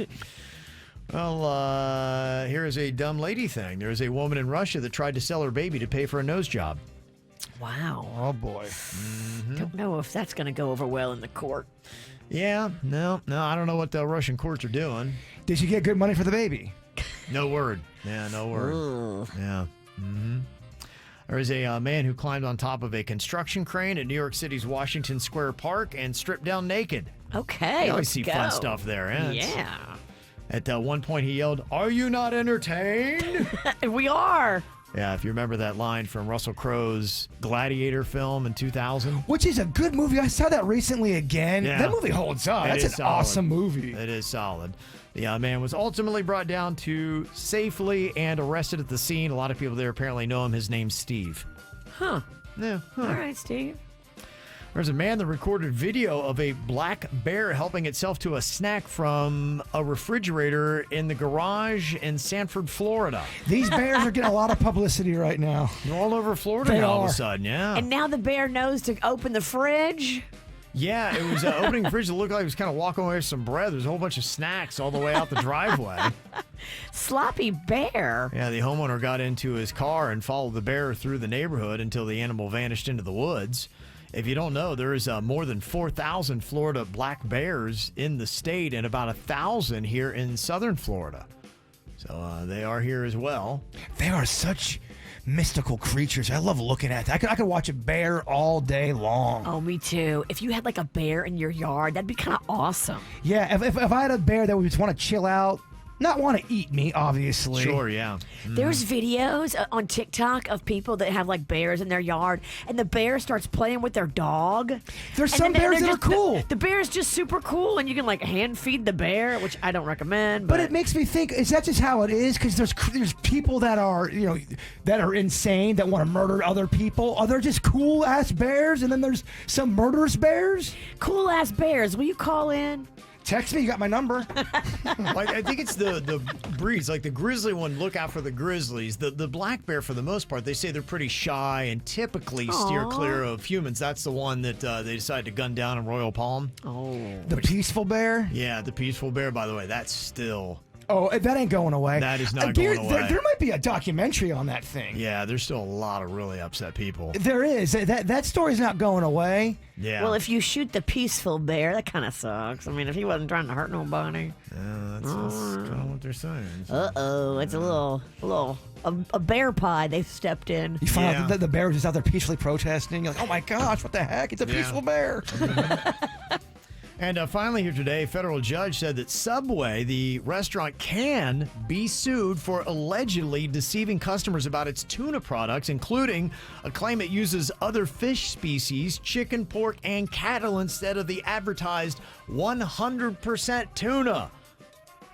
Well, here is a dumb lady thing. There is a woman in Russia that tried to sell her baby to pay for a nose job. Wow. Oh, boy. Don't know if that's going to go over well in the court. Yeah, no, I don't know what the Russian courts are doing. Did she get good money for the baby? No word. Yeah, no word. Yeah. There is a man who climbed on top of a construction crane at New York City's Washington Square Park and stripped down naked. Okay, you always see fun stuff there. Yeah. At one point, he yelled, "Are you not entertained?" We are. Yeah, if you remember that line from Russell Crowe's Gladiator film in 2000. Which is a good movie. I saw that recently again. Yeah. That movie holds up. That's an awesome movie. It is solid. The man was ultimately brought down to safely and arrested at the scene. A lot of people there apparently know him. His name's Steve. Huh. Yeah. All right, Steve. There's a man that recorded video of a black bear helping itself to a snack from a refrigerator in the garage in Sanford, Florida. These bears are getting a lot of publicity right now. They're all over Florida now all of a sudden, yeah. And now the bear knows to open the fridge. Yeah, it was opening the fridge. It looked like he was kind of walking away with some bread. There's a whole bunch of snacks all the way out the driveway. Sloppy bear. Yeah, the homeowner got into his car and followed the bear through the neighborhood until the animal vanished into the woods. If you don't know, there is more than 4,000 Florida black bears in the state and about 1,000 here in southern Florida. So they are here as well. They are such mystical creatures. I love looking at that. I could watch a bear all day long. Oh, me too. If you had like a bear in your yard, that'd be kind of awesome. Yeah, if I had a bear that would just want to chill out, not want to eat me, obviously. Sure, yeah. There's videos on TikTok of people that have like bears in their yard, and the bear starts playing with their dog. There's some bears that are cool. The bear is just super cool, and you can like hand feed the bear, which I don't recommend. But it makes me think: is that just how it is? Because there's people that are that are insane that want to murder other people. Are there just cool ass bears, and then there's some murderous bears? Cool ass bears. Will you call in? Text me, you got my number. I think it's the breeds. Like the grizzly one, look out for the grizzlies. The black bear, for the most part, they say they're pretty shy and typically steer clear of humans. That's the one that they decided to gun down in Royal Palm. Oh. The peaceful bear? Yeah, the peaceful bear, by the way, that's still... Oh, that ain't going away. That is not going away. There might be a documentary on that thing. Yeah, there's still a lot of really upset people. There is. That story's not going away. Yeah. Well, if you shoot the peaceful bear, that kind of sucks. I mean, if he wasn't trying to hurt nobody. Yeah, that's kind of what they're saying. Uh-oh, it's a bear pie they've stepped in. You find out that the bear was just out there peacefully protesting. You're like, oh my gosh, what the heck? It's a peaceful bear. And finally here today, a federal judge said that Subway, the restaurant, can be sued for allegedly deceiving customers about its tuna products, including a claim it uses other fish species, chicken, pork, and cattle instead of the advertised 100% tuna.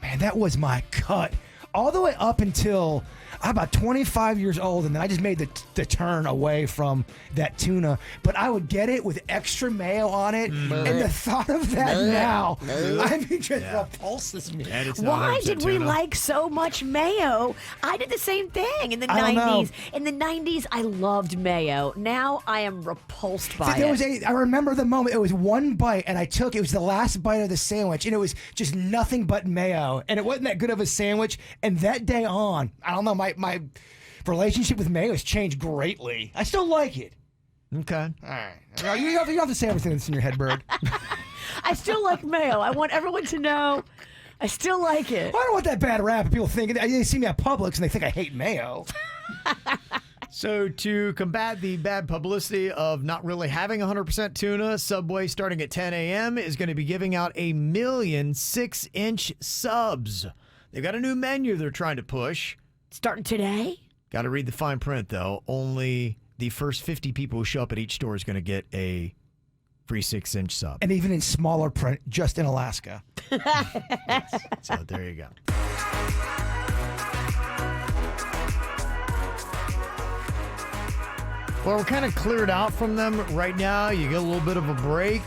Man, that was my cut. All the way up until I'm about 25 years old, and then I just made the turn away from that tuna. But I would get it with extra mayo on it, and the thought of that now, I mean, just repulses me. Why did we like so much mayo? I did the same thing in the 90s. In the 90s, I loved mayo. Now I am repulsed by it. I remember the moment. It was one bite, and it was the last bite of the sandwich, and it was just nothing but mayo, and it wasn't that good of a sandwich. And that day on, I don't know, my relationship with mayo has changed greatly. I still like it. Okay. All right. You don't have to say everything that's in your head, Bird. I still like mayo. I want everyone to know I still like it. I don't want that bad rap. People think they see me at Publix and they think I hate mayo. So to combat the bad publicity of not really having 100% tuna, Subway, starting at 10 a.m., is going to be giving out 1 million 6-inch subs. They've got a new menu they're trying to push. Starting today? Got to read the fine print, though. Only the first 50 people who show up at each store is going to get a free 6-inch sub. And even in smaller print, just in Alaska. Yes. So there you go. Well, we're kind of cleared out from them right now. You get a little bit of a break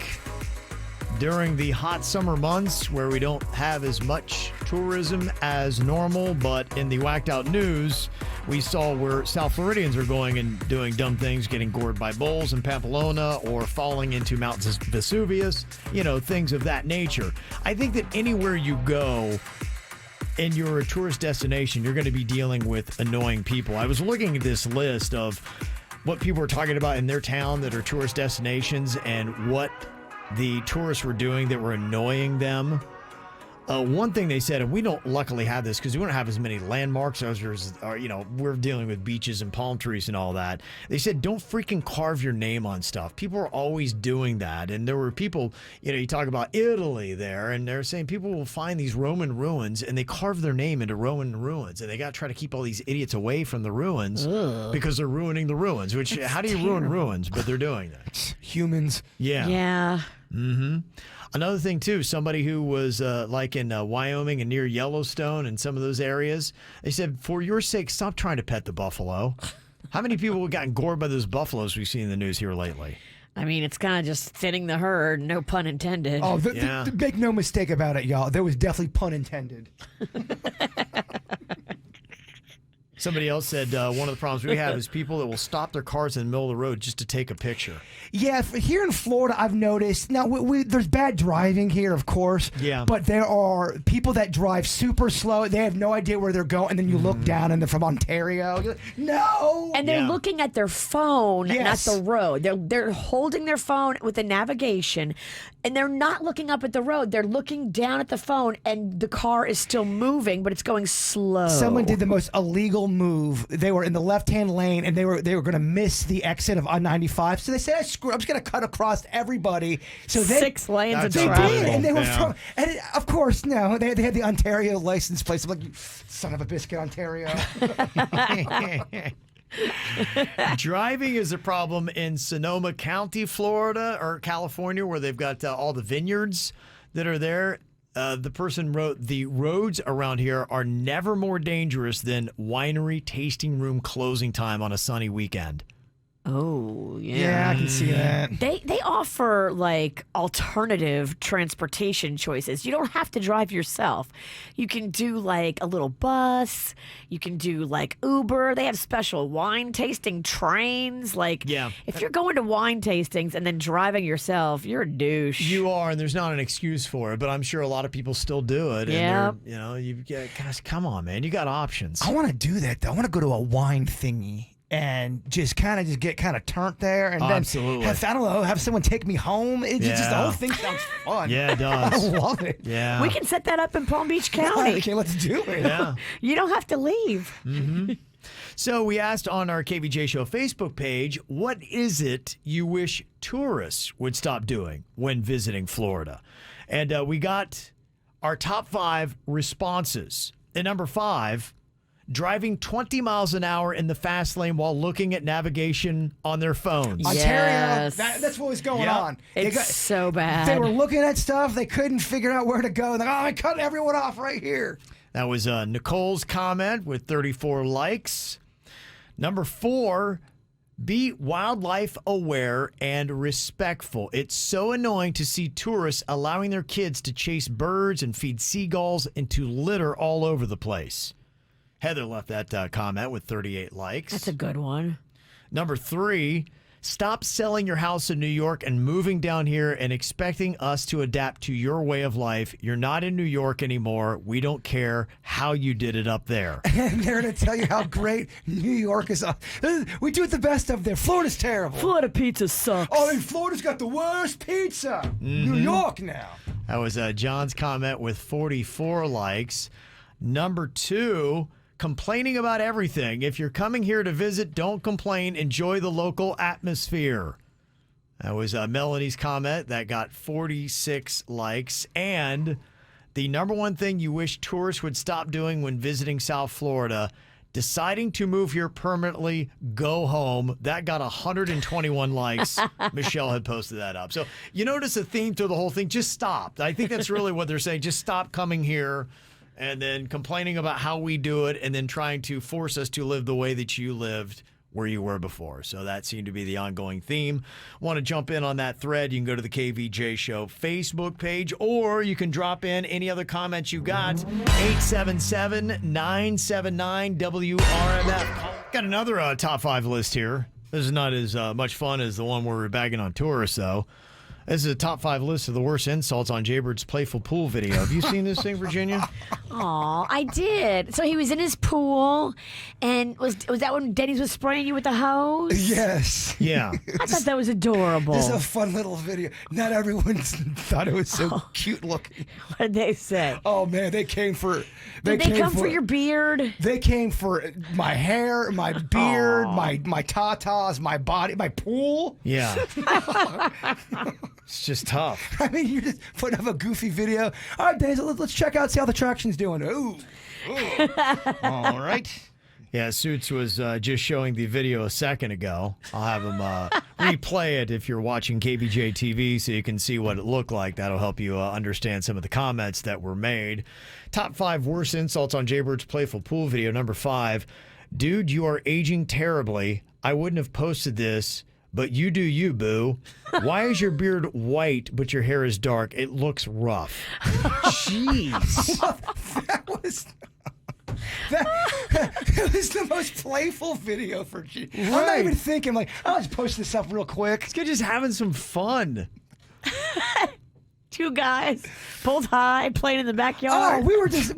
during the hot summer months where we don't have as much tourism as normal. But in the whacked out news, we saw where South Floridians are going and doing dumb things, getting gored by bulls in Pamplona or falling into Mount Vesuvius, things of that nature. I think that anywhere you go and you're a tourist destination, you're going to be dealing with annoying people. I was looking at this list of what people were talking about in their town that are tourist destinations and what the tourists were doing that were annoying them. One thing they said, and we don't luckily have this because we don't have as many landmarks as we're dealing with beaches and palm trees and all that. They said, don't freaking carve your name on stuff. People are always doing that. And there were people, you talk about Italy there, and they're saying people will find these Roman ruins and they carve their name into Roman ruins. And they got to try to keep all these idiots away from the ruins because they're ruining the ruins, which how do you ruin ruins? But they're doing that. Humans. Yeah. Yeah. Mm-hmm. Another thing, too, somebody who was like in Wyoming and near Yellowstone and some of those areas, they said, for your sake, stop trying to pet the buffalo. How many people have gotten gored by those buffaloes we've seen in the news here lately? I mean, it's kind of just thinning the herd, no pun intended. Oh, make no mistake about it, y'all. There was definitely pun intended. Somebody else said one of the problems we have is people that will stop their cars in the middle of the road just to take a picture. Yeah, here in Florida, I've noticed. Now, there's bad driving here, of course. Yeah. But there are people that drive super slow. They have no idea where they're going. And then you look down and they're from Ontario. You're like, no! And they're looking at their phone, Yes. not the road. They're holding their phone with the navigation, and they're not looking up at the road. They're looking down at the phone, and the car is still moving, but it's going slow. Someone did the most illegal move. They were in the left-hand lane, and they were going to miss the exit of I-95. So they said, I'm just going to cut across everybody. So 6 lanes of They traffic. did, and they were from, and of course, no, they had the Ontario license plate. I'm like, you son of a biscuit, Ontario. Driving is a problem in Sonoma County, Florida, or California, where they've got all the vineyards that are there. The person wrote, the roads around here are never more dangerous than winery tasting room closing time on a sunny weekend. Oh, yeah. Yeah, I can see that. They offer like alternative transportation choices. You don't have to drive yourself. You can do like a little bus. You can do like Uber. They have special wine tasting trains. Like, if you're going to wine tastings and then driving yourself, you're a douche. You are, and there's not an excuse for it, but I'm sure a lot of people still do it. Yeah. And guys, come on, man. You got options. I want to do that, though. I want to go to a wine thingy and just get turnt there, and then absolutely. have someone take me home. Just the whole thing sounds fun. Yeah, it does. I love it. Yeah. We can set that up in Palm Beach County. Okay, let's do it. Yeah. You don't have to leave. Mm-hmm. So we asked on our KVJ Show Facebook page, what is it you wish tourists would stop doing when visiting Florida? And we got our top 5 responses. At number 5, driving 20 miles an hour in the fast lane while looking at navigation on their phones. Ontario, that's what was going on. It's so bad. They were looking at stuff. They couldn't figure out where to go. They're like, I cut everyone off right here. That was Nicole's comment with 34 likes. Number 4, be wildlife aware and respectful. It's so annoying to see tourists allowing their kids to chase birds and feed seagulls and to litter all over the place. Heather left that comment with 38 likes. That's a good one. Number 3, stop selling your house in New York and moving down here and expecting us to adapt to your way of life. You're not in New York anymore. We don't care how you did it up there. And they're going to tell you how great New York is. We do it the best up there. Florida's terrible. Florida pizza sucks. Oh, and Florida's got the worst pizza. New York now. That was John's comment with 44 likes. Number 2, complaining about everything. If you're coming here to visit, don't complain. Enjoy the local atmosphere. That was Melanie's comment. That got 46 likes. And the number one thing you wish tourists would stop doing when visiting South Florida, deciding to move here permanently, go home. That got 121 likes. Michelle had posted that up. So you notice a theme to the whole thing. Just stop. I think that's really what they're saying. Just stop coming here and then complaining about how we do it and then trying to force us to live the way that you lived where you were before. So that seemed to be the ongoing theme. Want to jump in on that thread, you can go to the KVJ Show Facebook page, or you can drop in any other comments you got. 877-979-WRMF. Got another top 5 list here. This is not as much fun as the one where we're bagging on tourists, though. This is a top 5 list of the worst insults on Jaybird's Playful Pool video. Have you seen this thing, Virginia? Aw, I did. So he was in his pool, and was that when Denny's was spraying you with the hose? Yes. Yeah. I thought that was adorable. This is a fun little video. Not everyone thought it was so cute looking. What did they say? Oh, man, they came for... Did they come for your beard? They came for my hair, my beard, my tatas, my body, my pool. Yeah. It's just tough. I mean, you're just putting up a goofy video. All right, Dennis, let's check out, see how the traction's doing. Ooh. All right. Yeah, Suits was just showing the video a second ago. I'll have him replay it if you're watching KVJ TV so you can see what it looked like. That'll help you understand some of the comments that were made. Top 5 worst insults on Jaybird's Playful Pool video. Number 5, dude, you are aging terribly. I wouldn't have posted this, but you do you, boo. Why is your beard white, but your hair is dark? It looks rough. Jeez. That was the most playful video for G. Right. I'm not even thinking, like, I'll just post this up real quick. This guy's just having some fun. 2 guys, both high, playing in the backyard. Oh, we were just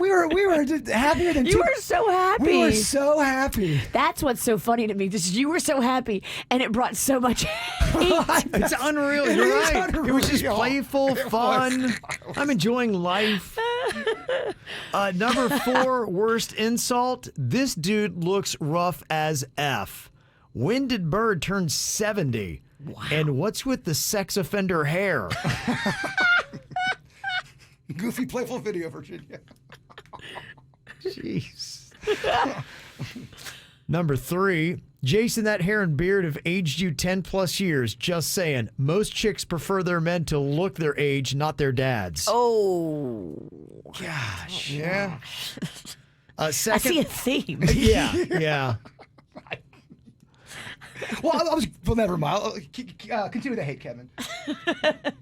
happier than you were so happy. We were so happy. That's what's so funny to me. Just you were so happy, and it brought so much hate. It's unreal. You're right. Unreal. It was just playful, fun. I'm enjoying life. Number 4 worst insult. This dude looks rough as F. When did Bird turn 70? Wow. And what's with the sex offender hair? Goofy, playful video, Virginia. Jeez. Number 3, Jason, that hair and beard have aged you 10 plus years. Just saying. Most chicks prefer their men to look their age, not their dads. Oh. Gosh. Yeah. Second, I see a theme. Yeah. Well, never mind. Continue to hate, Kevin.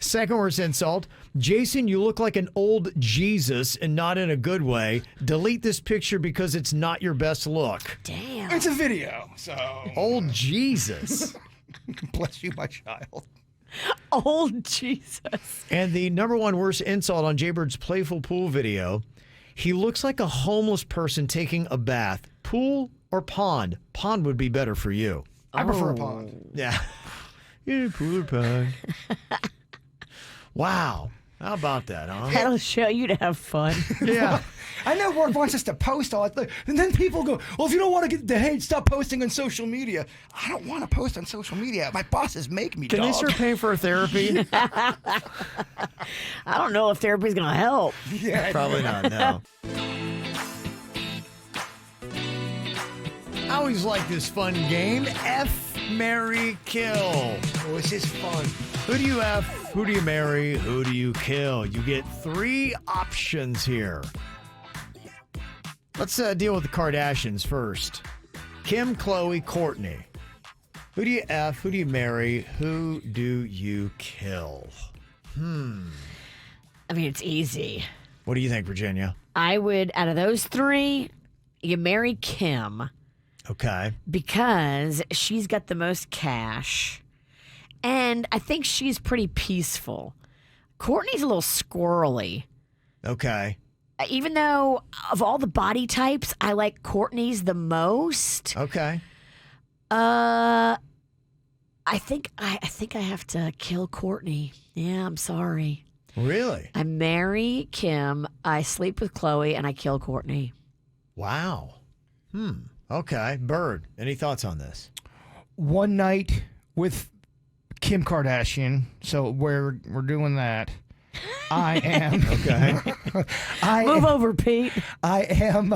Second worst insult. Jason, you look like an old Jesus and not in a good way. Delete this picture because it's not your best look. Damn. It's a video, so. Old Jesus. Bless you, my child. Old Jesus. And the number 1 worst insult on Jaybird's Playful Pool video. He looks like a homeless person taking a bath. Pool or pond? Pond would be better for you. I prefer a pond. Yeah. Yeah, pool or pond. Wow. How about that, huh? That'll show you to have fun. Yeah. I know work wants us to post all that. And then people go, well, if you don't want to get the hate, stop posting on social media. I don't want to post on social media. My bosses make me, Can they start paying for therapy? I don't know if therapy's going to help. Yeah, Probably not, no. always like this fun game. F, marry, kill. Oh, this is fun. Who do you F? Who do you marry? Who do you kill? You get 3 options here. Let's deal with the Kardashians first. Kim, Khloe, Kourtney. Who do you F? Who do you marry? Who do you kill? I mean, it's easy. What do you think, Virginia? I would, out of those 3, you marry Kim. Okay. Because she's got the most cash. And I think she's pretty peaceful. Kourtney's a little squirrely. Okay. Even though of all the body types, I like Kourtney's the most. Okay. I think I have to kill Kourtney. Yeah, I'm sorry. Really? I marry Kim, I sleep with Khloe, and I kill Kourtney. Wow. Okay. Bird, any thoughts on this? One night with Kim Kardashian. So we're doing that. I am. Okay. Move over, Pete. I am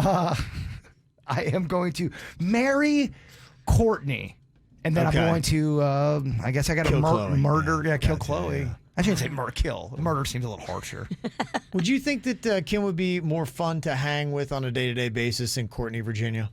going to marry Kourtney. And then Okay. I'm going to, I guess I got to Kill Khloe. murder. Yeah, kill Gotcha, Khloe. yeah. I shouldn't say kill. Murder seems a little harsher. Would you think that Kim would be more fun to hang with on a day-to-day basis than Kourtney, Virginia?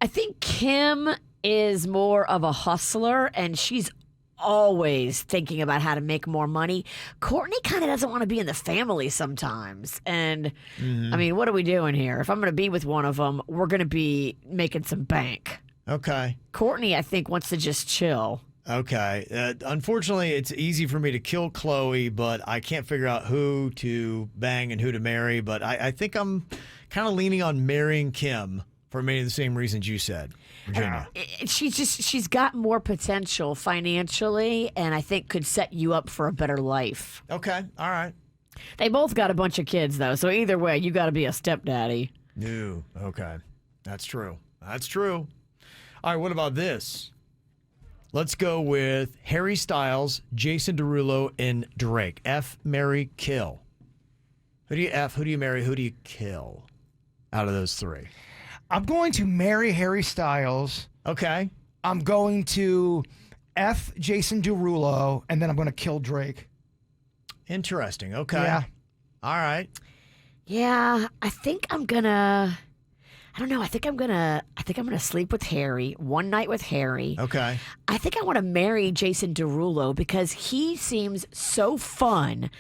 I think Kim is more of a hustler, and she's always thinking about how to make more money. Kourtney kind of doesn't want to be in the family sometimes. And, I mean, what are we doing here? If I'm going to be with one of them, we're going to be making some bank. Okay. Kourtney, I think, wants to just chill. Okay. Unfortunately, it's easy for me to kill Khloe, but I can't figure out who to bang and who to marry. But I think I'm kind of leaning on marrying Kim for many of the same reasons you said, Virginia. She's got more potential financially, and I think could set you up for a better life. Okay. All right. They both got a bunch of kids, though, so either way, you got to be a stepdaddy. No. Okay. That's true. That's true. All right. What about this? Let's go with Harry Styles, Jason Derulo, and Drake. F, marry, kill. Who do you F? Who do you marry? Who do you kill out of those 3? I'm going to marry Harry Styles. Okay. I'm going to F Jason Derulo, and then I'm going to kill Drake. Interesting. Okay. Yeah. All right. Yeah, I think I'm gonna. I don't know. I think I'm gonna sleep with Harry. One night with Harry. Okay. I think I want to marry Jason Derulo because he seems so fun,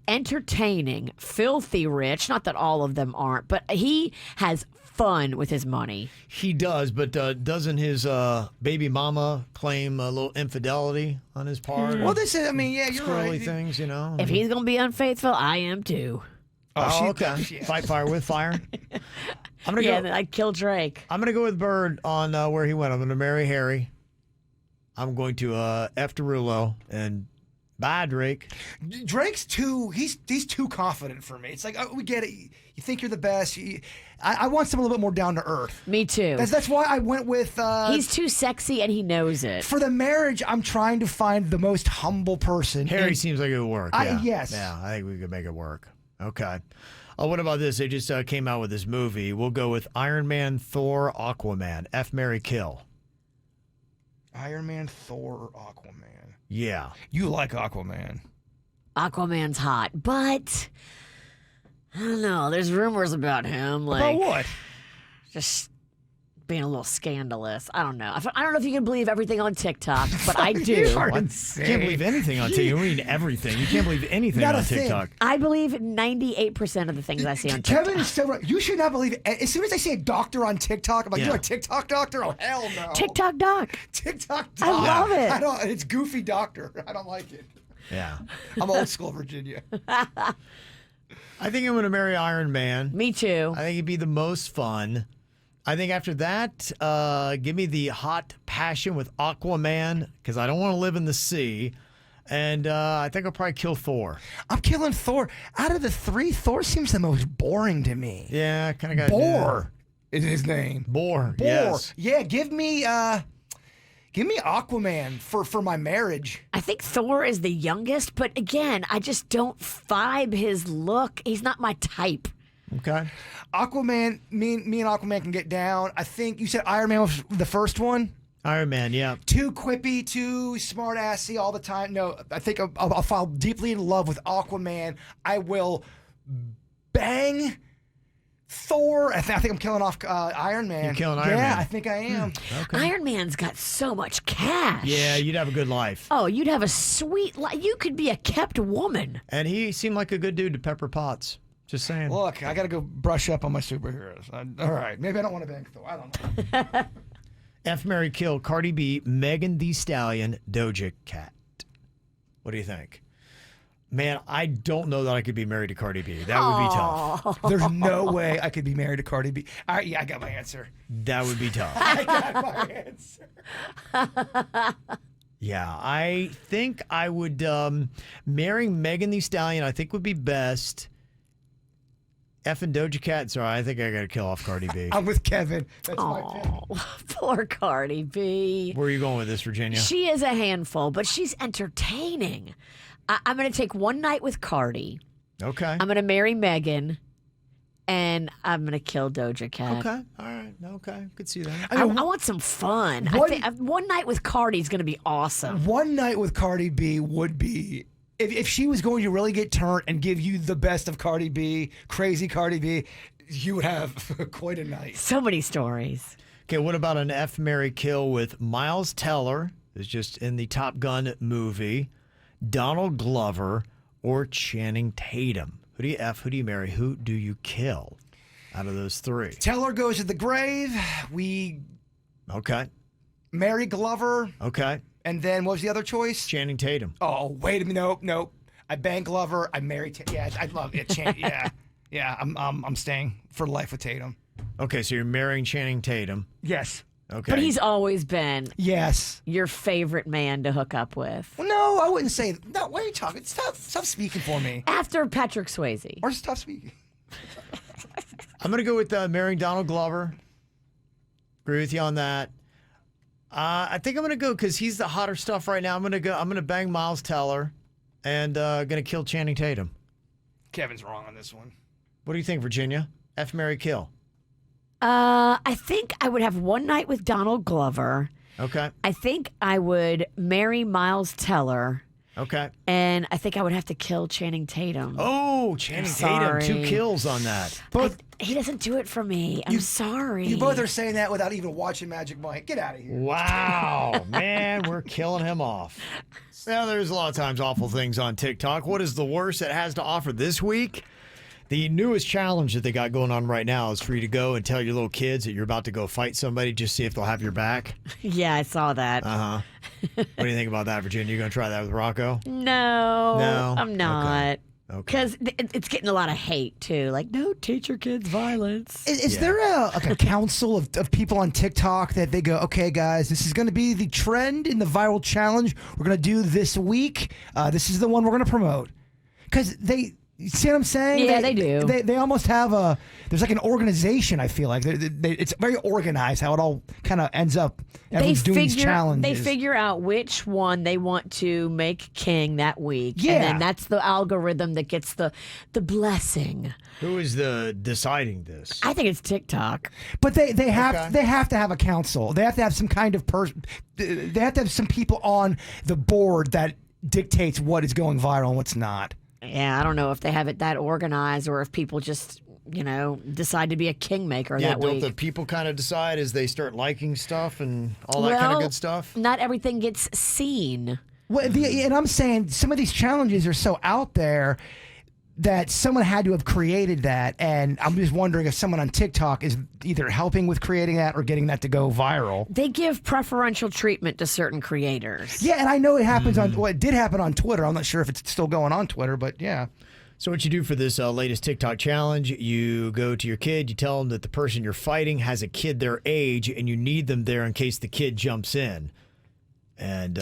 entertaining, filthy rich. Not that all of them aren't, but he has fun with his money. He does, but doesn't his baby mama claim a little infidelity on his part? Well, this is, I mean, yeah, you're Squirrely right. things, you know? If he's gonna be unfaithful, I am too. Oh, okay. Yeah. Fight fire with fire. I'm gonna Yeah, go. then I'd kill Drake. I'm gonna go with Bird on where he went. I'm gonna marry Harry. I'm going to F Derulo and bye Drake. Drake's he's too confident for me. It's like, oh, we get it. You think you're the best. I want someone a little bit more down to earth. Me too. That's why I went with. He's too sexy and he knows it. For the marriage, I'm trying to find the most humble person. Harry And seems like it would work. Yes. Yeah, I think we could make it work. Okay. What about this? They just came out with this movie. We'll go with Iron Man, Thor, Aquaman. F, marry, kill. Iron Man, Thor, Aquaman. Yeah. You like Aquaman. Aquaman's hot, but I don't know. There's rumors about him. Like, About what? just being a little scandalous. I don't know. I don't know if you can believe everything on TikTok, but I do. You are What? insane. You can't believe anything on TikTok. You mean everything. You can't believe anything Not on a thing. TikTok. I believe 98% of the things I see on TikTok. Kevin is so right. You should not believe it. As soon as I see a doctor on TikTok, I'm like, Yeah. you're a TikTok doctor? Oh, hell no. TikTok doc. TikTok I doctor. love it. I don't. It's goofy doctor. I don't like it. Yeah. I'm old school, Virginia. I think I'm going to marry Iron Man. Me too. I think it'd be the most fun. I think after that, give me the hot passion with Aquaman because I don't want to live in the sea. And I think I'll probably kill Thor. I'm killing Thor. Out of the 3, Thor seems the most boring to me. Yeah, kind of got Boar is his name. Boar. Boar. Yes. Yeah, give me Aquaman for my marriage. I think Thor is the youngest, but again, I just don't vibe his look. He's not my type. Okay. Aquaman, me and Aquaman can get down. I think you said Iron Man was the first one. Iron Man, yeah. Too quippy, too smart-assy all the time. No, I think I'll fall deeply in love with Aquaman. I will bang Thor. I think I'm killing off Iron Man. You're killing Iron Man. Yeah, I think I am. Okay. Iron Man's got so much cash. Yeah, you'd have a good life. Oh, you'd have a sweet life. You could be a kept woman. And he seemed like a good dude to Pepper Potts. Just saying. Look, I got to go brush up on my superheroes. All right, maybe I don't want to bang Thor. I don't know. F, Marry, Kill, Cardi B, Megan Thee Stallion, Doja Cat. What do you think? Man, I don't know that I could be married to Cardi B. That would be tough. There's no way I could be married to Cardi B. All right, yeah, I got my answer. That would be tough. I got my answer. Yeah, I think I would marry Megan Thee Stallion. I think would be best. F and Doja Cat. Sorry, I think I got to kill off Cardi B. I'm with Kevin. That's my pick. Poor Cardi B. Where are you going with this, Virginia? She is a handful, but she's entertaining. I'm going to take one night with Cardi. Okay. I'm going to marry Megan, and I'm going to kill Doja Cat. Okay. All right. Okay. Could see that. I want some fun. I think one night with Cardi is going to be awesome. One night with Cardi B would be... If she was going to really get turned and give you the best of Cardi B, crazy Cardi B, you would have quite a night. So many stories. Okay, what about an F, Marry, Kill with Miles Teller, who's just in the Top Gun movie, Donald Glover, or Channing Tatum? Who do you F, who do you marry, who do you kill out of those three? Teller goes to the grave. We marry Glover. Okay. And then what was the other choice? Channing Tatum. Oh, wait a minute. Nope. I bang Glover. I marry Tatum. Yeah, I love it. Yeah, I'm staying for life with Tatum. Okay, so you're marrying Channing Tatum. Yes. Okay. But he's always been your favorite man to hook up with. Well, no, I wouldn't say. No, what are you talking? Stop speaking for me. After Patrick Swayze. Or stop speaking. I'm going to go with marrying Donald Glover. Agree with you on that. I think I'm going to go because he's the hotter stuff right now. I'm going to bang Miles Teller and going to kill Channing Tatum. Kevin's wrong on this one. What do you think, Virginia? F, Marry, Kill. I think I would have one night with Donald Glover. Okay. I think I would marry Miles Teller. Okay. And I think I would have to kill Channing Tatum. Oh, Channing Tatum. 2 kills on that. He doesn't do it for me. I'm sorry. You both are saying that without even watching Magic Mike. Get out of here. Wow. Man, we're killing him off. Now, there's a lot of times awful things on TikTok. What is the worst it has to offer this week? The newest challenge that they got going on right now is for you to go and tell your little kids that you're about to go fight somebody, just see if they'll have your back. Yeah, I saw that. Uh-huh. What do you think about that, Virginia? You going to try that with Rocco? No, I'm not. Okay. Because it's getting a lot of hate, too. Like, don't teach your kids violence. Is there a council of people on TikTok that they go, okay, guys, this is going to be the trend in the viral challenge we're going to do this week. This is the one we're going to promote. Because you see what I'm saying? Yeah, they do. They almost have there's like an organization, I feel like. It's very organized how it all kind of ends up. Everyone's doing these challenges. They figure out which one they want to make king that week. Yeah. And then that's the algorithm that gets the blessing. Who is deciding this? I think it's TikTok. But they have to have a council. They have to have some kind of person. They have to have some people on the board that dictates what is going viral and what's not. Yeah, I don't know if they have it that organized or if people just, decide to be a kingmaker that week. Don't the people kind of decide as they start liking stuff and all that kind of good stuff? Not everything gets seen. Well, and I'm saying some of these challenges are so out there that someone had to have created that, and I'm just wondering if someone on TikTok is either helping with creating that or getting that to go viral. They give preferential treatment to certain creators. Yeah, and I know it happens it did happen on Twitter. I'm not sure if it's still going on Twitter, but yeah. So what you do for this latest TikTok challenge, you go to your kid, you tell them that the person you're fighting has a kid their age, and you need them there in case the kid jumps in. And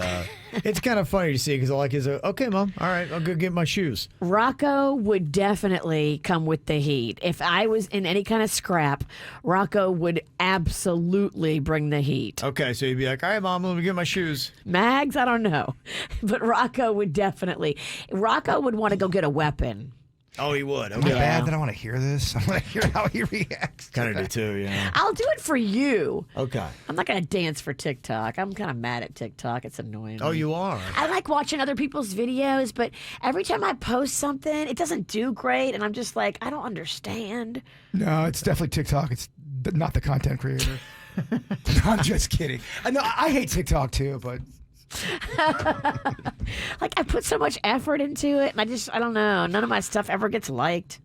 it's kind of funny to see because all I kids are, okay, Mom, all right, I'll go get my shoes. Rocco would definitely come with the heat. If I was in any kind of scrap, Rocco would absolutely bring the heat. Okay, so you'd be like, all right, Mom, let me get my shoes. Mags, I don't know. But Rocco would want to go get a weapon. Oh, he would. Am Okay. I bad that I want to hear this? I want to hear how he reacts. Kind of do too, yeah. I'll do it for you. Okay. I'm not going to dance for TikTok. I'm kind of mad at TikTok. It's annoying. Oh, me. you are? I like watching other people's videos, but every time I post something, it doesn't do great. And I'm just like, I don't understand. No, it's definitely TikTok. It's not the content creator. No, I'm just kidding. I hate TikTok too, but Like, I put so much effort into it, and I don't know. None of my stuff ever gets liked.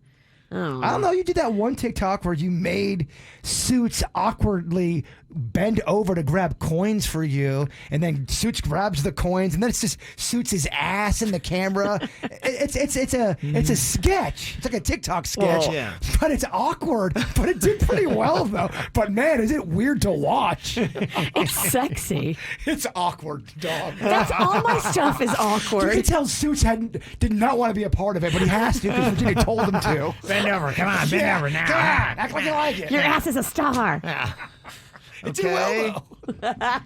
I don't know. You did that one TikTok where you made Suits awkwardly bend over to grab coins for you, and then Suits grabs the coins, and then it's just Suits' ass in the camera. It's a sketch. It's like a TikTok sketch, but it's awkward. But it did pretty well though. But man, is it weird to watch? It's sexy. It's awkward, dog. That's all my stuff is awkward. You can tell Suits did not want to be a part of it, but he has to because Virginia told him to. Bend over. Come on, bend over now. Come on, act like you like it. Your ass is a star. It did well, though.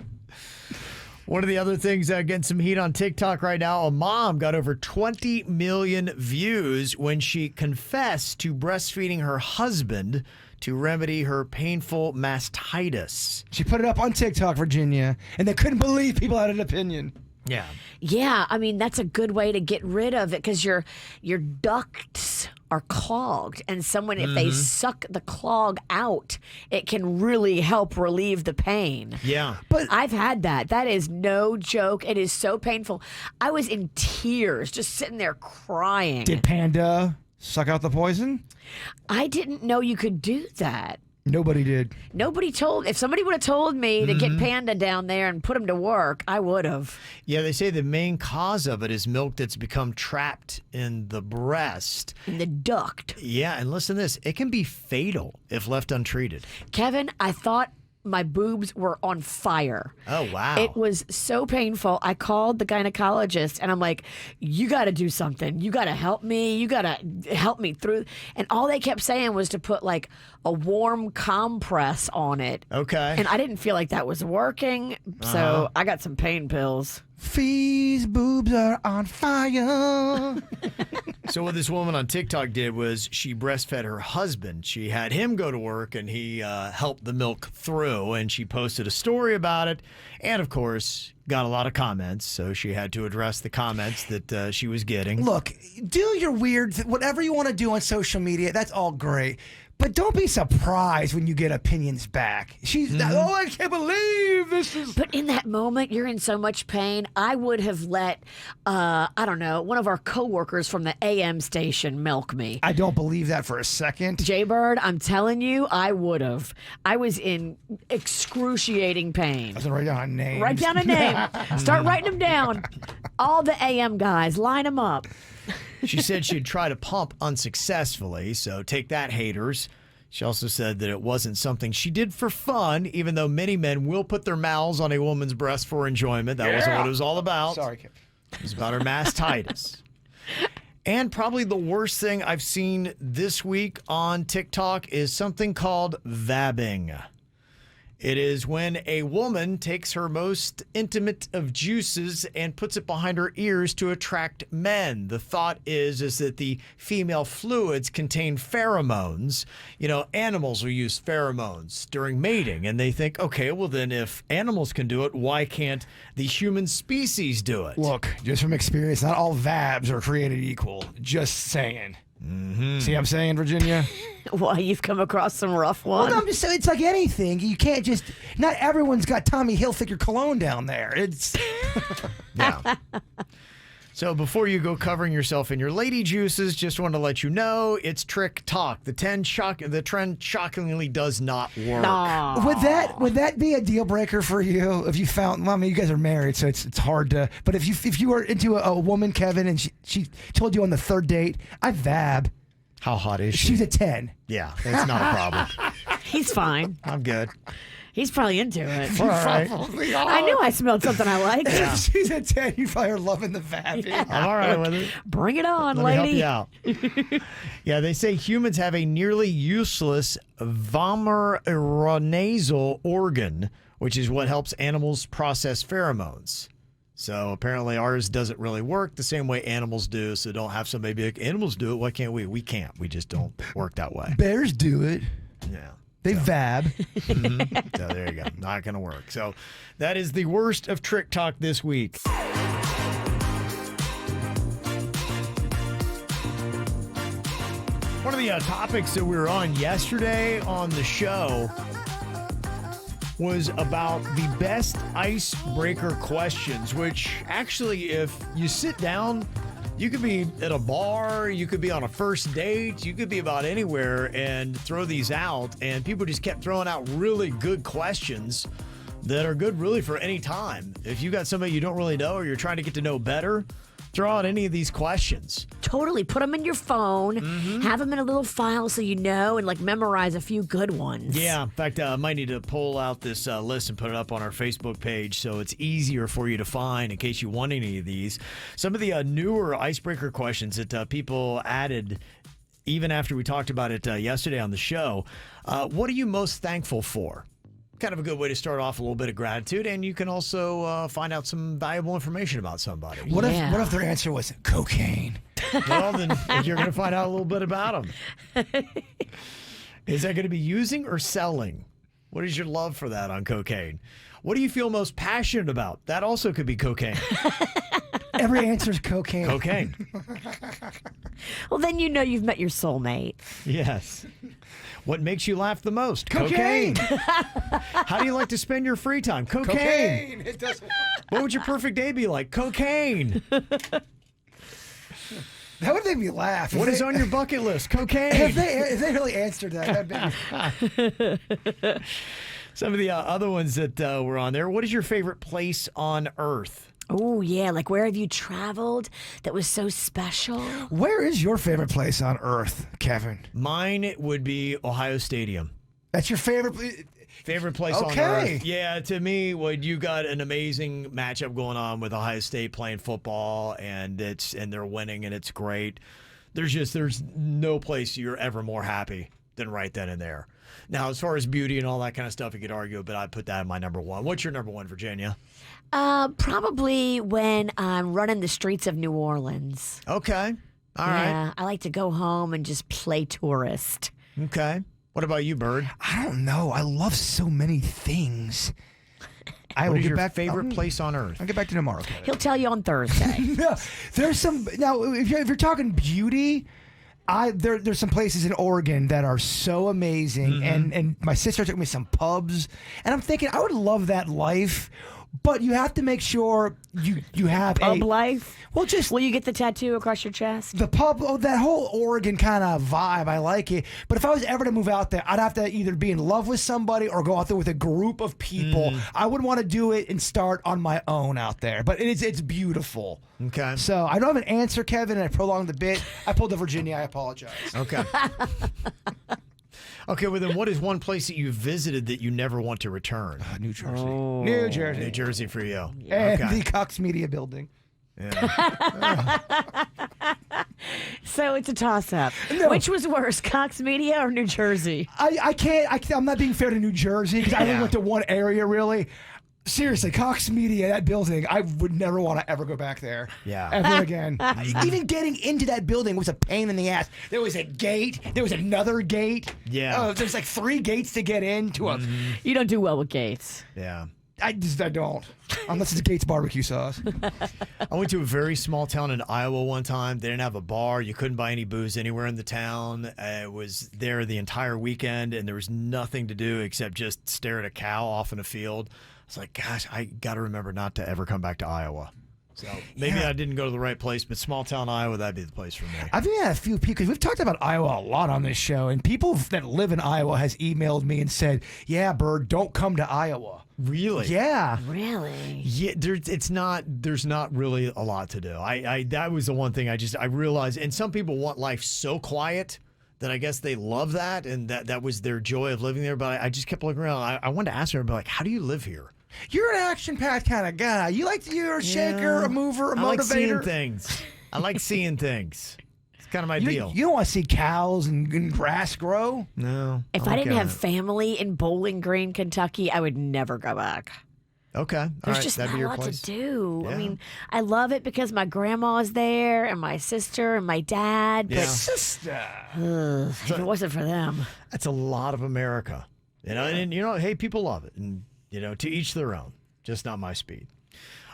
One of the other things getting some heat on TikTok right now, a mom got over 20 million views when she confessed to breastfeeding her husband to remedy her painful mastitis. She put it up on TikTok, Virginia, and they couldn't believe people had an opinion. Yeah. Yeah, I mean, that's a good way to get rid of it because your ducts are clogged, and someone, if they suck the clog out, it can really help relieve the pain. Yeah. But I've had that. That is no joke. It is so painful. I was in tears, just sitting there crying. Did Panda suck out the poison? I didn't know you could do that. Nobody did. Nobody told. If somebody would have told me to get Panda down there and put him to work, I would have. Yeah, they say the main cause of it is milk that's become trapped in the breast. In the duct. Yeah, and listen to this. It can be fatal if left untreated. Kevin, I thought my boobs were on fire. Oh, wow. It was so painful. I called the gynecologist and I'm like, you got to do something. You got to help me. You got to help me through. And all they kept saying was to put like a warm compress on it. Okay. And I didn't feel like that was working. So I got some pain pills. Fee's boobs are on fire. So what this woman on TikTok did was she breastfed her husband. She had him go to work and he helped the milk through, and she posted a story about it and, of course, got a lot of comments. So she had to address the comments that she was getting. Look, do your weird, whatever you want to do on social media, that's all great. But don't be surprised when you get opinions back. She's, oh, I can't believe this is. But in that moment, you're in so much pain. I would have let, I don't know, one of our coworkers from the AM station milk me. I don't believe that for a second. Jaybird, I'm telling you, I would have. I was in excruciating pain. I was going to write down a name. Write down a name. Start writing them down. All the AM guys, line them up. She said she'd try to pump unsuccessfully, so take that, haters. She also said that it wasn't something she did for fun, even though many men will put their mouths on a woman's breast for enjoyment. That wasn't what it was all about. Sorry, Kip. It was about her mastitis. And probably the worst thing I've seen this week on TikTok is something called vabbing. It is when a woman takes her most intimate of juices and puts it behind her ears to attract men. The thought is that the female fluids contain pheromones. You know, animals will use pheromones during mating, and they think, okay, well then if animals can do it, why can't the human species do it? Look, just from experience, not all vabs are created equal. Just saying. See what I'm saying, Virginia? Why, you've come across some rough ones. Well, no, I'm just saying, it's like anything. You can't just, not everyone's got Tommy Hilfiger cologne down there. It's. Yeah. So before you go covering yourself in your lady juices, just want to let you know it's trick talk. The trend shockingly does not work. Aww. Would that be a deal breaker for you if you found? Well, I mean, you guys are married, so it's hard to. But if you were into a woman, Kevin, and she told you on the third date, I vab. How hot is she? She's a 10. Yeah, it's not a problem. He's fine. I'm good. He's probably into it. All right. I knew I smelled something I liked. Yeah. If she's a 10, you probably are loving the vabbing. Yeah. I'm all right with it. Bring it on, Let lady. me help you out. Yeah, they say humans have a nearly useless vomeronasal organ, which is what helps animals process pheromones. So apparently ours doesn't really work the same way animals do. So don't have somebody be like, animals do it. Why can't we? We can't. We just don't work that way. Bears do it. Yeah. They vab. Mm-hmm. So there you go. Not going to work. So that is the worst of Trick Talk this week. One of the topics that we were on yesterday on the show was about the best icebreaker questions, which actually, if you sit down, you could be at a bar, you could be on a first date, you could be about anywhere and throw these out. And people just kept throwing out really good questions that are good really for any time. If you got somebody you don't really know or you're trying to get to know better, throw out any of these questions. Totally. Put them in your phone, have them in a little file so you know, and like memorize a few good ones. Yeah. In fact, I might need to pull out this list and put it up on our Facebook page so it's easier for you to find in case you want any of these. Some of the newer icebreaker questions that people added even after we talked about it yesterday on the show. What are you most thankful for? Kind of a good way to start off a little bit of gratitude, and you can also find out some valuable information about somebody. What if their answer was cocaine? Well, then you're going to find out a little bit about them. Is that going to be using or selling? What is your love for that on cocaine? What do you feel most passionate about? That also could be cocaine. Every answer is cocaine. Cocaine. Well, then you know you've met your soulmate. Yes. What makes you laugh the most? Cocaine. How do you like to spend your free time? Cocaine. It doesn't. What would your perfect day be like? Cocaine. That would make me laugh. What is on your bucket list? Cocaine. If they really answered that, that'd be... Some of the other ones that were on there. What is your favorite place on Earth? Oh, yeah. Like, where have you traveled that was so special? Where is your favorite place on Earth, Kevin? Mine would be Ohio Stadium. That's your favorite place on Earth? Yeah, to me, you got an amazing matchup going on with Ohio State playing football, and they're winning, and it's great. There's no place you're ever more happy than right then and there. Now, as far as beauty and all that kind of stuff, you could argue, but I'd put that in my number one. What's your number one, Virginia? Probably when I'm running the streets of New Orleans. Okay. All right. Yeah, I like to go home and just play tourist. Okay. What about you, Bird? I don't know. I love so many things. What is your favorite place on Earth? I'll get back to tomorrow, Kevin. He'll tell you on Thursday. No, there's some... Now, if you're talking beauty... There's some places in Oregon that are so amazing, and my sister took me some pubs, and I'm thinking I would love that life, but you have to make sure you have pub life. Well, just will you get the tattoo across your chest? The pub, that whole Oregon kind of vibe, I like it. But if I was ever to move out there, I'd have to either be in love with somebody or go out there with a group of people. I would want to do it and start on my own out there. But it's beautiful. Okay. So I don't have an answer, Kevin, and I prolonged the bit. I pulled the Virginia. I apologize. Okay. Okay, well then what is one place that you visited that you never want to return? New Jersey. Oh. New Jersey. New Jersey for you. And okay. the Cox Media Building. Yeah. So it's a toss-up. No. Which was worse, Cox Media or New Jersey? I can't. I'm not being fair to New Jersey because I only went to one area, really. Seriously, Cox Media, that building, I would never want to ever go back there. Yeah. Ever again. Even getting into that building was a pain in the ass. There was a gate. There was another gate. Yeah. There's like 3 gates to get into a... You don't do well with gates. Yeah. I don't. Unless it's Gates barbecue sauce. I went to a very small town in Iowa one time. They didn't have a bar. You couldn't buy any booze anywhere in the town. I was there the entire weekend, and there was nothing to do except just stare at a cow off in a field. I was like, gosh, I got to remember not to ever come back to Iowa. So maybe I didn't go to the right place, but small town Iowa, that'd be the place for me. I've had a few people, because we've talked about Iowa a lot on this show, and people that live in Iowa has emailed me and said, yeah, Bird, don't come to Iowa. Really? Yeah. Really? Yeah, there's not really a lot to do. That was the one thing I realized, and some people want life so quiet that I guess they love that, and that was their joy of living there, but I just kept looking around. I wanted to ask her, but like, how do you live here? You're an action-packed kind of guy. You're a shaker, a mover, a motivator. I like seeing things. I like seeing things. It's kind of my deal. You don't want to see cows and grass grow? No. If I didn't have family in Bowling Green, Kentucky, I would never go back. Okay. All There's right. just That'd not be a your lot place. to do. Yeah. I mean, I love it because my grandma's there and my sister and my dad. But Yeah. Sister. if it wasn't for them. That's a lot of America. And hey, people love it. And, to each their own. Just not my speed.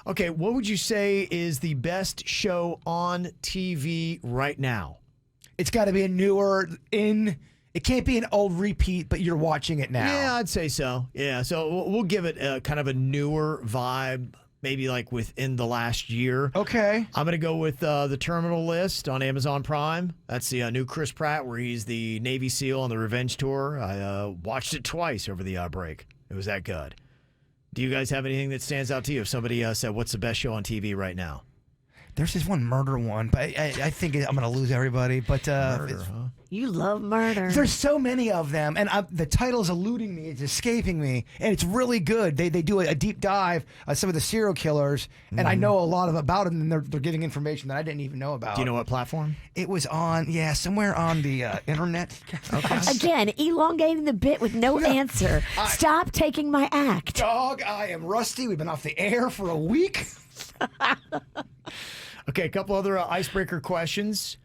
Okay, what would you say is the best show on TV right now? It's got to be a newer It can't be an old repeat, but you're watching it now. Yeah, I'd say so. Yeah, so we'll give it kind of a newer vibe, maybe like within the last year. Okay. I'm going to go with The Terminal List on Amazon Prime. That's the new Chris Pratt where he's the Navy SEAL on the revenge tour. I watched it twice over the break. It was that good. Do you guys have anything that stands out to you? If somebody said, what's the best show on TV right now? There's this one murder one, but I think I'm going to lose everybody. But Murder, huh? You love murder. There's so many of them, and the title's eluding me. It's escaping me, and it's really good. They do a deep dive on some of the serial killers, and I know a lot about them, and they're giving information that I didn't even know about. Do you know what platform? It was on, somewhere on the internet. Okay. Again, elongating the bit with no answer. Stop taking my act. Dog, I am rusty. We've been off the air for a week. Okay, a couple other icebreaker questions.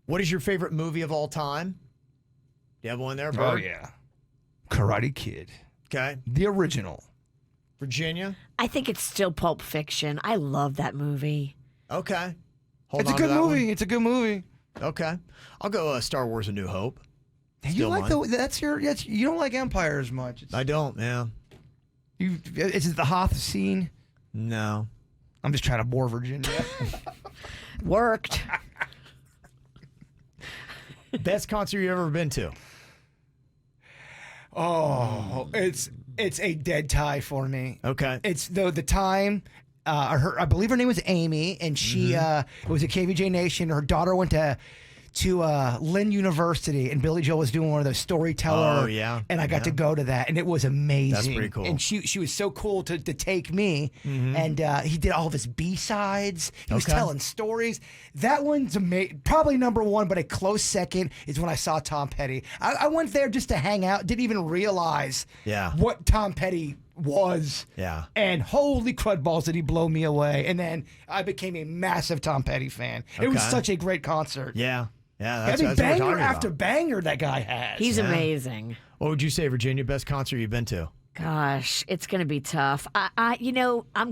What is your favorite movie of all time? Do you have one there, Bird? Oh, yeah. Karate Kid. Okay. The original. Virginia? I think it's still Pulp Fiction. I love that movie. Okay. It's a good movie. It's a good movie. Okay. I'll go Star Wars A New Hope. You like you don't like Empire as much. I don't, yeah. Is it the Hoth scene? No. I'm just trying to bore Virginia. Worked. Best concert you've ever been to? Oh, it's a dead tie for me. Okay. It's the time. I believe her name was Amy, and she it was at KVJ Nation. Her daughter went to Lynn University, and Billy Joel was doing one of those storyteller. Oh, yeah. And I got to go to that, and it was amazing. That's pretty cool. And she was so cool to take me, and he did all of his B-sides. He was telling stories. That one's probably number one, but a close second is when I saw Tom Petty. I went there just to hang out, didn't even realize what Tom Petty was. Yeah. And holy crud balls did he blow me away. And then I became a massive Tom Petty fan. It was such a great concert. Yeah. Yeah, that's what banger we're talking after about. banger that guy has. He's amazing. What would you say, Virginia, best concert you've been to? Gosh, it's going to be tough. I'm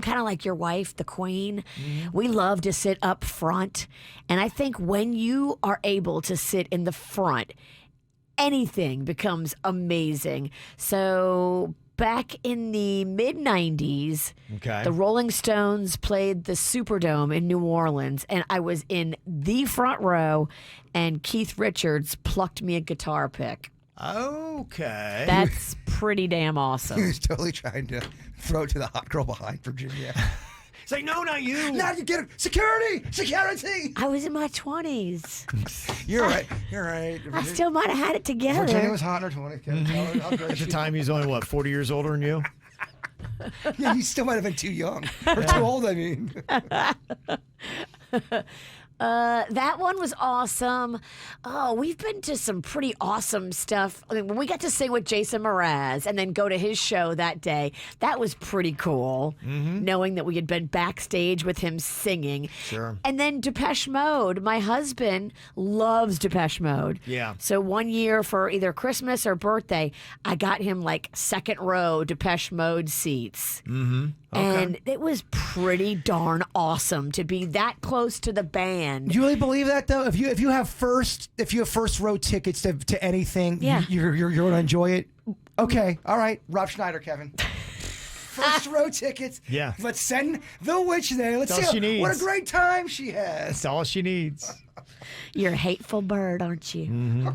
kind of like your wife, the queen. We love to sit up front. And I think when you are able to sit in the front, anything becomes amazing. So back in the mid-90s, the Rolling Stones played the Superdome in New Orleans, and I was in the front row, and Keith Richards plucked me a guitar pick. Okay. That's pretty damn awesome. He was totally trying to throw it to the hot girl behind Virginia. It's like, no, not you. Now you get it. Security! Security! I was in my 20s. You're right. You're right. I still might have had it together. Virginia was hot in her 20s. At the time, he's only, 40 years older than you? Yeah, he still might have been too young. Or too old, I mean. That one was awesome. Oh, we've been to some pretty awesome stuff. I mean, when we got to sing with Jason Mraz and then go to his show that day, that was pretty cool, knowing that we had been backstage with him singing. Sure. And then Depeche Mode. My husband loves Depeche Mode. Yeah. So one year for either Christmas or birthday, I got him like second row Depeche Mode seats. Mm-hmm. And it was pretty darn awesome to be that close to the band. You really believe that though? If you have first row tickets to anything, you're going to enjoy it. Okay, all right. Rob Schneider, Kevin. First row tickets. Yeah. Let's send the witch there. Let's That's all she see what a needs. great time she has. That's all she needs. You're a hateful bird, aren't you?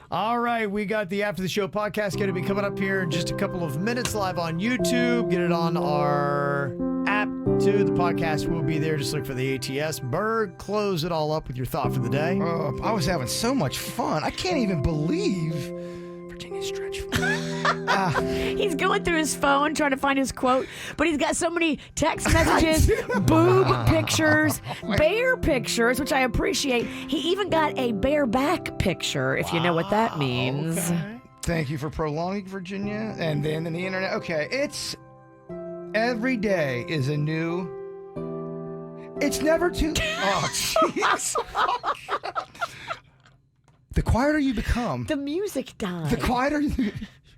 All right, we got the After the Show podcast going to be coming up here in just a couple of minutes live on YouTube. Get it on our app too. The podcast will be there. Just look for the ATS. Berg, close it all up with your thought for the day. I was having so much fun. I can't even believe Virginia's stretch. He's going through his phone trying to find his quote, but he's got so many text messages, boob pictures, bear pictures, which I appreciate. He even got a bareback picture, if you know what that means. Okay. Thank you for prolonging, Virginia. And then the internet. Okay, it's Every day is a new. It's never too. Oh, jeez. The quieter you become. The music died. The quieter you.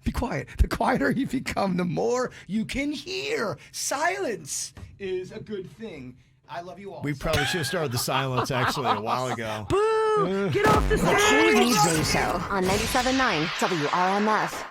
Be quiet. The quieter you become, the more you can hear. Silence is a good thing. I love you all. We probably should have started the silence actually a while ago. Boo! Get off the stage! KVJ Show on 97.9 WRMF.